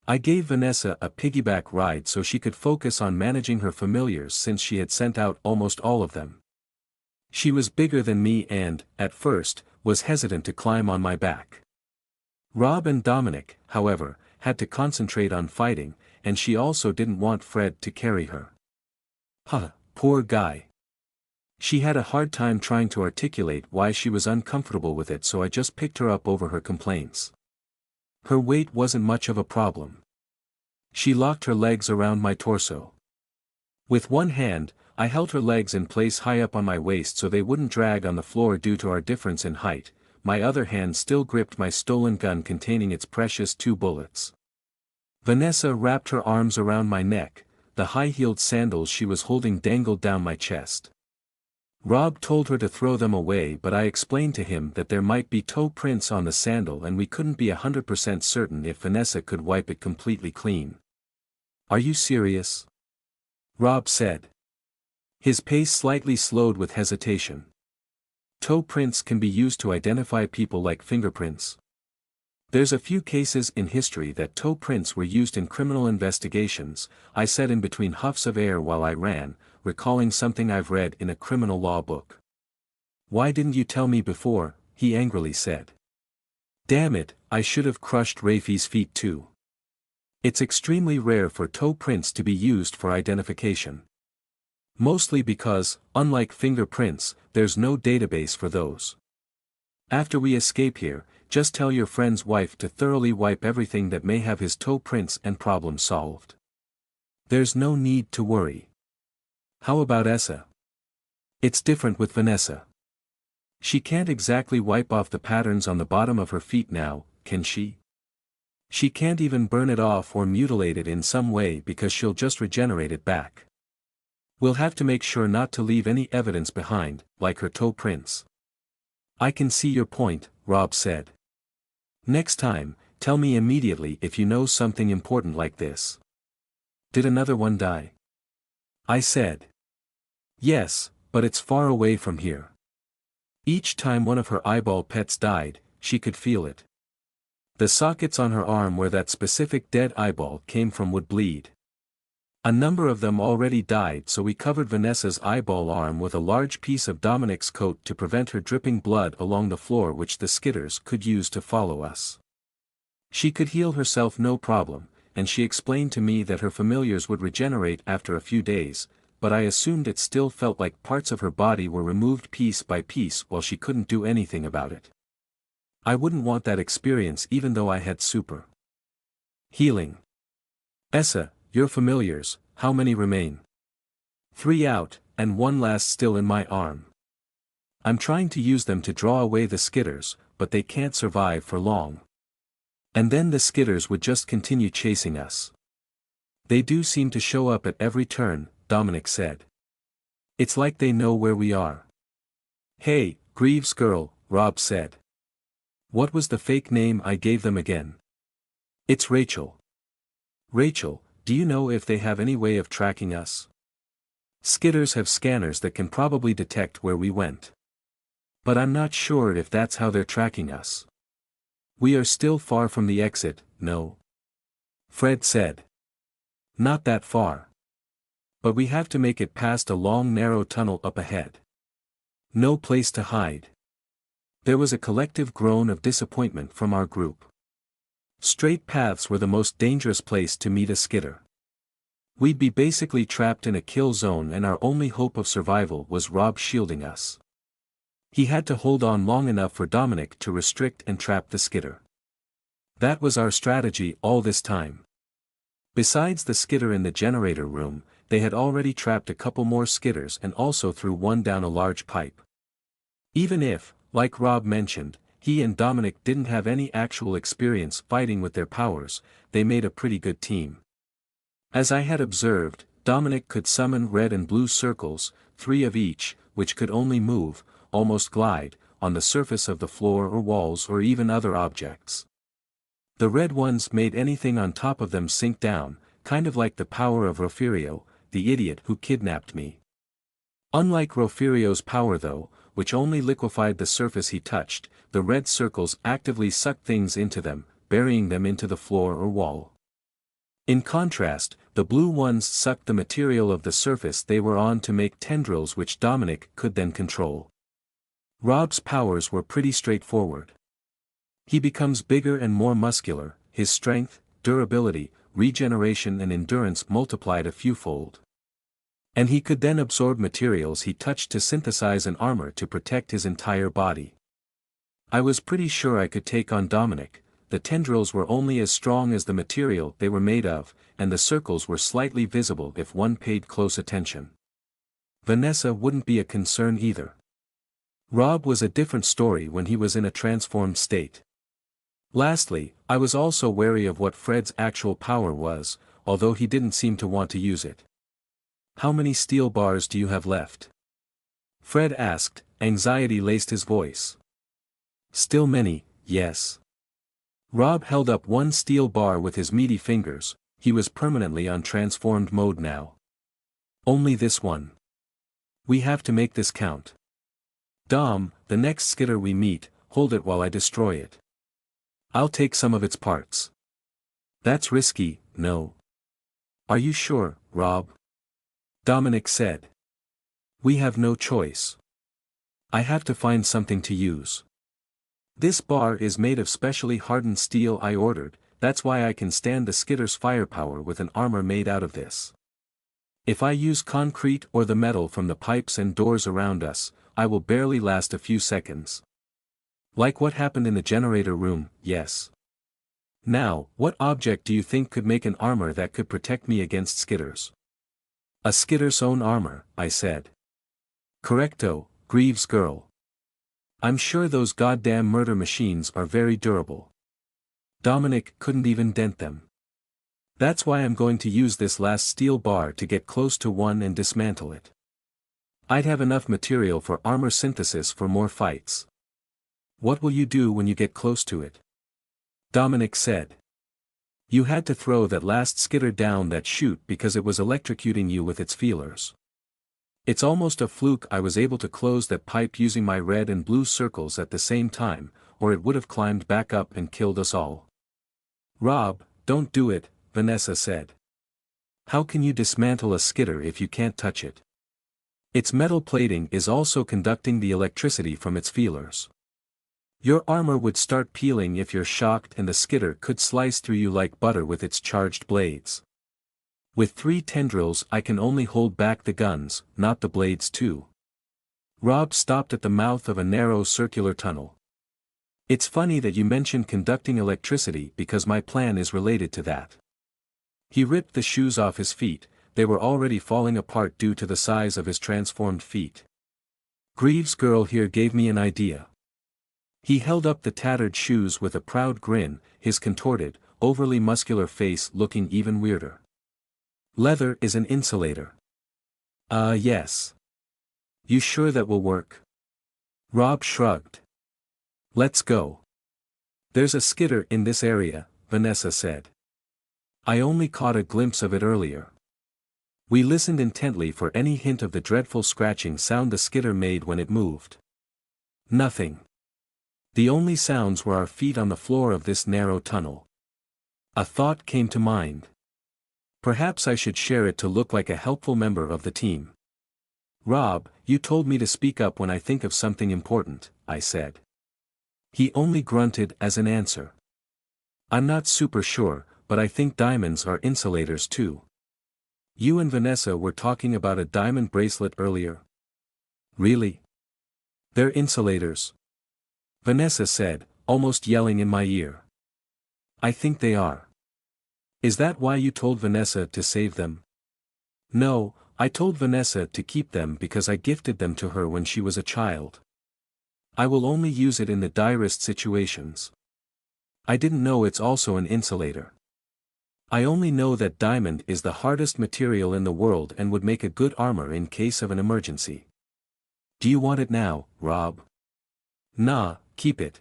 I gave Vanessa a piggyback ride so she could focus on managing her familiars since she had sent out almost all of them. She was bigger than me and, at first, was hesitant to climb on my back. Rob and Dominic, however, had to concentrate on fighting, and she also didn't want Fred to carry her. Poor guy. She had a hard time trying to articulate why she was uncomfortable with it, so I just picked her up over her complaints. Her weight wasn't much of a problem. She locked her legs around my torso. With one hand, I held her legs in place high up on my waist so they wouldn't drag on the floor due to our difference in height. My other hand still gripped my stolen gun containing its precious 2 bullets. Vanessa wrapped her arms around my neck, the high-heeled sandals she was holding dangled down my chest. Rob told her to throw them away, but I explained to him that there might be toe prints on the sandal and we couldn't be 100% certain if Vanessa could wipe it completely clean. Are you serious? Rob said. His pace slightly slowed with hesitation. Toe prints can be used to identify people like fingerprints. There's a few cases in history that toe prints were used in criminal investigations, I said in between huffs of air while I ran, recalling something I've read in a criminal law book. Why didn't you tell me before? He angrily said. Damn it, I should have crushed Rafi's feet too. It's extremely rare for toe prints to be used for identification. Mostly because, unlike fingerprints, there's no database for those. After we escape here, just tell your friend's wife to thoroughly wipe everything that may have his toe prints and problem solved. There's no need to worry. How about Essa? It's different with Vanessa. She can't exactly wipe off the patterns on the bottom of her feet now, can she? She can't even burn it off or mutilate it in some way because she'll just regenerate it back. We'll have to make sure not to leave any evidence behind, like her toe prints. I can see your point, Rob said. Next time, tell me immediately if you know something important like this. Did another one die? I said. Yes, but it's far away from here. Each time one of her eyeball pets died, she could feel it. The sockets on her arm where that specific dead eyeball came from would bleed. A number of them already died, so we covered Vanessa's eyeball arm with a large piece of Dominic's coat to prevent her dripping blood along the floor, which the skitters could use to follow us. She could heal herself no problem, and she explained to me that her familiars would regenerate after a few days, but I assumed it still felt like parts of her body were removed piece by piece while she couldn't do anything about it. I wouldn't want that experience even though I had super healing. Essa, your familiars, how many remain? 3 out, and 1 last still in my arm. I'm trying to use them to draw away the skitters, but they can't survive for long. And then the skitters would just continue chasing us. They do seem to show up at every turn, Dominic said. It's like they know where we are. Hey, Greaves girl, Rob said. What was the fake name I gave them again? It's Rachel. Rachel, do you know if they have any way of tracking us? Skitters have scanners that can probably detect where we went. But I'm not sure if that's how they're tracking us. We are still far from the exit, no? Fred said. Not that far. But we have to make it past a long narrow tunnel up ahead. No place to hide. There was a collective groan of disappointment from our group. Straight paths were the most dangerous place to meet a skidder. We'd be basically trapped in a kill zone and our only hope of survival was Rob shielding us. He had to hold on long enough for Dominic to restrict and trap the skidder. That was our strategy all this time. Besides the skidder in the generator room, they had already trapped a couple more skidders and also threw one down a large pipe. Even if, like Rob mentioned, he and Dominic didn't have any actual experience fighting with their powers, they made a pretty good team. As I had observed, Dominic could summon red and blue circles, 3 of each, which could only move, almost glide, on the surface of the floor or walls or even other objects. The red ones made anything on top of them sink down, kind of like the power of Rofirio, the idiot who kidnapped me. Unlike Rofirio's power though, which only liquefied the surface he touched, the red circles actively sucked things into them, burying them into the floor or wall. In contrast, the blue ones sucked the material of the surface they were on to make tendrils which Dominic could then control. Rob's powers were pretty straightforward. He becomes bigger and more muscular, his strength, durability, regeneration and endurance multiplied a fewfold. And he could then absorb materials he touched to synthesize an armor to protect his entire body. I was pretty sure I could take on Dominic. The tendrils were only as strong as the material they were made of, and the circles were slightly visible if one paid close attention. Vanessa wouldn't be a concern either. Rob was a different story when he was in a transformed state. Lastly, I was also wary of what Fred's actual power was, although he didn't seem to want to use it. How many steel bars do you have left? Fred asked, anxiety laced his voice. Still many, yes. Rob held up one steel bar with his meaty fingers. He was permanently on transformed mode now. Only this one. We have to make this count. Dom, the next skidder we meet, hold it while I destroy it. I'll take some of its parts. That's risky, no. Are you sure, Rob? Dominic said. We have no choice. I have to find something to use. This bar is made of specially hardened steel I ordered, that's why I can stand the skidder's firepower with an armor made out of this. If I use concrete or the metal from the pipes and doors around us, I will barely last a few seconds. Like what happened in the generator room, yes. Now, what object do you think could make an armor that could protect me against skidders? A skidder's own armor, I said. Correcto, Greaves girl. I'm sure those goddamn murder machines are very durable. Dominic couldn't even dent them. That's why I'm going to use this last steel bar to get close to one and dismantle it. I'd have enough material for armor synthesis for more fights. What will you do when you get close to it? Dominic said. You had to throw that last skidder down that chute because it was electrocuting you with its feelers. It's almost a fluke I was able to close that pipe using my red and blue circles at the same time, or it would have climbed back up and killed us all. Rob, don't do it, Vanessa said. How can you dismantle a skidder if you can't touch it? Its metal plating is also conducting the electricity from its feelers. Your armor would start peeling if you're shocked and the skidder could slice through you like butter with its charged blades. With 3 tendrils I can only hold back the guns, not the blades too. Rob stopped at the mouth of a narrow circular tunnel. It's funny that you mentioned conducting electricity because my plan is related to that. He ripped the shoes off his feet, they were already falling apart due to the size of his transformed feet. Greaves girl here gave me an idea. He held up the tattered shoes with a proud grin, his contorted, overly muscular face looking even weirder. Leather is an insulator. Yes. You sure that will work? Rob shrugged. Let's go. There's a skidder in this area, Vanessa said. I only caught a glimpse of it earlier. We listened intently for any hint of the dreadful scratching sound the skidder made when it moved. Nothing. The only sounds were our feet on the floor of this narrow tunnel. A thought came to mind. Perhaps I should share it to look like a helpful member of the team. Rob, you told me to speak up when I think of something important, I said. He only grunted as an answer. I'm not super sure, but I think diamonds are insulators too. You and Vanessa were talking about a diamond bracelet earlier. Really? They're insulators? Vanessa said, almost yelling in my ear. I think they are. Is that why you told Vanessa to save them? No, I told Vanessa to keep them because I gifted them to her when she was a child. I will only use it in the direst situations. I didn't know it's also an insulator. I only know that diamond is the hardest material in the world and would make a good armor in case of an emergency. Do you want it now, Rob? Nah, keep it.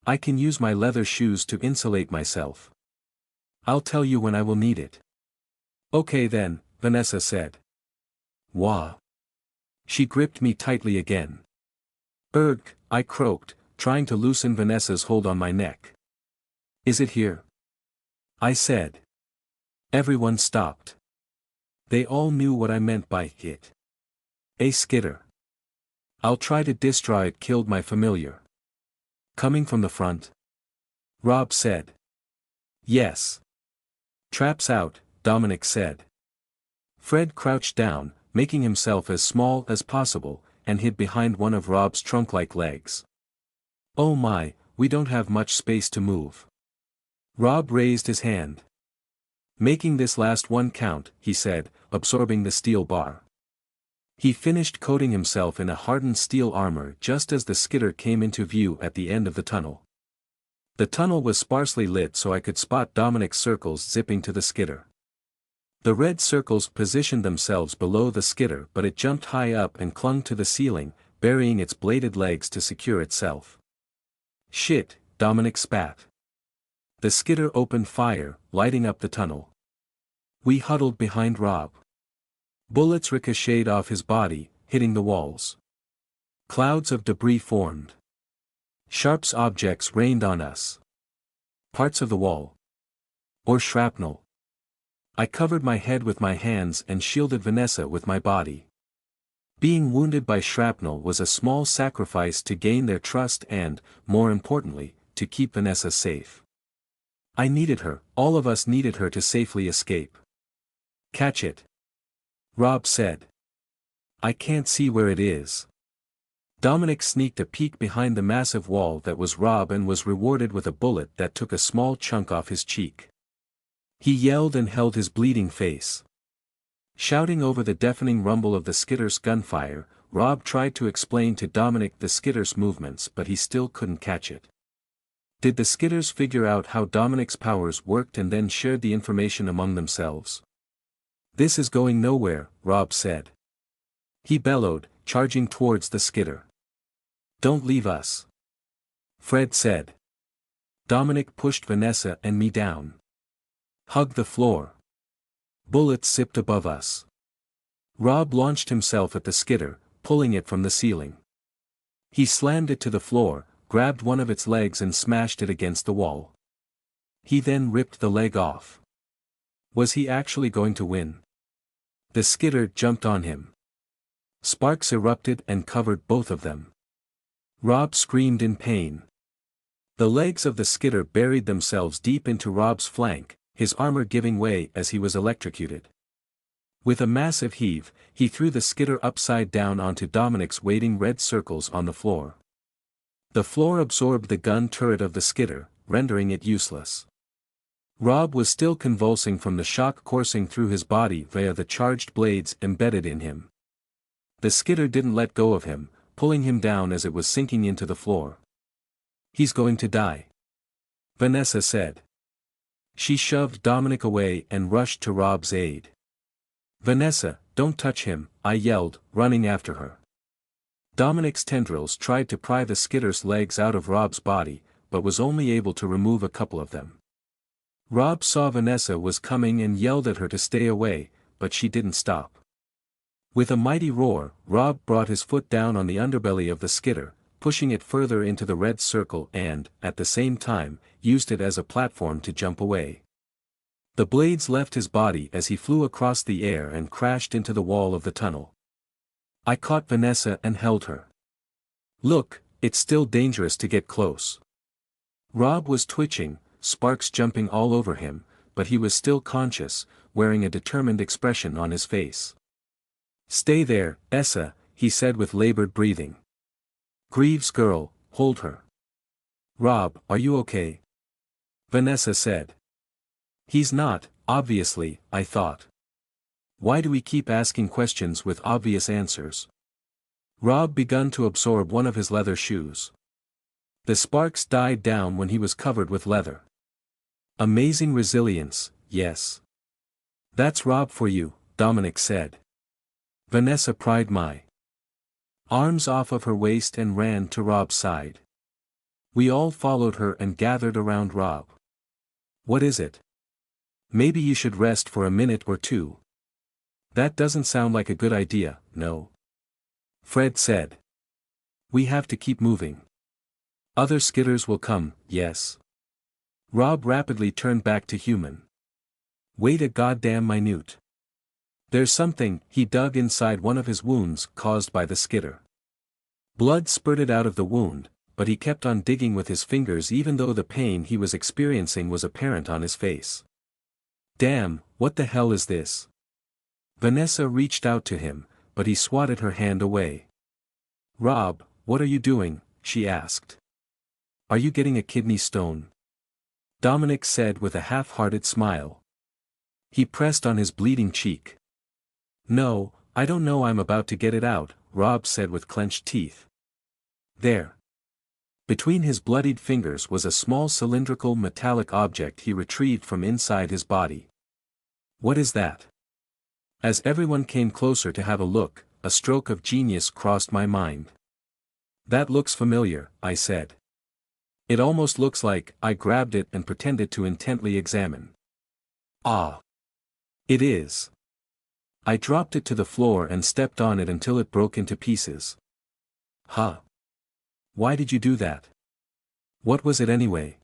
I can use my leather shoes to insulate myself. I'll tell you when I will need it. Okay then, Vanessa said. Wah. She gripped me tightly again. Ugh, I croaked, trying to loosen Vanessa's hold on my neck. Is it here? I said. Everyone stopped. They all knew what I meant by it. A skitter. I'll try to destroy it. Killed my familiar. Coming from the front? Rob said. Yes. Traps out, Dominic said. Fred crouched down, making himself as small as possible, and hid behind one of Rob's trunk-like legs. Oh my, we don't have much space to move. Rob raised his hand. Making this last one count, he said, absorbing the steel bar. He finished coating himself in a hardened steel armor just as the skitter came into view at the end of the tunnel. The tunnel was sparsely lit so I could spot Dominic's circles zipping to the skitter. The red circles positioned themselves below the skitter, but it jumped high up and clung to the ceiling, burying its bladed legs to secure itself. Shit, Dominic spat. The skitter opened fire, lighting up the tunnel. We huddled behind Rob. Bullets ricocheted off his body, hitting the walls. Clouds of debris formed. Sharp objects rained on us. Parts of the wall. Or shrapnel. I covered my head with my hands and shielded Vanessa with my body. Being wounded by shrapnel was a small sacrifice to gain their trust and, more importantly, to keep Vanessa safe. I needed her, all of us needed her to safely escape. Catch it. Rob said. I can't see where it is. Dominic sneaked a peek behind the massive wall that was Rob and was rewarded with a bullet that took a small chunk off his cheek. He yelled and held his bleeding face. Shouting over the deafening rumble of the skitter's gunfire, Rob tried to explain to Dominic the skitter's movements, but he still couldn't catch it. Did the skitters figure out how Dominic's powers worked and then shared the information among themselves? This is going nowhere, Rob said. He bellowed, charging towards the skitter. Don't leave us. Fred said. Dominic pushed Vanessa and me down. Hug the floor. Bullets zipped above us. Rob launched himself at the skitter, pulling it from the ceiling. He slammed it to the floor, grabbed one of its legs and smashed it against the wall. He then ripped the leg off. Was he actually going to win? The skitter jumped on him. Sparks erupted and covered both of them. Rob screamed in pain. The legs of the skitter buried themselves deep into Rob's flank, his armor giving way as he was electrocuted. With a massive heave, he threw the skitter upside down onto Dominic's waiting red circles on the floor. The floor absorbed the gun turret of the skitter, rendering it useless. Rob was still convulsing from the shock coursing through his body via the charged blades embedded in him. The skitter didn't let go of him, pulling him down as it was sinking into the floor. He's going to die. Vanessa said. She shoved Dominic away and rushed to Rob's aid. Vanessa, don't touch him, I yelled, running after her. Dominic's tendrils tried to pry the skitter's legs out of Rob's body, but was only able to remove a couple of them. Rob saw Vanessa was coming and yelled at her to stay away, but she didn't stop. With a mighty roar, Rob brought his foot down on the underbelly of the skitter, pushing it further into the red circle and, at the same time, used it as a platform to jump away. The blades left his body as he flew across the air and crashed into the wall of the tunnel. I caught Vanessa and held her. "Look, it's still dangerous to get close." Rob was twitching, sparks jumping all over him, but he was still conscious, wearing a determined expression on his face. "Stay there, Essa," he said with labored breathing. "Greaves girl, hold her." "Rob, are you okay?" Vanessa said. "He's not, obviously," I thought. Why do we keep asking questions with obvious answers? Rob began to absorb one of his leather shoes. The sparks died down when he was covered with leather. Amazing resilience, yes. "That's Rob for you," Dominic said. Vanessa pried my arms off of her waist and ran to Rob's side. We all followed her and gathered around Rob. "What is it?" "Maybe you should rest for a minute or two." "That doesn't sound like a good idea, no," Fred said. "We have to keep moving. Other skitters will come, yes." Rob rapidly turned back to human. "Wait a goddamn minute. There's something." He dug inside one of his wounds caused by the skitter. Blood spurted out of the wound, but he kept on digging with his fingers even though the pain he was experiencing was apparent on his face. "Damn, what the hell is this?" Vanessa reached out to him, but he swatted her hand away. "Rob, what are you doing?" she asked. "Are you getting a kidney stone?" Dominic said with a half-hearted smile. He pressed on his bleeding cheek. "No, I don't know, I'm about to get it out," Rob said with clenched teeth. There. Between his bloodied fingers was a small cylindrical metallic object he retrieved from inside his body. "What is that?" As everyone came closer to have a look, a stroke of genius crossed my mind. "That looks familiar," I said. "It almost looks like." I grabbed it and pretended to intently examine. "Ah! It is." I dropped it to the floor and stepped on it until it broke into pieces. "Huh? Why did you do that?" "What was it anyway?"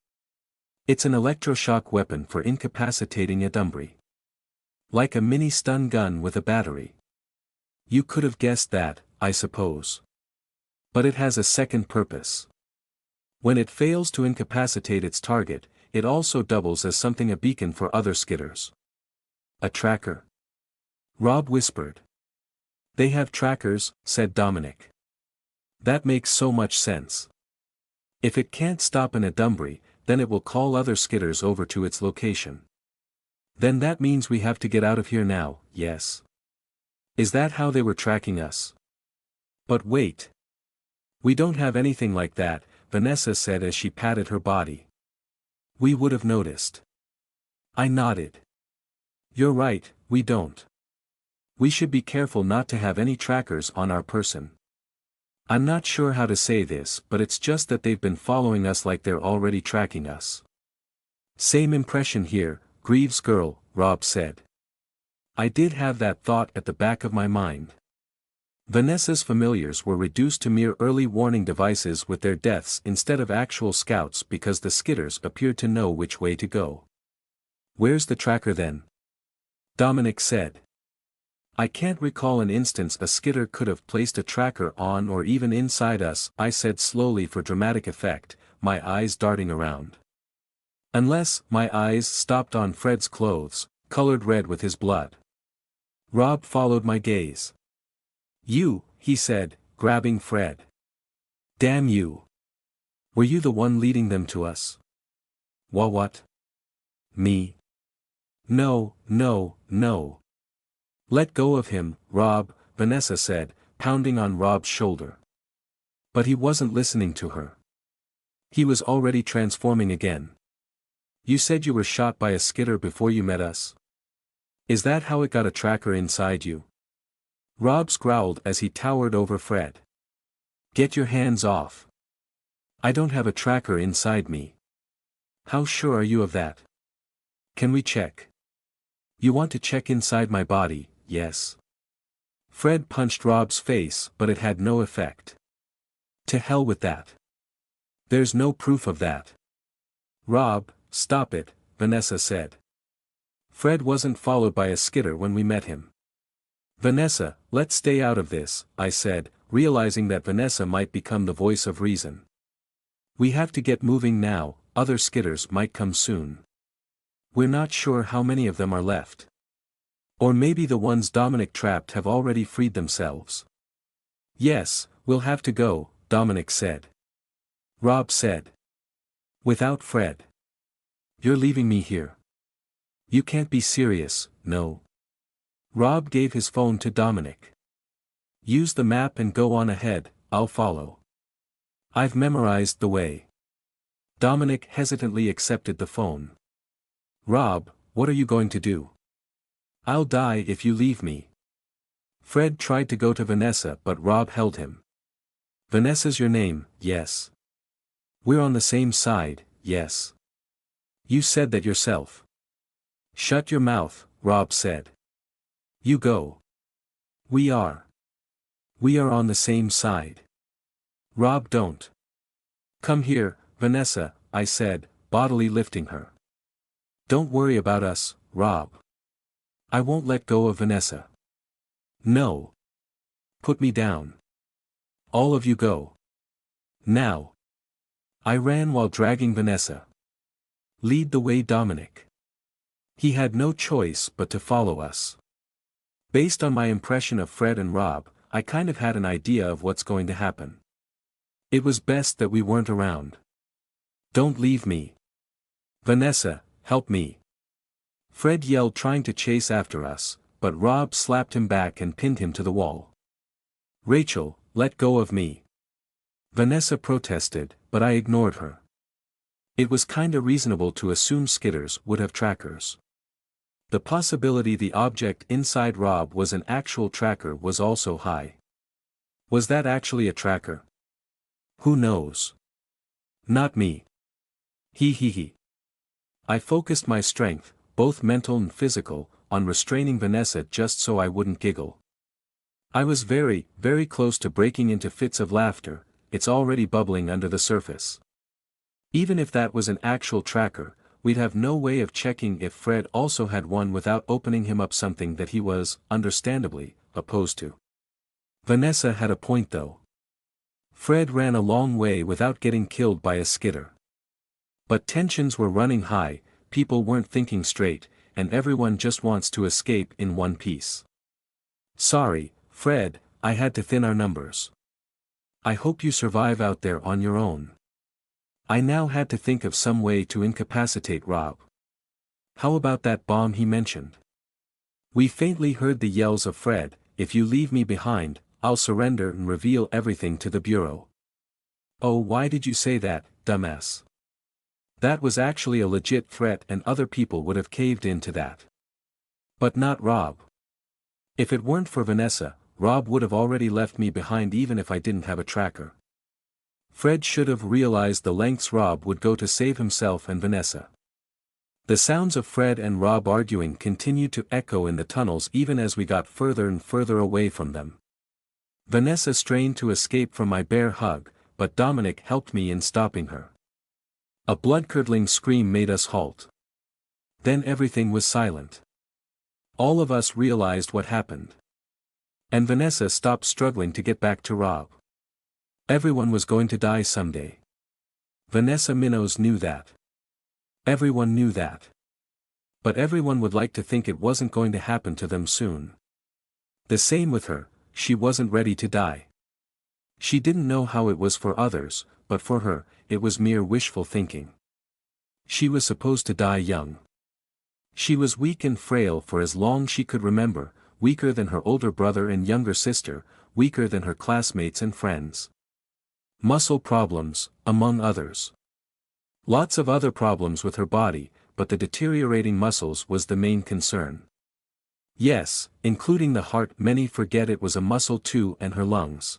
"It's an electroshock weapon for incapacitating a dumbbry. Like a mini stun gun with a battery." "You could have guessed that, I suppose. But it has a second purpose. When it fails to incapacitate its target, it also doubles as something, a beacon for other skitters." "A tracker?" Rob whispered. "They have trackers," said Dominic. "That makes so much sense. If it can't stop an Adumbrey, then it will call other skitters over to its location. Then that means we have to get out of here now, yes? Is that how they were tracking us?" "But wait. We don't have anything like that," Vanessa said as she patted her body. "We would have noticed." I nodded. "You're right, we don't. We should be careful not to have any trackers on our person. I'm not sure how to say this, but it's just that they've been following us like they're already tracking us." "Same impression here, Greaves girl," Rob said. I did have that thought at the back of my mind. Vanessa's familiars were reduced to mere early warning devices with their deaths instead of actual scouts because the skitters appeared to know which way to go. "Where's the tracker then?" Dominic said. "I can't recall an instance a skitter could have placed a tracker on or even inside us," I said slowly for dramatic effect, my eyes darting around. "Unless." My eyes stopped on Fred's clothes, colored red with his blood. Rob followed my gaze. "You," he said, grabbing Fred. "Damn you. Were you the one leading them to us?" What? Me? No, no, no. "Let go of him, Rob," Vanessa said, pounding on Rob's shoulder. But he wasn't listening to her. He was already transforming again. "You said you were shot by a skitter before you met us. Is that how it got a tracker inside you?" Rob growled as he towered over Fred. "Get your hands off. I don't have a tracker inside me." "How sure are you of that? Can we check?" "You want to check inside my body, yes?" Fred punched Rob's face but it had no effect. To hell with that. There's no proof of that. Rob, stop it, Vanessa said. Fred wasn't followed by a skitter when we met him. Vanessa, let's stay out of this, I said, realizing that Vanessa might become the voice of reason. We have to get moving now, other skitters might come soon. We're not sure how many of them are left. Or maybe the ones Dominic trapped have already freed themselves. Yes, we'll have to go, Dominic said. Rob said. Without Fred. You're leaving me here. You can't be serious, no. Rob gave his phone to Dominic. Use the map and go on ahead, I'll follow. I've memorized the way. Dominic hesitantly accepted the phone. Rob, what are you going to do? I'll die if you leave me. Fred tried to go to Vanessa but Rob held him. Vanessa's your name, yes. We're on the same side, yes. You said that yourself. Shut your mouth, Rob said. You go. We are. We are on the same side. Rob, don't. Come here, Vanessa, I said, bodily lifting her. Don't worry about us, Rob. I won't let go of Vanessa. No. Put me down. All of you go. Now. I ran while dragging Vanessa. Lead the way, Dominic. He had no choice but to follow us. Based on my impression of Fred and Rob, I kind of had an idea of what's going to happen. It was best that we weren't around. Don't leave me. Vanessa, help me. Fred yelled, trying to chase after us, but Rob slapped him back and pinned him to the wall. Rachel, let go of me. Vanessa protested, but I ignored her. It was kinda reasonable to assume skitters would have trackers. The possibility the object inside Rob was an actual tracker was also high. Was that actually a tracker? Who knows? Not me. He. I focused my strength, both mental and physical, on restraining Vanessa just so I wouldn't giggle. I was very, very close to breaking into fits of laughter. It's already bubbling under the surface. Even if that was an actual tracker, we'd have no way of checking if Fred also had one without opening him up, something that he was, understandably, opposed to. Vanessa had a point though. Fred ran a long way without getting killed by a skitter. But tensions were running high, people weren't thinking straight, and everyone just wants to escape in one piece. Sorry, Fred, I had to thin our numbers. I hope you survive out there on your own. I now had to think of some way to incapacitate Rob. How about that bomb he mentioned? We faintly heard the yells of Fred, if you leave me behind, I'll surrender and reveal everything to the Bureau. Oh, why did you say that, dumbass? That was actually a legit threat and other people would have caved in to that. But not Rob. If it weren't for Vanessa, Rob would have already left me behind even if I didn't have a tracker. Fred should have realized the lengths Rob would go to save himself and Vanessa. The sounds of Fred and Rob arguing continued to echo in the tunnels even as we got further and further away from them. Vanessa strained to escape from my bear hug, but Dominic helped me in stopping her. A blood-curdling scream made us halt. Then everything was silent. All of us realized what happened. And Vanessa stopped struggling to get back to Rob. Everyone was going to die someday. Vanessa Minnows knew that. Everyone knew that. But everyone would like to think it wasn't going to happen to them soon. The same with her, she wasn't ready to die. She didn't know how it was for others, but for her, it was mere wishful thinking. She was supposed to die young. She was weak and frail for as long she could remember, weaker than her older brother and younger sister, weaker than her classmates and friends. Muscle problems, among others. Lots of other problems with her body, but the deteriorating muscles was the main concern. Yes, including the heart. Many forget it was a muscle too, and her lungs.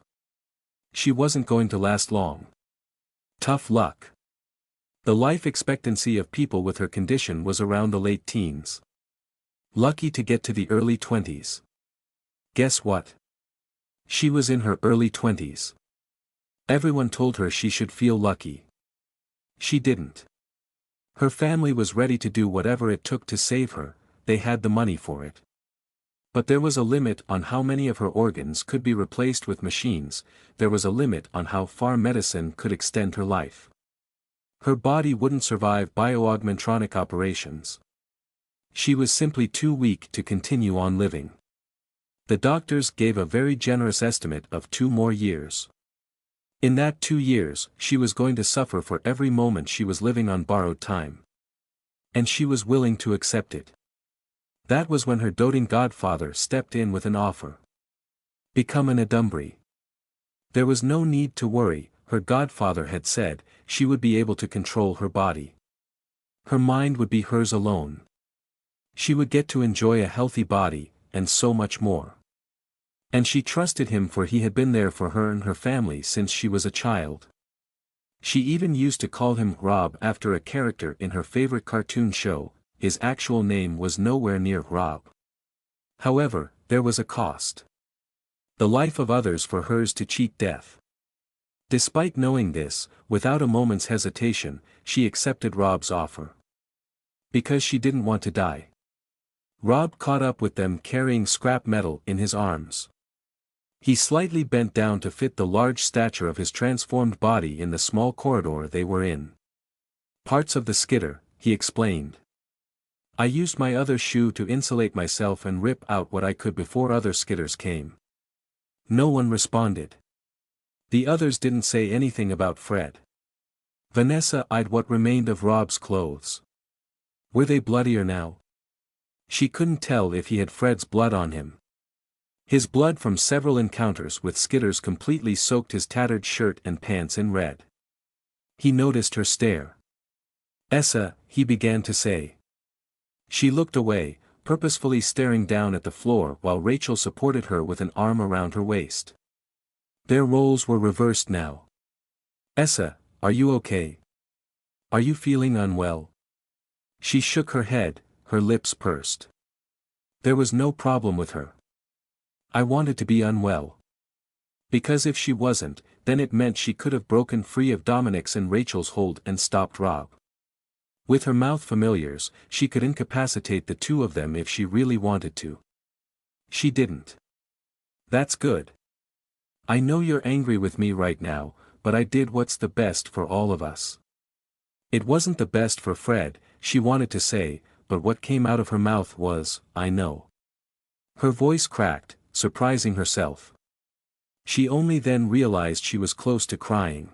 She wasn't going to last long. Tough luck. The life expectancy of people with her condition was around the late teens. Lucky to get to the early 20s. Guess what? She was in her early 20s. Everyone told her she should feel lucky. She didn't. Her family was ready to do whatever it took to save her, they had the money for it. But there was a limit on how many of her organs could be replaced with machines, there was a limit on how far medicine could extend her life. Her body wouldn't survive bioaugmentronic operations. She was simply too weak to continue on living. The doctors gave a very generous estimate of 2 more years. In that 2 years, she was going to suffer for every moment she was living on borrowed time. And she was willing to accept it. That was when her doting godfather stepped in with an offer. Become an Adumbri. There was no need to worry, her godfather had said, she would be able to control her body. Her mind would be hers alone. She would get to enjoy a healthy body, and so much more. And she trusted him, for he had been there for her and her family since she was a child. She even used to call him Rob after a character in her favorite cartoon show. His actual name was nowhere near Rob. However, there was a cost. The life of others for hers to cheat death. Despite knowing this, without a moment's hesitation, she accepted Rob's offer. Because she didn't want to die. Rob caught up with them carrying scrap metal in his arms. He slightly bent down to fit the large stature of his transformed body in the small corridor they were in. Parts of the skidder, he explained. I used my other shoe to insulate myself and rip out what I could before other skidders came. No one responded. The others didn't say anything about Fred. Vanessa eyed what remained of Rob's clothes. Were they bloodier now? She couldn't tell if he had Fred's blood on him. His blood from several encounters with skidders completely soaked his tattered shirt and pants in red. He noticed her stare. Essa, he began to say. She looked away, purposefully staring down at the floor while Rachel supported her with an arm around her waist. Their roles were reversed now. Essa, are you okay? Are you feeling unwell? She shook her head, her lips pursed. There was no problem with her. I wanted to be unwell. Because if she wasn't, then it meant she could have broken free of Dominic's and Rachel's hold and stopped Rob. With her mouth familiars, she could incapacitate the two of them if she really wanted to. She didn't. That's good. I know you're angry with me right now, but I did what's the best for all of us. It wasn't the best for Fred, she wanted to say, but what came out of her mouth was, I know. Her voice cracked, surprising herself. She only then realized she was close to crying.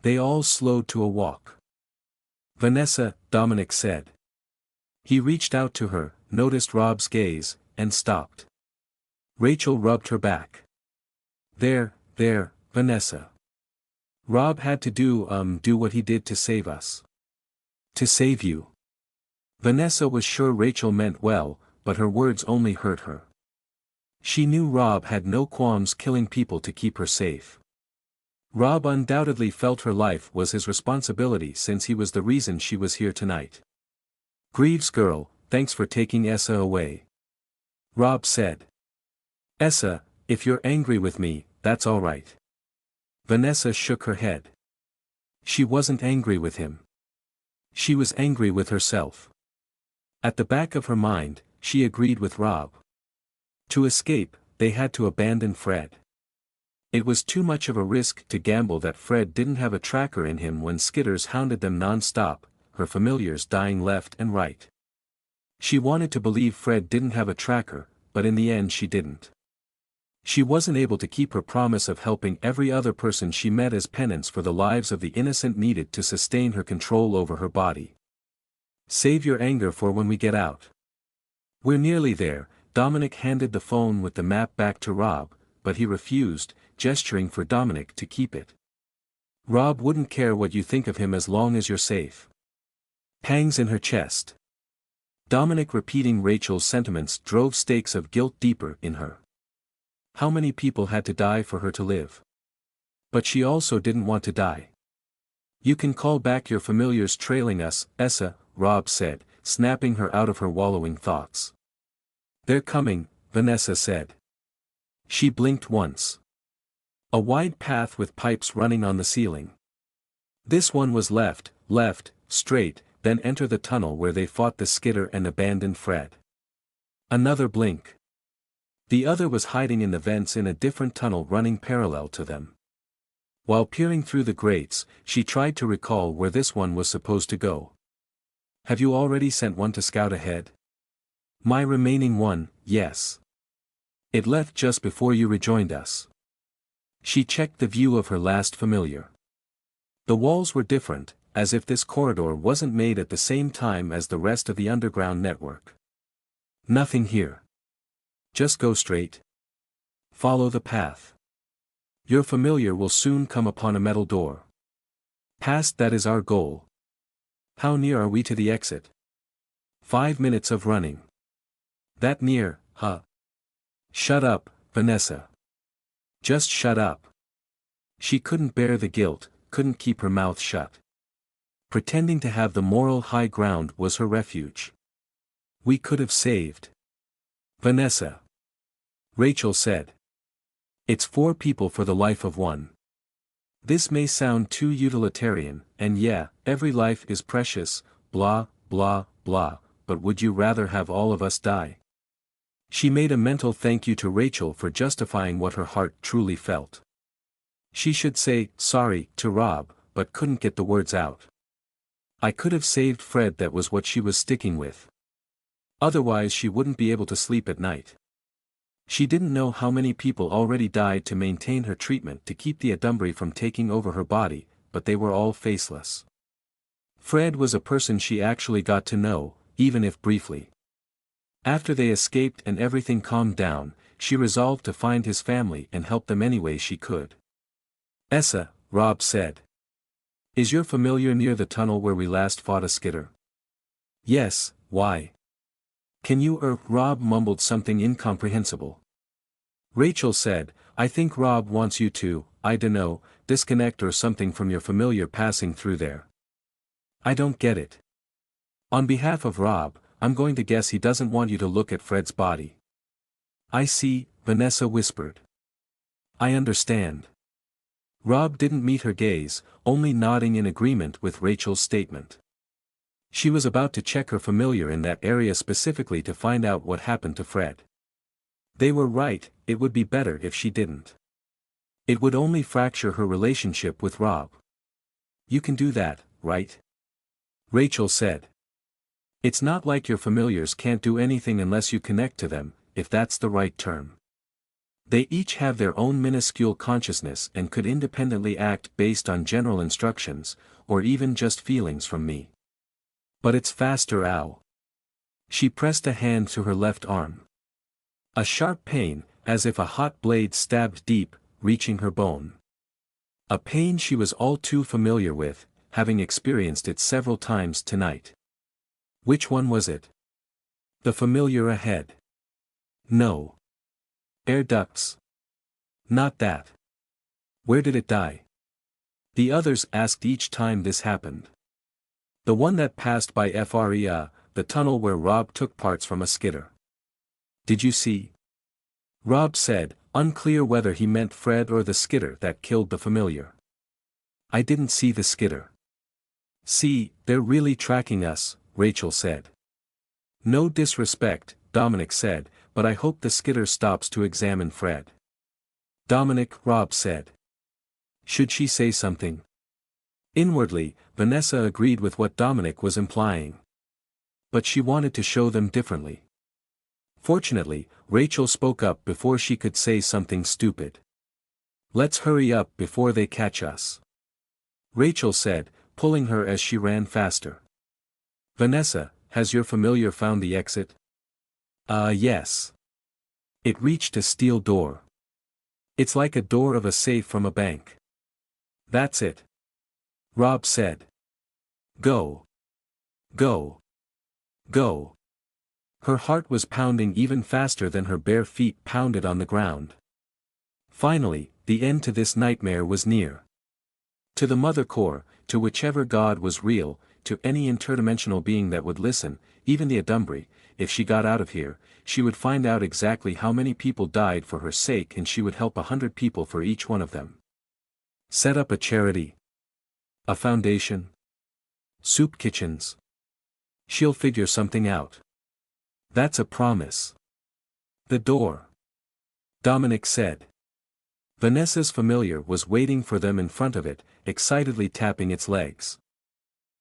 They all slowed to a walk. Vanessa, Dominic said. He reached out to her, noticed Rob's gaze, and stopped. Rachel rubbed her back. There, Vanessa. Rob had to do what he did to save us. To save you. Vanessa was sure Rachel meant well, but her words only hurt her. She knew Rob had no qualms killing people to keep her safe. Rob undoubtedly felt her life was his responsibility since he was the reason she was here tonight. Greaves girl, thanks for taking Essa away. Rob said. Essa, if you're angry with me, that's all right. Vanessa shook her head. She wasn't angry with him. She was angry with herself. At the back of her mind, she agreed with Rob. To escape, they had to abandon Fred. It was too much of a risk to gamble that Fred didn't have a tracker in him when skidders hounded them non-stop, her familiars dying left and right. She wanted to believe Fred didn't have a tracker, but in the end she didn't. She wasn't able to keep her promise of helping every other person she met as penance for the lives of the innocent needed to sustain her control over her body. Save your anger for when we get out. We're nearly there. Dominic handed the phone with the map back to Rob, but he refused, gesturing for Dominic to keep it. Rob wouldn't care what you think of him as long as you're safe. Pangs in her chest. Dominic repeating Rachel's sentiments drove stakes of guilt deeper in her. How many people had to die for her to live? But she also didn't want to die. You can call back your familiars trailing us, Essa, Rob said, snapping her out of her wallowing thoughts. They're coming, Vanessa said. She blinked once. A wide path with pipes running on the ceiling. This one was left, straight, then enter the tunnel where they fought the Skitter and abandoned Fred. Another blink. The other was hiding in the vents in a different tunnel running parallel to them. While peering through the grates, she tried to recall where this one was supposed to go. Have you already sent one to scout ahead? My remaining one, yes. It left just before you rejoined us. She checked the view of her last familiar. The walls were different, as if this corridor wasn't made at the same time as the rest of the underground network. Nothing here. Just go straight. Follow the path. Your familiar will soon come upon a metal door. Past that is our goal. How near are we to the exit? 5 minutes of running. That near, huh? Shut up, Vanessa. Just shut up. She couldn't bear the guilt, couldn't keep her mouth shut. Pretending to have the moral high ground was her refuge. We could have saved Vanessa. Rachel said. It's 4 people for the life of one. This may sound too utilitarian, and yeah, every life is precious, blah, blah, blah, but would you rather have all of us die? She made a mental thank you to Rachel for justifying what her heart truly felt. She should say, sorry, to Rob, but couldn't get the words out. I could have saved Fred, that was what she was sticking with. Otherwise she wouldn't be able to sleep at night. She didn't know how many people already died to maintain her treatment to keep the Adumbri from taking over her body, but they were all faceless. Fred was a person she actually got to know, even if briefly. After they escaped and everything calmed down, she resolved to find his family and help them any way she could. Essa, Rob said. Is your familiar near the tunnel where we last fought a Skitter? Yes, why? Can you Rob mumbled something incomprehensible. Rachel said, I think Rob wants you to, I dunno, disconnect or something from your familiar passing through there. I don't get it. On behalf of Rob, I'm going to guess he doesn't want you to look at Fred's body. I see, Vanessa whispered. I understand. Rob didn't meet her gaze, only nodding in agreement with Rachel's statement. She was about to check her familiar in that area specifically to find out what happened to Fred. They were right, it would be better if she didn't. It would only fracture her relationship with Rob. You can do that, right? Rachel said. It's not like your familiars can't do anything unless you connect to them, if that's the right term. They each have their own minuscule consciousness and could independently act based on general instructions, or even just feelings from me. But it's faster, ow. She pressed a hand to her left arm. A sharp pain, as if a hot blade stabbed deep, reaching her bone. A pain she was all too familiar with, having experienced it several times tonight. Which one was it? The familiar ahead. No. Air ducts. Not that. Where did it die? The others asked each time this happened. The one that passed by FREA, the tunnel where Rob took parts from a Skitter. Did you see? Rob said, unclear whether he meant Fred or the Skitter that killed the familiar. I didn't see the Skitter. See, they're really tracking us, Rachel said. No disrespect, Dominic said, but I hope the Skitter stops to examine Fred. Dominic, Rob said. Should she say something? Inwardly, Vanessa agreed with what Dominic was implying. But she wanted to show them differently. Fortunately, Rachel spoke up before she could say something stupid. Let's hurry up before they catch us. Rachel said, pulling her as she ran faster. Vanessa, has your familiar found the exit? Yes. It reached a steel door. It's like a door of a safe from a bank. That's it. Rob said. Go. Go. Go. Her heart was pounding even faster than her bare feet pounded on the ground. Finally, the end to this nightmare was near. To the Mother Core, to whichever God was real, to any interdimensional being that would listen, even the Adumbri, if she got out of here, she would find out exactly how many people died for her sake and she would help 100 people for each one of them. Set up a charity. A foundation. Soup kitchens. She'll figure something out. That's a promise. The door. Dominic said. Vanessa's familiar was waiting for them in front of it, excitedly tapping its legs.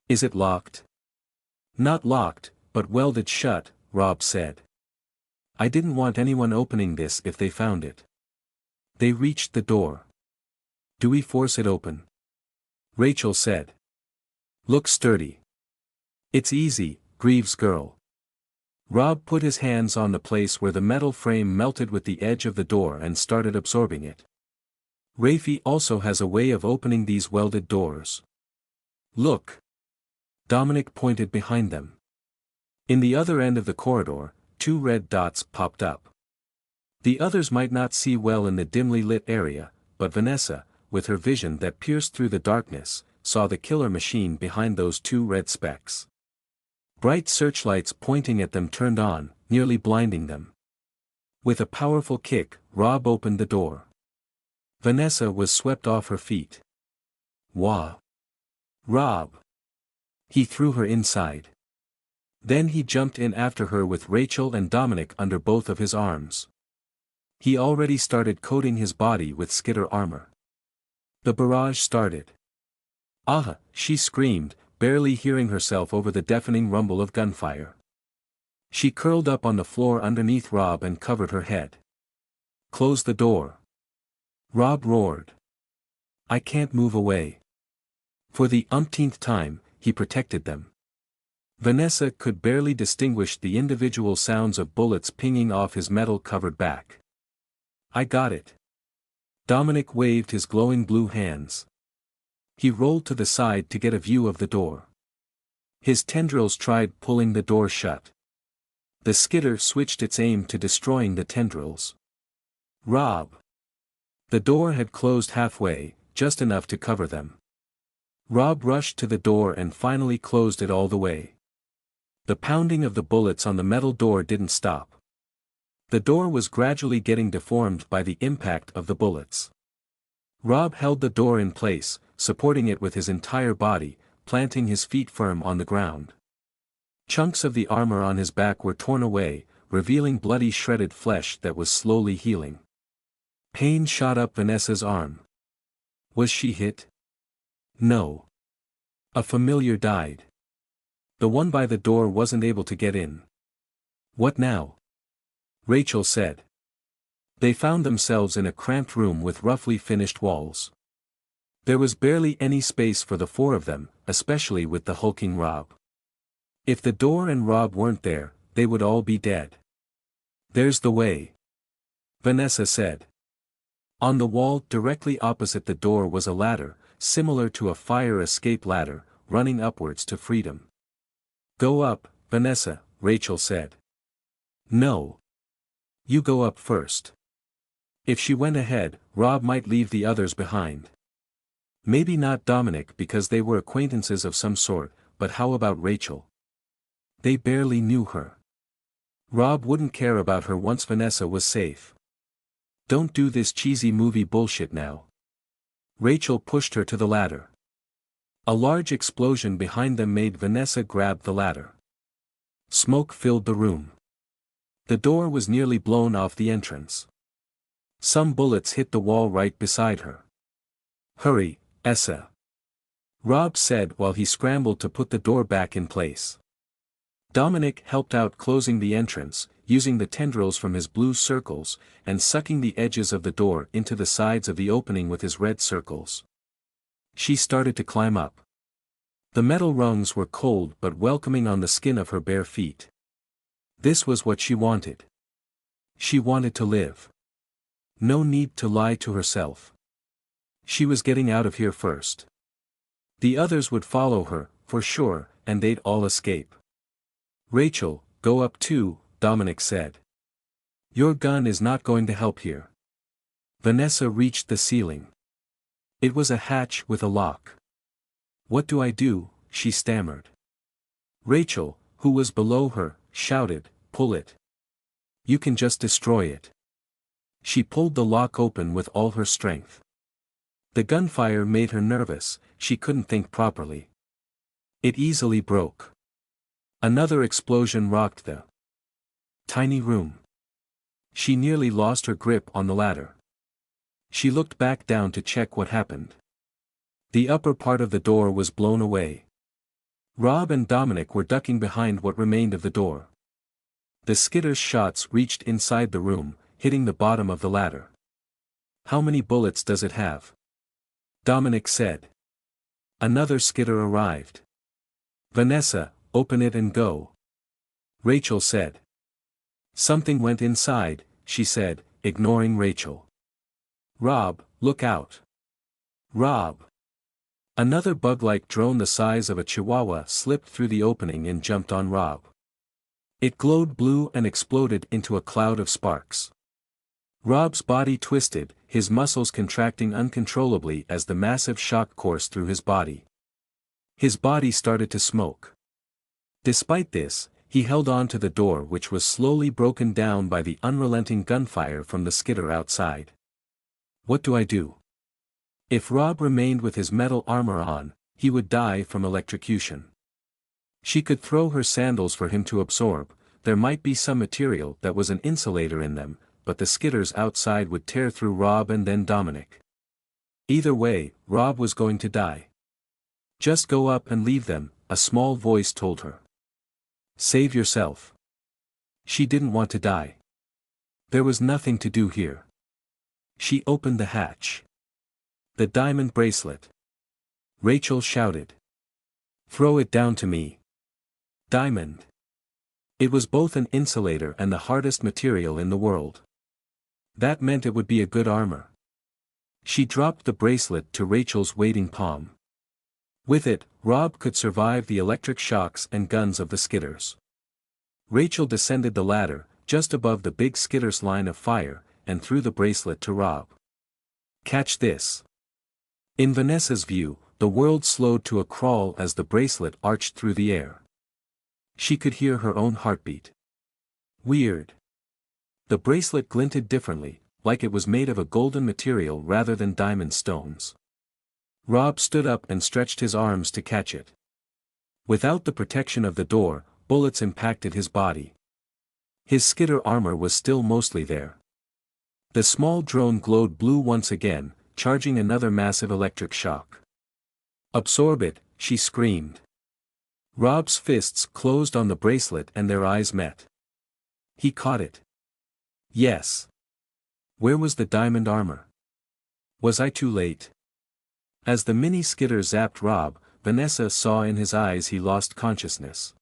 Is it locked? Not locked, but welded shut, Rob said. I didn't want anyone opening this if they found it. They reached the door. Do we force it open? Rachel said. Look sturdy. It's easy, Greaves' girl. Rob put his hands on the place where the metal frame melted with the edge of the door and started absorbing it. Rafe also has a way of opening these welded doors. Look. Dominic pointed behind them. In the other end of the corridor, 2 red dots popped up. The others might not see well in the dimly lit area, but Vanessa, with her vision that pierced through the darkness, saw the killer machine behind those 2 red specks. Bright searchlights pointing at them turned on, nearly blinding them. With a powerful kick, Rob opened the door. Vanessa was swept off her feet. Wah! Rob! He threw her inside. Then he jumped in after her with Rachel and Dominic under both of his arms. He already started coating his body with skitter armor. The barrage started. Ah! She screamed, barely hearing herself over the deafening rumble of gunfire. She curled up on the floor underneath Rob and covered her head. Close the door. Rob roared. I can't move away. For the umpteenth time, he protected them. Vanessa could barely distinguish the individual sounds of bullets pinging off his metal-covered back. I got it. Dominic waved his glowing blue hands. He rolled to the side to get a view of the door. His tendrils tried pulling the door shut. The skitter switched its aim to destroying the tendrils. Rob! The door had closed halfway, just enough to cover them. Rob rushed to the door and finally closed it all the way. The pounding of the bullets on the metal door didn't stop. The door was gradually getting deformed by the impact of the bullets. Rob held the door in place, supporting it with his entire body, planting his feet firm on the ground. Chunks of the armor on his back were torn away, revealing bloody shredded flesh that was slowly healing. Pain shot up Vanessa's arm. Was she hit? No. A familiar died. The one by the door wasn't able to get in. What now? Rachel said. They found themselves in a cramped room with roughly finished walls. There was barely any space for the 4 of them, especially with the hulking Rob. If the door and Rob weren't there, they would all be dead. There's the way. Vanessa said. On the wall directly opposite the door was a ladder, similar to a fire escape ladder, running upwards to freedom. Go up, Vanessa, Rachel said. No. You go up first. If she went ahead, Rob might leave the others behind. Maybe not Dominic because they were acquaintances of some sort, but how about Rachel? They barely knew her. Rob wouldn't care about her once Vanessa was safe. Don't do this cheesy movie bullshit now. Rachel pushed her to the ladder. A large explosion behind them made Vanessa grab the ladder. Smoke filled the room. The door was nearly blown off the entrance. Some bullets hit the wall right beside her. Hurry, Essa. Rob said while he scrambled to put the door back in place. Dominic helped out closing the entrance, using the tendrils from his blue circles, and sucking the edges of the door into the sides of the opening with his red circles. She started to climb up. The metal rungs were cold but welcoming on the skin of her bare feet. This was what she wanted. She wanted to live. No need to lie to herself. She was getting out of here first. The others would follow her, for sure, and they'd all escape. Rachel, go up too, Dominic said. Your gun is not going to help here. Vanessa reached the ceiling. It was a hatch with a lock. What do I do? She stammered. Rachel, who was below her, shouted, "Pull it. You can just destroy it." She pulled the lock open with all her strength. The gunfire made her nervous, she couldn't think properly. It easily broke. Another explosion rocked the tiny room. She nearly lost her grip on the ladder. She looked back down to check what happened. The upper part of the door was blown away. Rob and Dominic were ducking behind what remained of the door. The skitter's shots reached inside the room, hitting the bottom of the ladder. "How many bullets does it have?" Dominic said. Another skitter arrived. "Vanessa, open it and go," Rachel said. "Something went inside," she said, ignoring Rachel. "Rob, look out. Rob." Another bug-like drone the size of a chihuahua slipped through the opening and jumped on Rob. It glowed blue and exploded into a cloud of sparks. Rob's body twisted, his muscles contracting uncontrollably as the massive shock coursed through his body. His body started to smoke. Despite this, he held on to the door, which was slowly broken down by the unrelenting gunfire from the skitter outside. "What do I do?" If Rob remained with his metal armor on, he would die from electrocution. She could throw her sandals for him to absorb, there might be some material that was an insulator in them, but the skitters outside would tear through Rob and then Dominic. Either way, Rob was going to die. "Just go up and leave them," a small voice told her. "Save yourself." She didn't want to die. There was nothing to do here. She opened the hatch. The diamond bracelet. Rachel shouted. "Throw it down to me." Diamond. It was both an insulator and the hardest material in the world. That meant it would be a good armor. She dropped the bracelet to Rachel's waiting palm. With it, Rob could survive the electric shocks and guns of the skitters. Rachel descended the ladder, just above the big skitter's line of fire, and threw the bracelet to Rob. "Catch this." In Vanessa's view, the world slowed to a crawl as the bracelet arched through the air. She could hear her own heartbeat. Weird. The bracelet glinted differently, like it was made of a golden material rather than diamond stones. Rob stood up and stretched his arms to catch it. Without the protection of the door, bullets impacted his body. His skitter armor was still mostly there. The small drone glowed blue once again, charging another massive electric shock. "Absorb it," she screamed. Rob's fists closed on the bracelet and their eyes met. He caught it. Yes. Where was the diamond armor? Was I too late? As the mini skitter zapped Rob, Vanessa saw in his eyes he lost consciousness.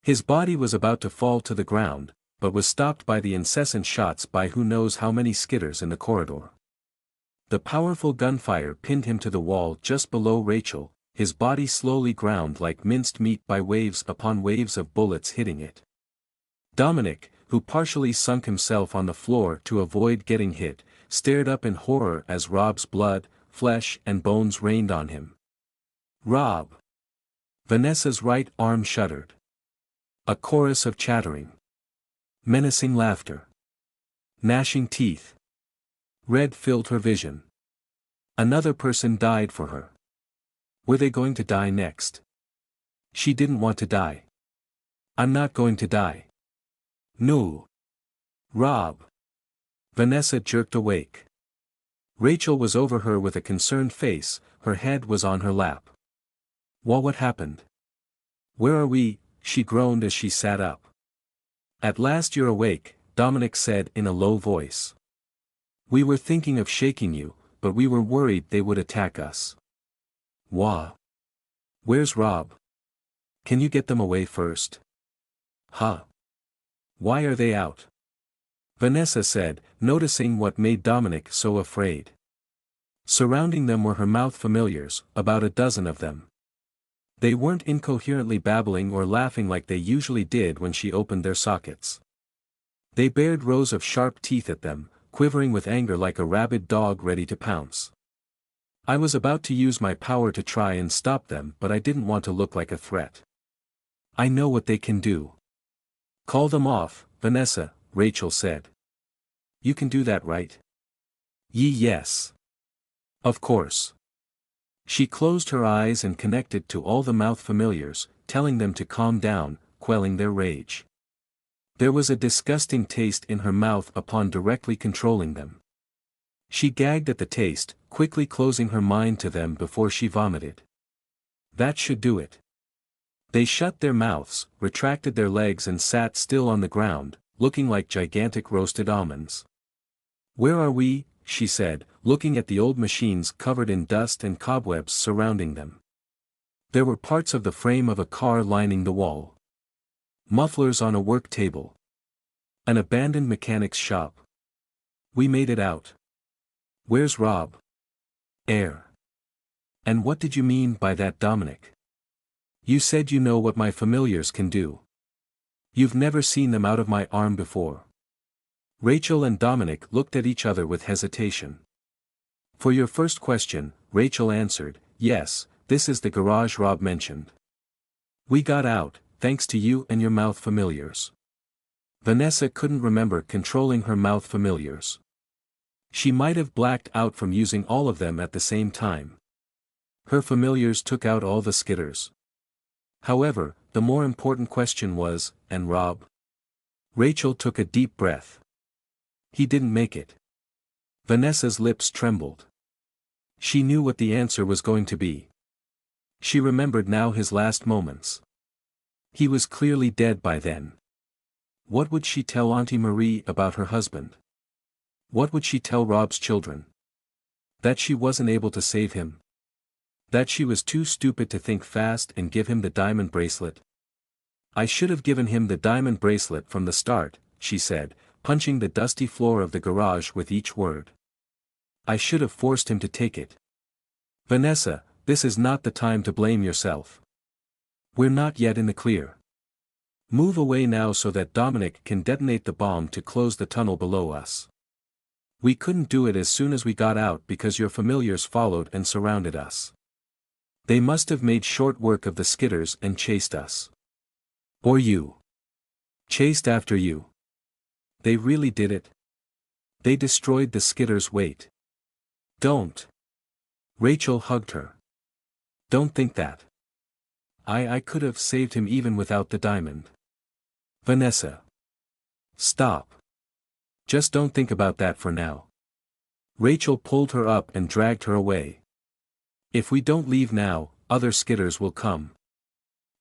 His body was about to fall to the ground, but was stopped by the incessant shots by who knows how many skitters in the corridor. The powerful gunfire pinned him to the wall just below Rachel, his body slowly ground like minced meat by waves upon waves of bullets hitting it. Dominic, who partially sunk himself on the floor to avoid getting hit, stared up in horror as Rob's blood, flesh and bones rained on him. "Rob!" Vanessa's right arm shuddered. A chorus of chattering. Menacing laughter. Gnashing teeth. Red filled her vision. Another person died for her. Were they going to die next? She didn't want to die. "I'm not going to die." "No. Rob." Vanessa jerked awake. Rachel was over her with a concerned face, her head was on her lap. What happened? "Where are we?" she groaned as she sat up. "At last you're awake," Dominic said in a low voice. "We were thinking of shaking you, but we were worried they would attack us." "Wah. Where's Rob? Can you get them away first?" "Huh. Why are they out?" Vanessa said, noticing what made Dominic so afraid. Surrounding them were her mouth familiars, about a dozen of them. They weren't incoherently babbling or laughing like they usually did when she opened their sockets. They bared rows of sharp teeth at them, quivering with anger like a rabid dog ready to pounce. "I was about to use my power to try and stop them, but I didn't want to look like a threat." I know what they can do. Call them off, Vanessa, Rachel said. You can do that, right? Yes. Of course. She closed her eyes and connected to all the mouth familiars, telling them to calm down, quelling their rage. There was a disgusting taste in her mouth upon directly controlling them. She gagged at the taste, quickly closing her mind to them before she vomited. That should do it. They shut their mouths, retracted their legs and sat still on the ground, looking like gigantic roasted almonds. Where are we? She said, looking at the old machines covered in dust and cobwebs surrounding them. There were parts of the frame of a car lining the wall. Mufflers on a work table. An abandoned mechanic's shop. We made it out. Where's Rob? Air. And what did you mean by that, Dominic? You said you know what my familiars can do. You've never seen them out of my arm before. Rachel and Dominic looked at each other with hesitation. For your first question, Rachel answered, yes, this is the garage Rob mentioned. We got out, thanks to you and your mouth familiars. Vanessa couldn't remember controlling her mouth familiars. She might have blacked out from using all of them at the same time. Her familiars took out all the skitters. However, the more important question was, and Rob? Rachel took a deep breath. He didn't make it. Vanessa's lips trembled. She knew what the answer was going to be. She remembered now his last moments. He was clearly dead by then. What would she tell Auntie Marie about her husband? What would she tell Rob's children? That she wasn't able to save him? That she was too stupid to think fast and give him the diamond bracelet? I should have given him the diamond bracelet from the start, she said, punching the dusty floor of the garage with each word. I should have forced him to take it. Vanessa, this is not the time to blame yourself. We're not yet in the clear. Move away now so that Dominic can detonate the bomb to close the tunnel below us. We couldn't do it as soon as we got out because your familiars followed and surrounded us. They must have made short work of the skitters and chased us. Or you. Chased after you. They really did it. They destroyed the skitter's weight. Don't. Rachel hugged her. Don't think that. I could have saved him even without the diamond. Vanessa. Stop. Just don't think about that for now. Rachel pulled her up and dragged her away. If we don't leave now, other skitters will come.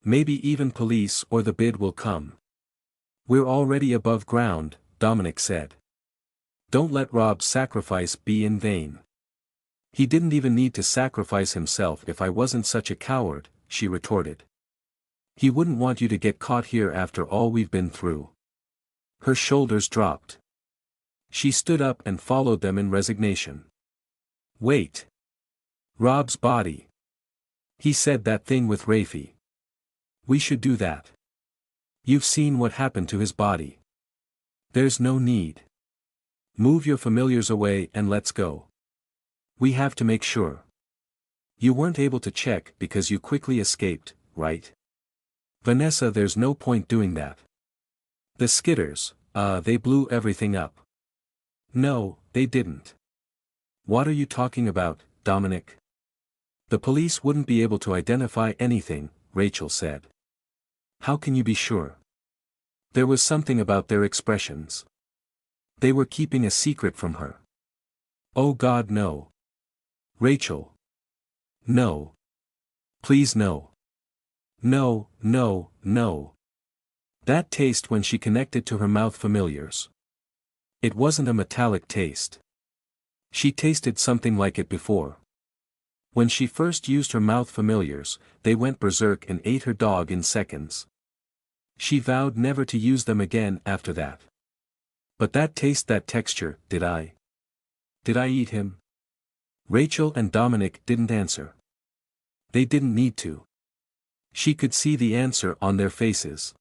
Maybe even police or the bid will come. We're already above ground, Dominic said. Don't let Rob's sacrifice be in vain. He didn't even need to sacrifice himself if I wasn't such a coward, she retorted. He wouldn't want you to get caught here after all we've been through. Her shoulders dropped. She stood up and followed them in resignation. Wait. Rob's body. He said that thing with Rafi. We should do that. You've seen what happened to his body. There's no need. Move your familiars away and let's go. We have to make sure. You weren't able to check because you quickly escaped, right? Vanessa, there's no point doing that. The skitters, they blew everything up. No, they didn't. What are you talking about, Dominic? The police wouldn't be able to identify anything, Rachel said. How can you be sure? There was something about their expressions. They were keeping a secret from her. Oh God, no. Rachel. No. Please no. No, no, no. That taste when she connected to her mouth familiars. It wasn't a metallic taste. She tasted something like it before. When she first used her mouth familiars, they went berserk and ate her dog in seconds. She vowed never to use them again after that. But that taste, that texture, did I eat him? Rachel and Dominic didn't answer. They didn't need to. She could see the answer on their faces.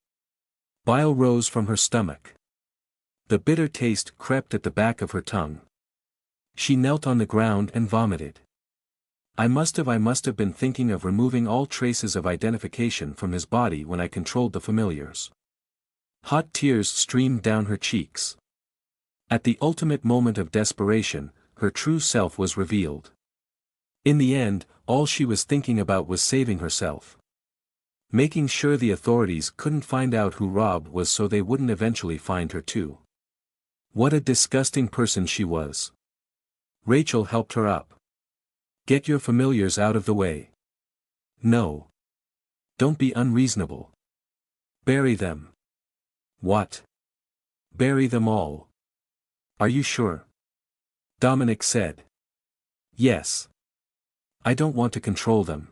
Bile rose from her stomach. The bitter taste crept at the back of her tongue. She knelt on the ground and vomited. I must have been thinking of removing all traces of identification from his body when I controlled the familiars. Hot tears streamed down her cheeks. At the ultimate moment of desperation, her true self was revealed. In the end, all she was thinking about was saving herself. Making sure the authorities couldn't find out who Rob was so they wouldn't eventually find her too. What a disgusting person she was. Rachel helped her up. Get your familiars out of the way. No. Don't be unreasonable. Bury them. What? Bury them all. Are you sure? Dominic said. Yes. I don't want to control them.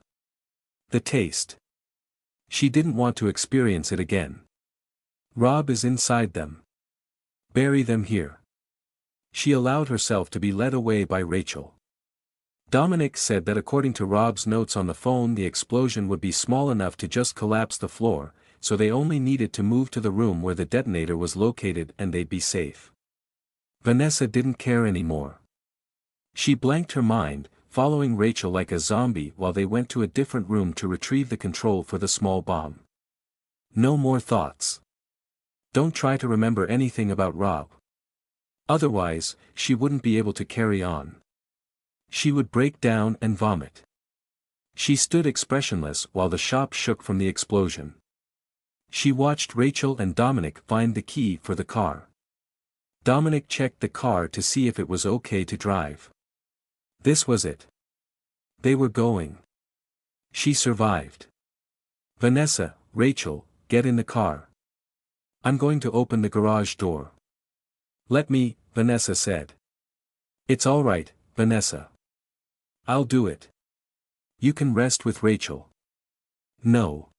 The taste. She didn't want to experience it again. Rob is inside them. Bury them here. She allowed herself to be led away by Rachel. Dominic said that according to Rob's notes on the phone the explosion would be small enough to just collapse the floor, so they only needed to move to the room where the detonator was located and they'd be safe. Vanessa didn't care anymore. She blanked her mind, following Rachel like a zombie while they went to a different room to retrieve the control for the small bomb. No more thoughts. Don't try to remember anything about Rob. Otherwise, she wouldn't be able to carry on. She would break down and vomit. She stood expressionless while the shop shook from the explosion. She watched Rachel and Dominic find the key for the car. Dominic checked the car to see if it was okay to drive. This was it. They were going. She survived. Vanessa, Rachel, get in the car. I'm going to open the garage door. Let me, Vanessa said. It's all right, Vanessa. I'll do it. You can rest with Rachel. No.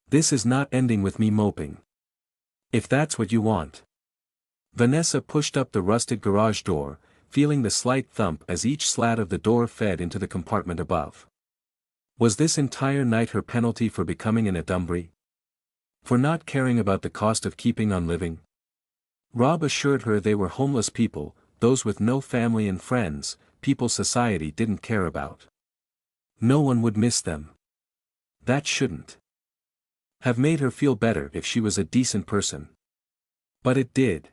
This is not ending with me moping. If that's what you want. Vanessa pushed up the rusted garage door, feeling the slight thump as each slat of the door fed into the compartment above. Was this entire night her penalty for becoming an adumbry? For not caring about the cost of keeping on living? Rob assured her they were homeless people, those with no family and friends, people society didn't care about. No one would miss them. That shouldn't have made her feel better if she was a decent person. But it did.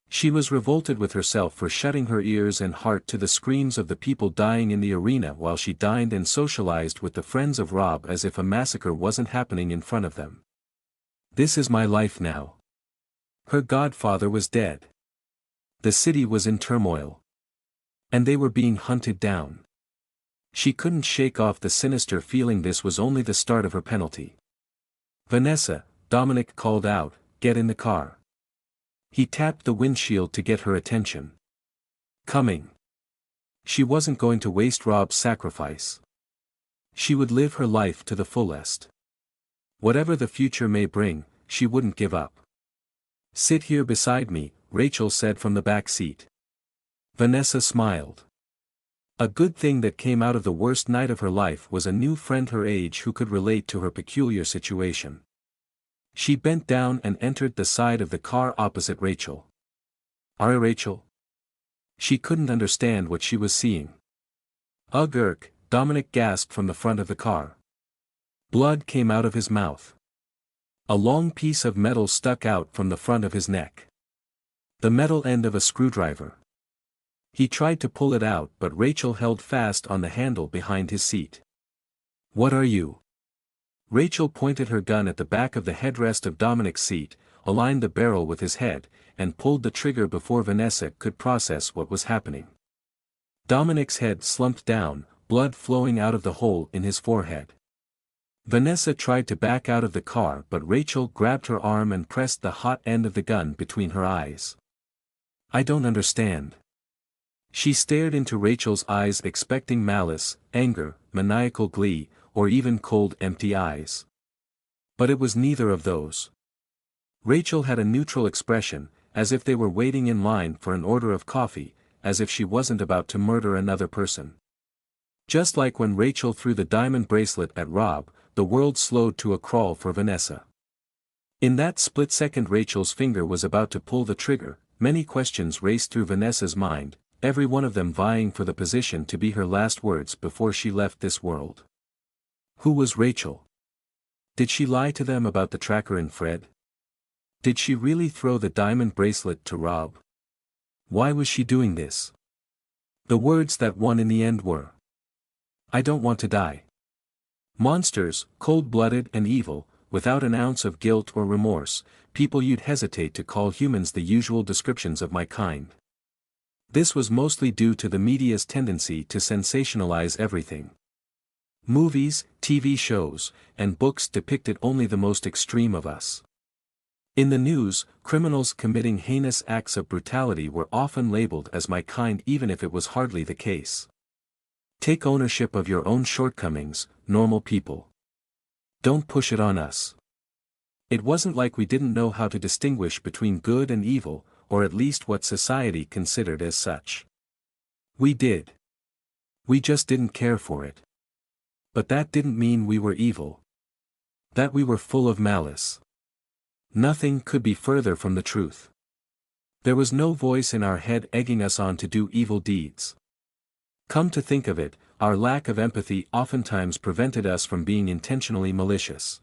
She was revolted with herself for shutting her ears and heart to the screams of the people dying in the arena while she dined and socialized with the friends of Rob as if a massacre wasn't happening in front of them. This is my life now. Her godfather was dead. The city was in turmoil. And they were being hunted down. She couldn't shake off the sinister feeling this was only the start of her penalty. Vanessa, Dominic called out, get in the car. He tapped the windshield to get her attention. Coming. She wasn't going to waste Rob's sacrifice. She would live her life to the fullest. Whatever the future may bring, she wouldn't give up. Sit here beside me, Rachel said from the back seat. Vanessa smiled. A good thing that came out of the worst night of her life was a new friend her age who could relate to her peculiar situation. She bent down and entered the side of the car opposite Rachel. Are Rachel? She couldn't understand what she was seeing. Ugh, Dominic gasped from the front of the car. Blood came out of his mouth. A long piece of metal stuck out from the front of his neck. The metal end of a screwdriver. He tried to pull it out but Rachel held fast on the handle behind his seat. What are you? Rachel pointed her gun at the back of the headrest of Dominic's seat, aligned the barrel with his head, and pulled the trigger before Vanessa could process what was happening. Dominic's head slumped down, blood flowing out of the hole in his forehead. Vanessa tried to back out of the car but Rachel grabbed her arm and pressed the hot end of the gun between her eyes. I don't understand. She stared into Rachel's eyes expecting malice, anger, maniacal glee, or even cold empty eyes. But it was neither of those. Rachel had a neutral expression, as if they were waiting in line for an order of coffee, as if she wasn't about to murder another person. Just like when Rachel threw the diamond bracelet at Rob, the world slowed to a crawl for Vanessa. In that split second Rachel's finger was about to pull the trigger, many questions raced through Vanessa's mind. every one of them vying for the position to be her last words before she left this world. Who was Rachel? Did she lie to them about the tracker and Fred? Did she really throw the diamond bracelet to Rob? Why was she doing this? The words that won in the end were, "I don't want to die." Monsters, cold-blooded and evil, without an ounce of guilt or remorse, people you'd hesitate to call humans, the usual descriptions of my kind. This was mostly due to the media's tendency to sensationalize everything. Movies, TV shows, and books depicted only the most extreme of us. In the news, criminals committing heinous acts of brutality were often labeled as my kind, even if it was hardly the case. Take ownership of your own shortcomings, normal people. Don't push it on us. It wasn't like we didn't know how to distinguish between good and evil, or at least what society considered as such. We did. We just didn't care for it. But that didn't mean we were evil. That we were full of malice. Nothing could be further from the truth. There was no voice in our head egging us on to do evil deeds. Come to think of it, our lack of empathy oftentimes prevented us from being intentionally malicious.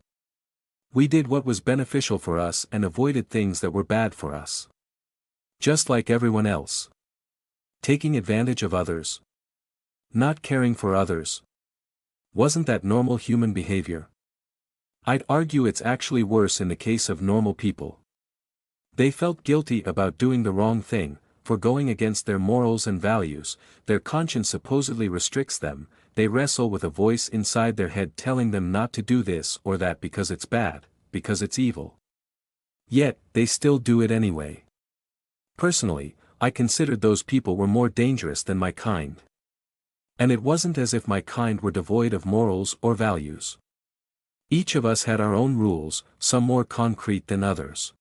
We did what was beneficial for us and avoided things that were bad for us. Just like everyone else. Taking advantage of others. Not caring for others. Wasn't that normal human behavior? I'd argue it's actually worse in the case of normal people. They felt guilty about doing the wrong thing, for going against their morals and values, their conscience supposedly restricts them, they wrestle with a voice inside their head telling them not to do this or that because it's bad, because it's evil. Yet, they still do it anyway. Personally, I considered those people were more dangerous than my kind. And it wasn't as if my kind were devoid of morals or values. Each of us had our own rules, some more concrete than others.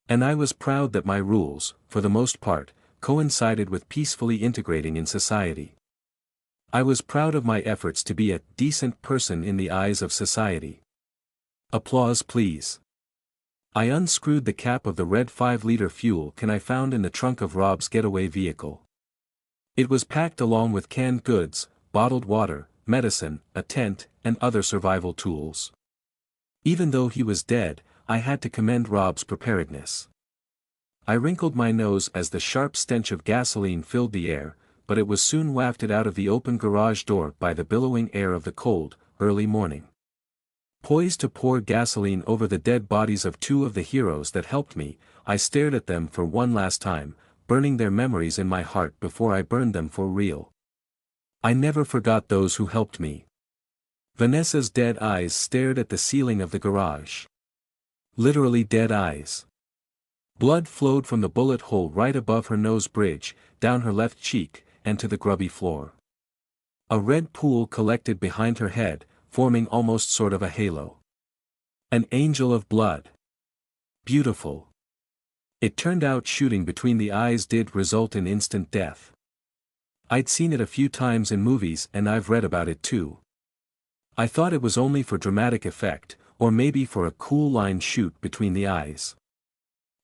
And I was proud that my rules, for the most part, coincided with peacefully integrating in society. I was proud of my efforts to be a decent person in the eyes of society. Applause please. I unscrewed the cap of the red 5-liter fuel can I found in the trunk of Rob's getaway vehicle. It was packed along with canned goods, bottled water, medicine, a tent, and other survival tools. Even though he was dead, I had to commend Rob's preparedness. I wrinkled my nose as the sharp stench of gasoline filled the air, but it was soon wafted out of the open garage door by the billowing air of the cold, early morning. Poised to pour gasoline over the dead bodies of two of the heroes that helped me, I stared at them for one last time, burning their memories in my heart before I burned them for real. I never forgot those who helped me. Vanessa's dead eyes stared at the ceiling of the garage. Literally dead eyes. Blood flowed from the bullet hole right above her nose bridge, down her left cheek, and to the grubby floor. A red pool collected behind her head, forming almost sort of a halo. An angel of blood. Beautiful. It turned out shooting between the eyes did result in instant death. I'd seen it a few times in movies and I've read about it too. I thought it was only for dramatic effect, or maybe for a cool line shoot between the eyes.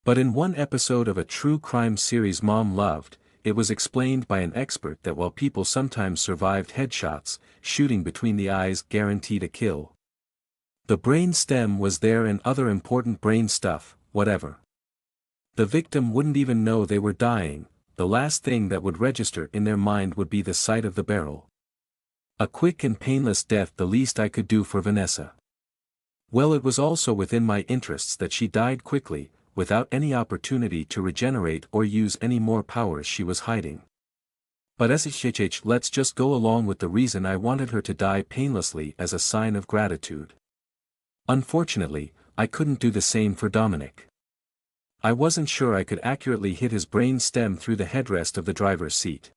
But in one episode of a true crime series Mom loved, it was explained by an expert that while people sometimes survived headshots, shooting between the eyes guaranteed a kill. The brain stem was there and other important brain stuff, whatever. The victim wouldn't even know they were dying, the last thing that would register in their mind would be the sight of the barrel. A quick and painless death, the least I could do for Vanessa. Well, it was also within my interests that she died quickly, without any opportunity to regenerate or use any more powers she was hiding. But let's just go along with the reason I wanted her to die painlessly as a sign of gratitude. Unfortunately, I couldn't do the same for Dominic. I wasn't sure I could accurately hit his brain stem through the headrest of the driver's seat.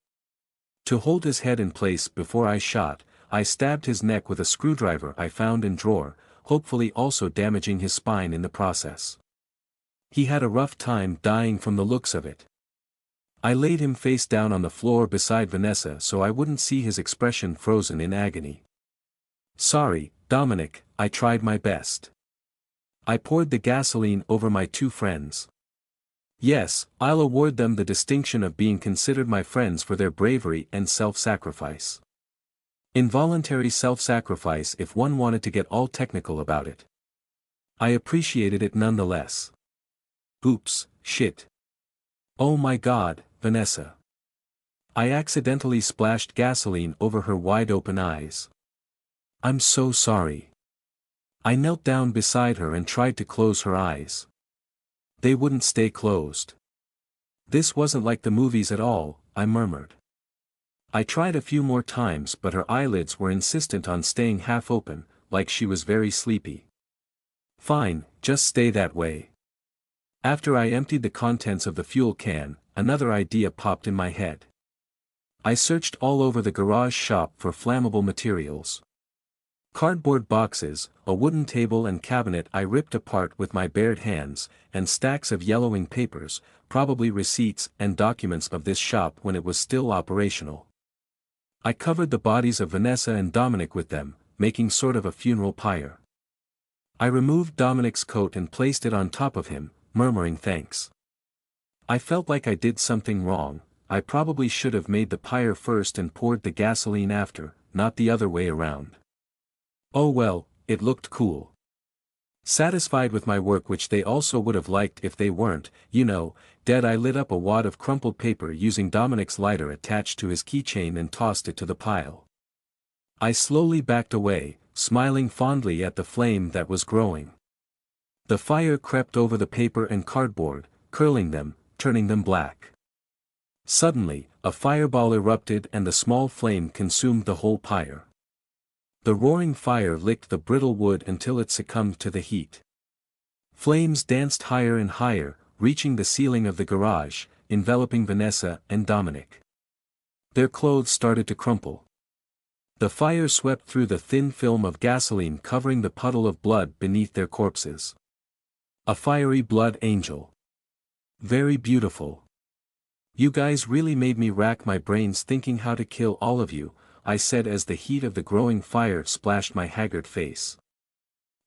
To hold his head in place before I shot, I stabbed his neck with a screwdriver I found in drawer, hopefully also damaging his spine in the process. He had a rough time dying from the looks of it. I laid him face down on the floor beside Vanessa so I wouldn't see his expression frozen in agony. Sorry, Dominic, I tried my best. I poured the gasoline over my two friends. Yes, I'll award them the distinction of being considered my friends for their bravery and self-sacrifice. Involuntary self-sacrifice if one wanted to get all technical about it. I appreciated it nonetheless. Oops, shit. Oh my God, Vanessa. I accidentally splashed gasoline over her wide-open eyes. I'm so sorry. I knelt down beside her and tried to close her eyes. They wouldn't stay closed. This wasn't like the movies at all, I murmured. I tried a few more times but her eyelids were insistent on staying half open, like she was very sleepy. Fine, just stay that way. After I emptied the contents of the fuel can, another idea popped in my head. I searched all over the garage shop for flammable materials. Cardboard boxes, a wooden table and cabinet I ripped apart with my bared hands, and stacks of yellowing papers, probably receipts and documents of this shop when it was still operational. I covered the bodies of Vanessa and Dominic with them, making sort of a funeral pyre. I removed Dominic's coat and placed it on top of him, murmuring thanks. I felt like I did something wrong. I probably should have made the pyre first and poured the gasoline after, not the other way around. Oh well, it looked cool. Satisfied with my work, which they also would have liked if they weren't, dead, I lit up a wad of crumpled paper using Dominic's lighter attached to his keychain and tossed it to the pile. I slowly backed away, smiling fondly at the flame that was growing. The fire crept over the paper and cardboard, curling them, turning them black. Suddenly, a fireball erupted and the small flame consumed the whole pyre. The roaring fire licked the brittle wood until it succumbed to the heat. Flames danced higher and higher, reaching the ceiling of the garage, enveloping Vanessa and Dominic. Their clothes started to crumple. The fire swept through the thin film of gasoline, covering the puddle of blood beneath their corpses. A fiery blood angel. Very beautiful. You guys really made me rack my brains thinking how to kill all of you, I said as the heat of the growing fire splashed my haggard face.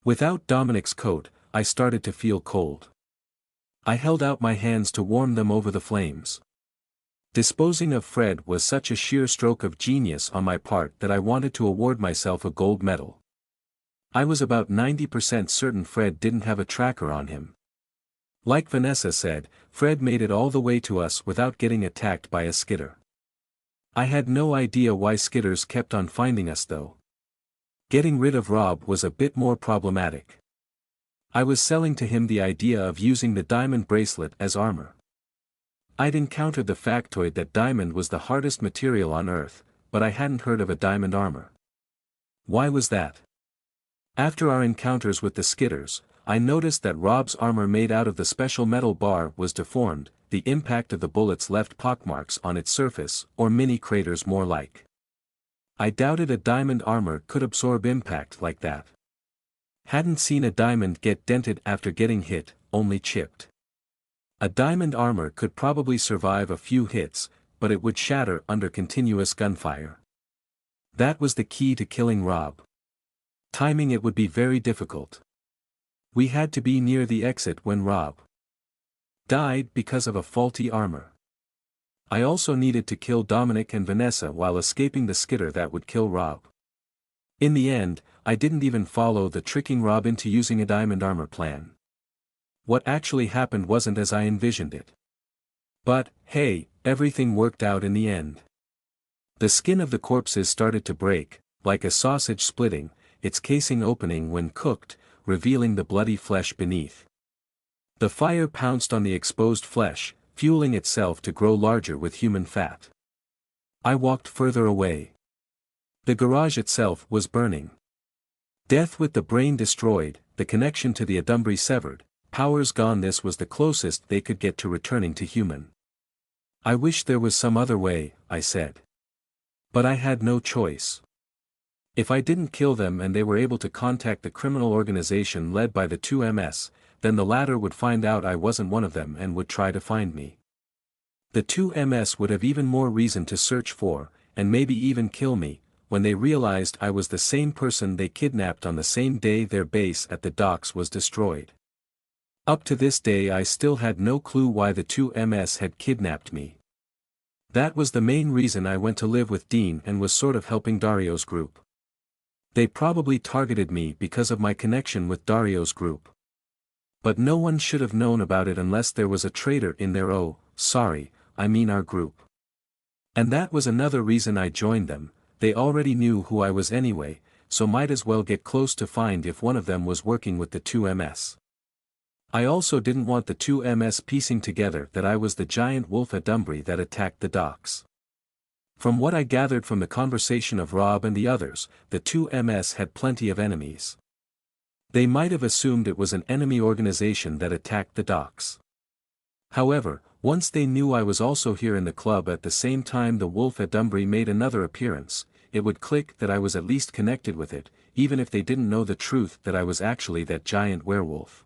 Without Dominic's coat, I started to feel cold. I held out my hands to warm them over the flames. Disposing of Fred was such a sheer stroke of genius on my part that I wanted to award myself a gold medal. I was about 90% certain Fred didn't have a tracker on him. Like Vanessa said, Fred made it all the way to us without getting attacked by a skidder. I had no idea why skidders kept on finding us though. Getting rid of Rob was a bit more problematic. I was selling to him the idea of using the diamond bracelet as armor. I'd encountered the factoid that diamond was the hardest material on Earth, but I hadn't heard of a diamond armor. Why was that? After our encounters with the skidders, I noticed that Rob's armor made out of the special metal bar was deformed. The impact of the bullets left pockmarks on its surface, or mini craters more like. I doubted a diamond armor could absorb impact like that. Hadn't seen a diamond get dented after getting hit, only chipped. A diamond armor could probably survive a few hits, but it would shatter under continuous gunfire. That was the key to killing Rob. Timing it would be very difficult. We had to be near the exit when Rob died because of a faulty armor. I also needed to kill Dominic and Vanessa while escaping the skidder that would kill Rob. In the end, I didn't even follow the tricking Rob into using a diamond armor plan. What actually happened wasn't as I envisioned it. But, hey, everything worked out in the end. The skin of the corpses started to break, like a sausage splitting, its casing opening when cooked, revealing the bloody flesh beneath. The fire pounced on the exposed flesh, fueling itself to grow larger with human fat. I walked further away. The garage itself was burning. Death with the brain destroyed, the connection to the Adumbri severed, powers gone. This was the closest they could get to returning to human. I wish there was some other way, I said. But I had no choice. If I didn't kill them and they were able to contact the criminal organization led by the two MS, then the latter would find out I wasn't one of them and would try to find me. The two MS would have even more reason to search for, and maybe even kill me, when they realized I was the same person they kidnapped on the same day their base at the docks was destroyed. Up to this day I still had no clue why the two MS had kidnapped me. That was the main reason I went to live with Dean and was sort of helping Dario's group. They probably targeted me because of my connection with Dario's group. But no one should have known about it unless there was a traitor in their our group. And that was another reason I joined them. They already knew who I was anyway, so might as well get close to find if one of them was working with the two MS. I also didn't want the two MS piecing together that I was the giant wolf Adumbry that attacked the docks. From what I gathered from the conversation of Rob and the others, the two MS had plenty of enemies. They might have assumed it was an enemy organization that attacked the docks. However, once they knew I was also here in the club at the same time the wolf Adumbry made another appearance, it would click that I was at least connected with it, even if they didn't know the truth that I was actually that giant werewolf.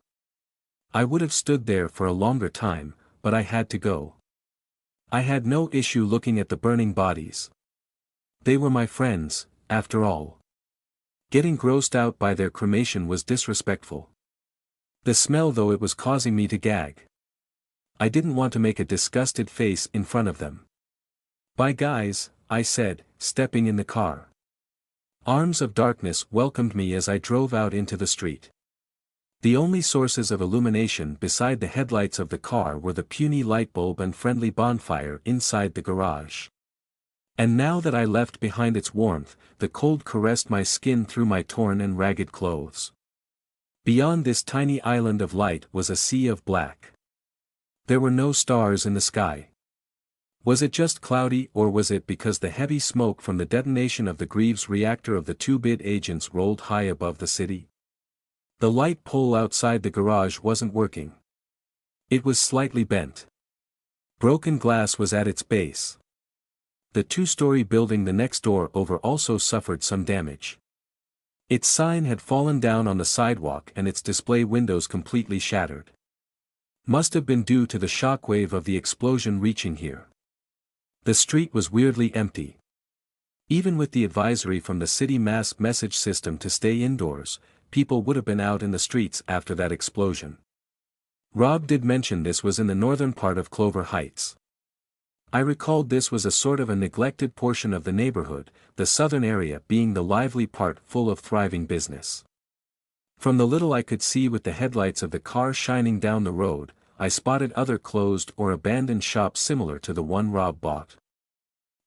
I would have stood there for a longer time, but I had to go. I had no issue looking at the burning bodies. They were my friends, after all. Getting grossed out by their cremation was disrespectful. The smell though it was causing me to gag. I didn't want to make a disgusted face in front of them. "Bye guys," I said, stepping in the car. Arms of darkness welcomed me as I drove out into the street. The only sources of illumination beside the headlights of the car were the puny light bulb and friendly bonfire inside the garage. And now that I left behind its warmth, the cold caressed my skin through my torn and ragged clothes. Beyond this tiny island of light was a sea of black. There were no stars in the sky. Was it just cloudy or was it because the heavy smoke from the detonation of the Greaves reactor of the 2-bit agents rolled high above the city? The light pole outside the garage wasn't working. It was slightly bent. Broken glass was at its base. The 2-story building the next door over also suffered some damage. Its sign had fallen down on the sidewalk and its display windows completely shattered. Must have been due to the shockwave of the explosion reaching here. The street was weirdly empty. Even with the advisory from the city mass message system to stay indoors, people would have been out in the streets after that explosion. Rob did mention this was in the northern part of Clover Heights. I recalled this was a sort of a neglected portion of the neighborhood, the southern area being the lively part full of thriving business. From the little I could see with the headlights of the car shining down the road, I spotted other closed or abandoned shops similar to the one Rob bought.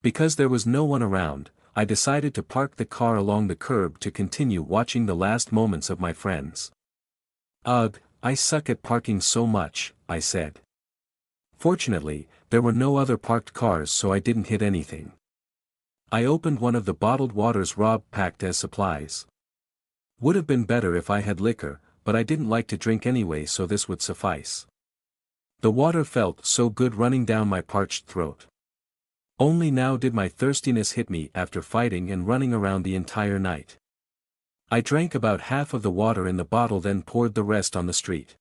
Because there was no one around, I decided to park the car along the curb to continue watching the last moments of my friends. "Ugh, I suck at parking so much," I said. Fortunately, there were no other parked cars so I didn't hit anything. I opened one of the bottled waters Rob packed as supplies. Would have been better if I had liquor, but I didn't like to drink anyway so this would suffice. The water felt so good running down my parched throat. Only now did my thirstiness hit me after fighting and running around the entire night. I drank about half of the water in the bottle then poured the rest on the street.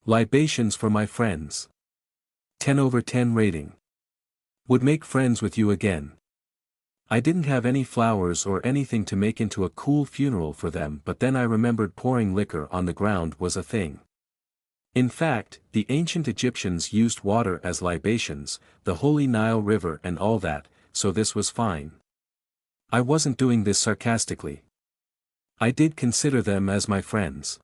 Libations for my friends. 10/10 rating. Would make friends with you again. I didn't have any flowers or anything to make into a cool funeral for them but then I remembered pouring liquor on the ground was a thing. In fact, the ancient Egyptians used water as libations, the holy Nile River and all that, so this was fine. I wasn't doing this sarcastically. I did consider them as my friends.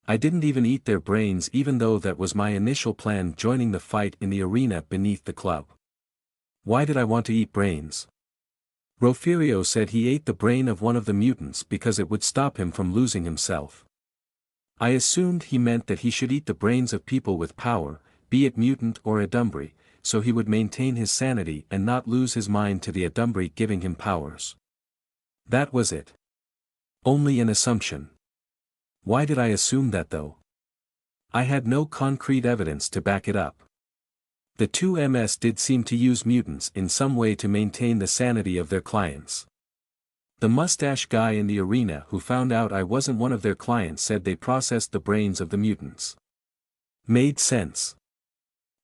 I didn't even eat their brains even though that was my initial plan joining the fight in the arena beneath the club. Why did I want to eat brains? Rofirio said he ate the brain of one of the mutants because it would stop him from losing himself. I assumed he meant that he should eat the brains of people with power, be it mutant or Adumbry, so he would maintain his sanity and not lose his mind to the Adumbry giving him powers. That was it. Only an assumption. Why did I assume that though? I had no concrete evidence to back it up. The two MS did seem to use mutants in some way to maintain the sanity of their clients. The mustache guy in the arena who found out I wasn't one of their clients said they processed the brains of the mutants. Made sense.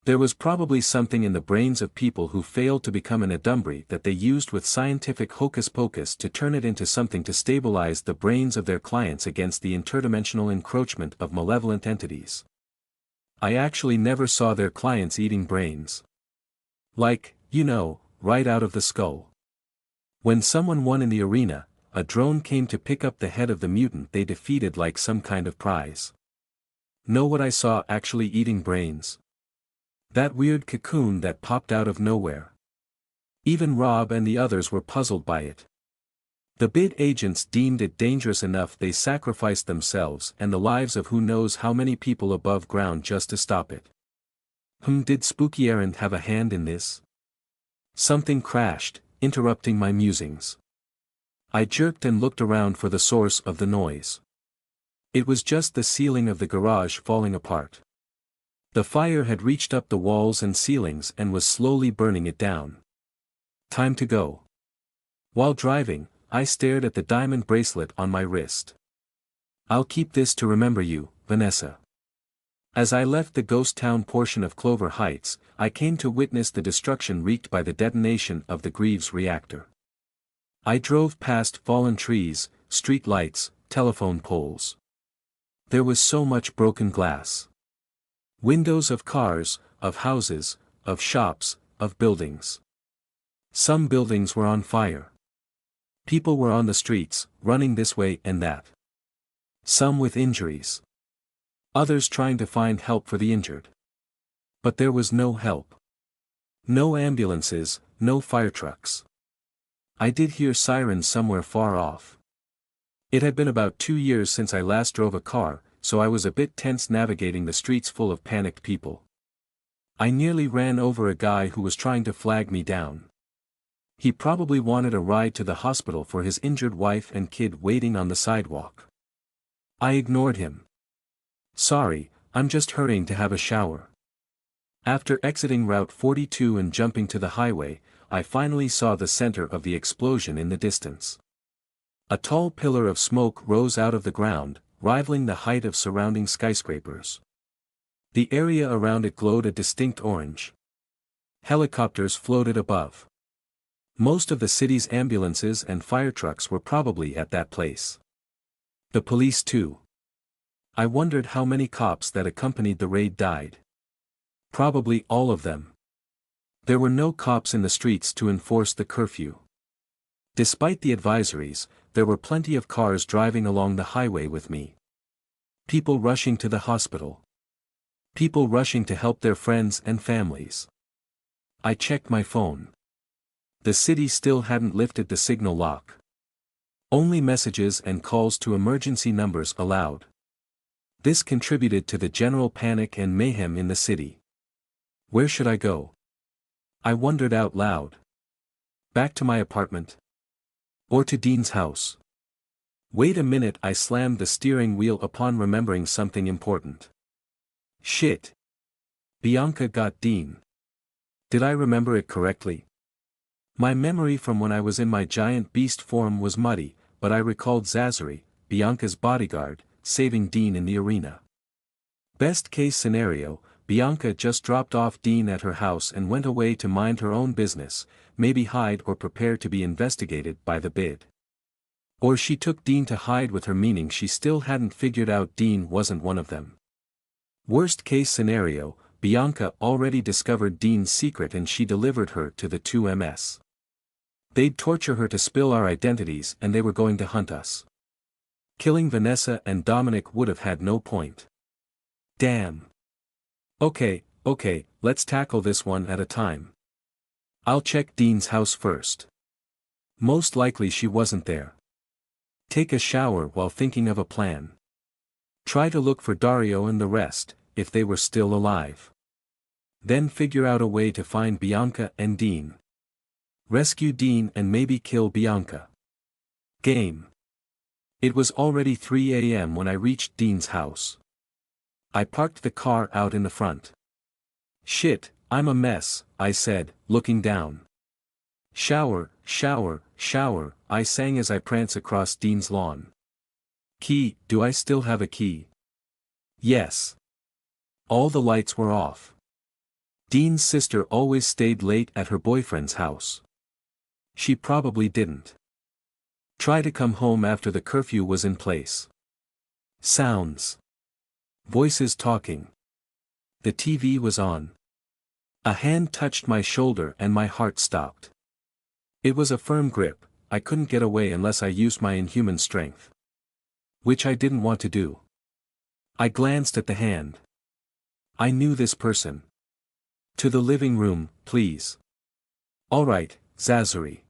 There was probably something in the brains of people who failed to become an adumbry that they used with scientific hocus-pocus to turn it into something to stabilize the brains of their clients against the interdimensional encroachment of malevolent entities. I actually never saw their clients eating brains. Like, right out of the skull. When someone won in the arena, a drone came to pick up the head of the mutant they defeated like some kind of prize. Know what I saw actually eating brains? That weird cocoon that popped out of nowhere. Even Rob and the others were puzzled by it. The bid agents deemed it dangerous enough they sacrificed themselves and the lives of who knows how many people above ground just to stop it. Did Spooky Errand have a hand in this? Something crashed, interrupting my musings. I jerked and looked around for the source of the noise. It was just the ceiling of the garage falling apart. The fire had reached up the walls and ceilings and was slowly burning it down. Time to go. While driving, I stared at the diamond bracelet on my wrist. I'll keep this to remember you, Vanessa. As I left the ghost town portion of Clover Heights, I came to witness the destruction wreaked by the detonation of the Greaves reactor. I drove past fallen trees, street lights, telephone poles. There was so much broken glass. Windows of cars, of houses, of shops, of buildings. Some buildings were on fire. People were on the streets, running this way and that. Some with injuries. Others trying to find help for the injured. But there was no help. No ambulances, no fire trucks. I did hear sirens somewhere far off. It had been about 2 years since I last drove a car, so I was a bit tense navigating the streets full of panicked people. I nearly ran over a guy who was trying to flag me down. He probably wanted a ride to the hospital for his injured wife and kid waiting on the sidewalk. I ignored him. Sorry, I'm just hurrying to have a shower. After exiting Route 42 and jumping to the highway, I finally saw the center of the explosion in the distance. A tall pillar of smoke rose out of the ground, rivaling the height of surrounding skyscrapers. The area around it glowed a distinct orange. Helicopters floated above. Most of the city's ambulances and fire trucks were probably at that place. The police too. I wondered how many cops that accompanied the raid died. Probably all of them. There were no cops in the streets to enforce the curfew. Despite the advisories, there were plenty of cars driving along the highway with me. People rushing to the hospital. People rushing to help their friends and families. I checked my phone. The city still hadn't lifted the signal lock. Only messages and calls to emergency numbers allowed. This contributed to the general panic and mayhem in the city. Where should I go? I wondered out loud. Back to my apartment? Or to Dean's house? Wait a minute, I slammed the steering wheel upon remembering something important. Shit. Bianca got Dean. Did I remember it correctly? My memory from when I was in my giant beast form was muddy, but I recalled Zazari, Bianca's bodyguard, saving Dean in the arena. Best case scenario, Bianca just dropped off Dean at her house and went away to mind her own business, maybe hide or prepare to be investigated by the bid. Or she took Dean to hide with her, meaning she still hadn't figured out Dean wasn't one of them. Worst case scenario, Bianca already discovered Dean's secret and she delivered her to the 2MS. They'd torture her to spill our identities and they were going to hunt us. Killing Vanessa and Dominic would have had no point. Damn. Okay, let's tackle this one at a time. I'll check Dean's house first. Most likely she wasn't there. Take a shower while thinking of a plan. Try to look for Dario and the rest, if they were still alive. Then figure out a way to find Bianca and Dean. Rescue Dean and maybe kill Bianca. Game. It was already 3 a.m. when I reached Dean's house. I parked the car out in the front. Shit, I'm a mess, I said, looking down. Shower, I sang as I pranced across Dean's lawn. Key, do I still have a key? Yes. All the lights were off. Dean's sister always stayed late at her boyfriend's house. She probably didn't try to come home after the curfew was in place. Sounds. Voices talking. The TV was on. A hand touched my shoulder and my heart stopped. It was a firm grip. I couldn't get away unless I used my inhuman strength. Which I didn't want to do. I glanced at the hand. I knew this person. To the living room, please. All right, Zazuri.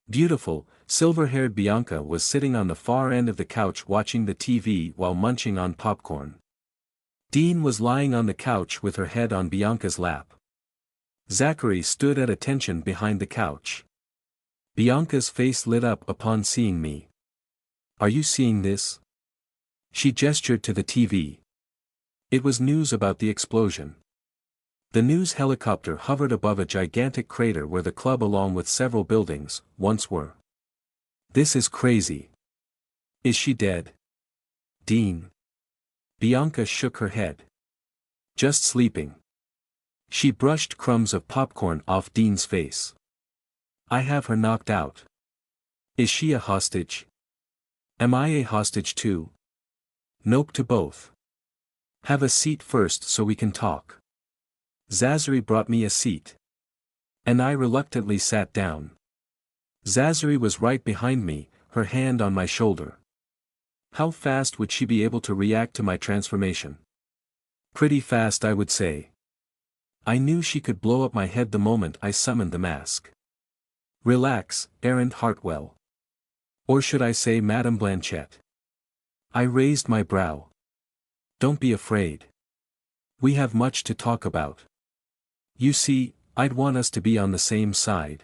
Beautiful, silver-haired Bianca was sitting on the far end of the couch watching the TV while munching on popcorn. Dean was lying on the couch with her head on Bianca's lap. Zachary stood at attention behind the couch. Bianca's face lit up upon seeing me. Are you seeing this? She gestured to the TV. It was news about the explosion. The news helicopter hovered above a gigantic crater where the club along with several buildings once were. This is crazy. Is she dead? Dean. Bianca shook her head. Just sleeping. She brushed crumbs of popcorn off Dean's face. I have her knocked out. Is she a hostage? Am I a hostage too? Nope to both. Have a seat first so we can talk. Zazuri brought me a seat. And I reluctantly sat down. Zazuri was right behind me, her hand on my shoulder. How fast would she be able to react to my transformation? Pretty fast, I would say. I knew she could blow up my head the moment I summoned the mask. Relax, Errand Hartwell. Or should I say Madame Blanchette? I raised my brow. Don't be afraid. We have much to talk about. You see, I'd want us to be on the same side.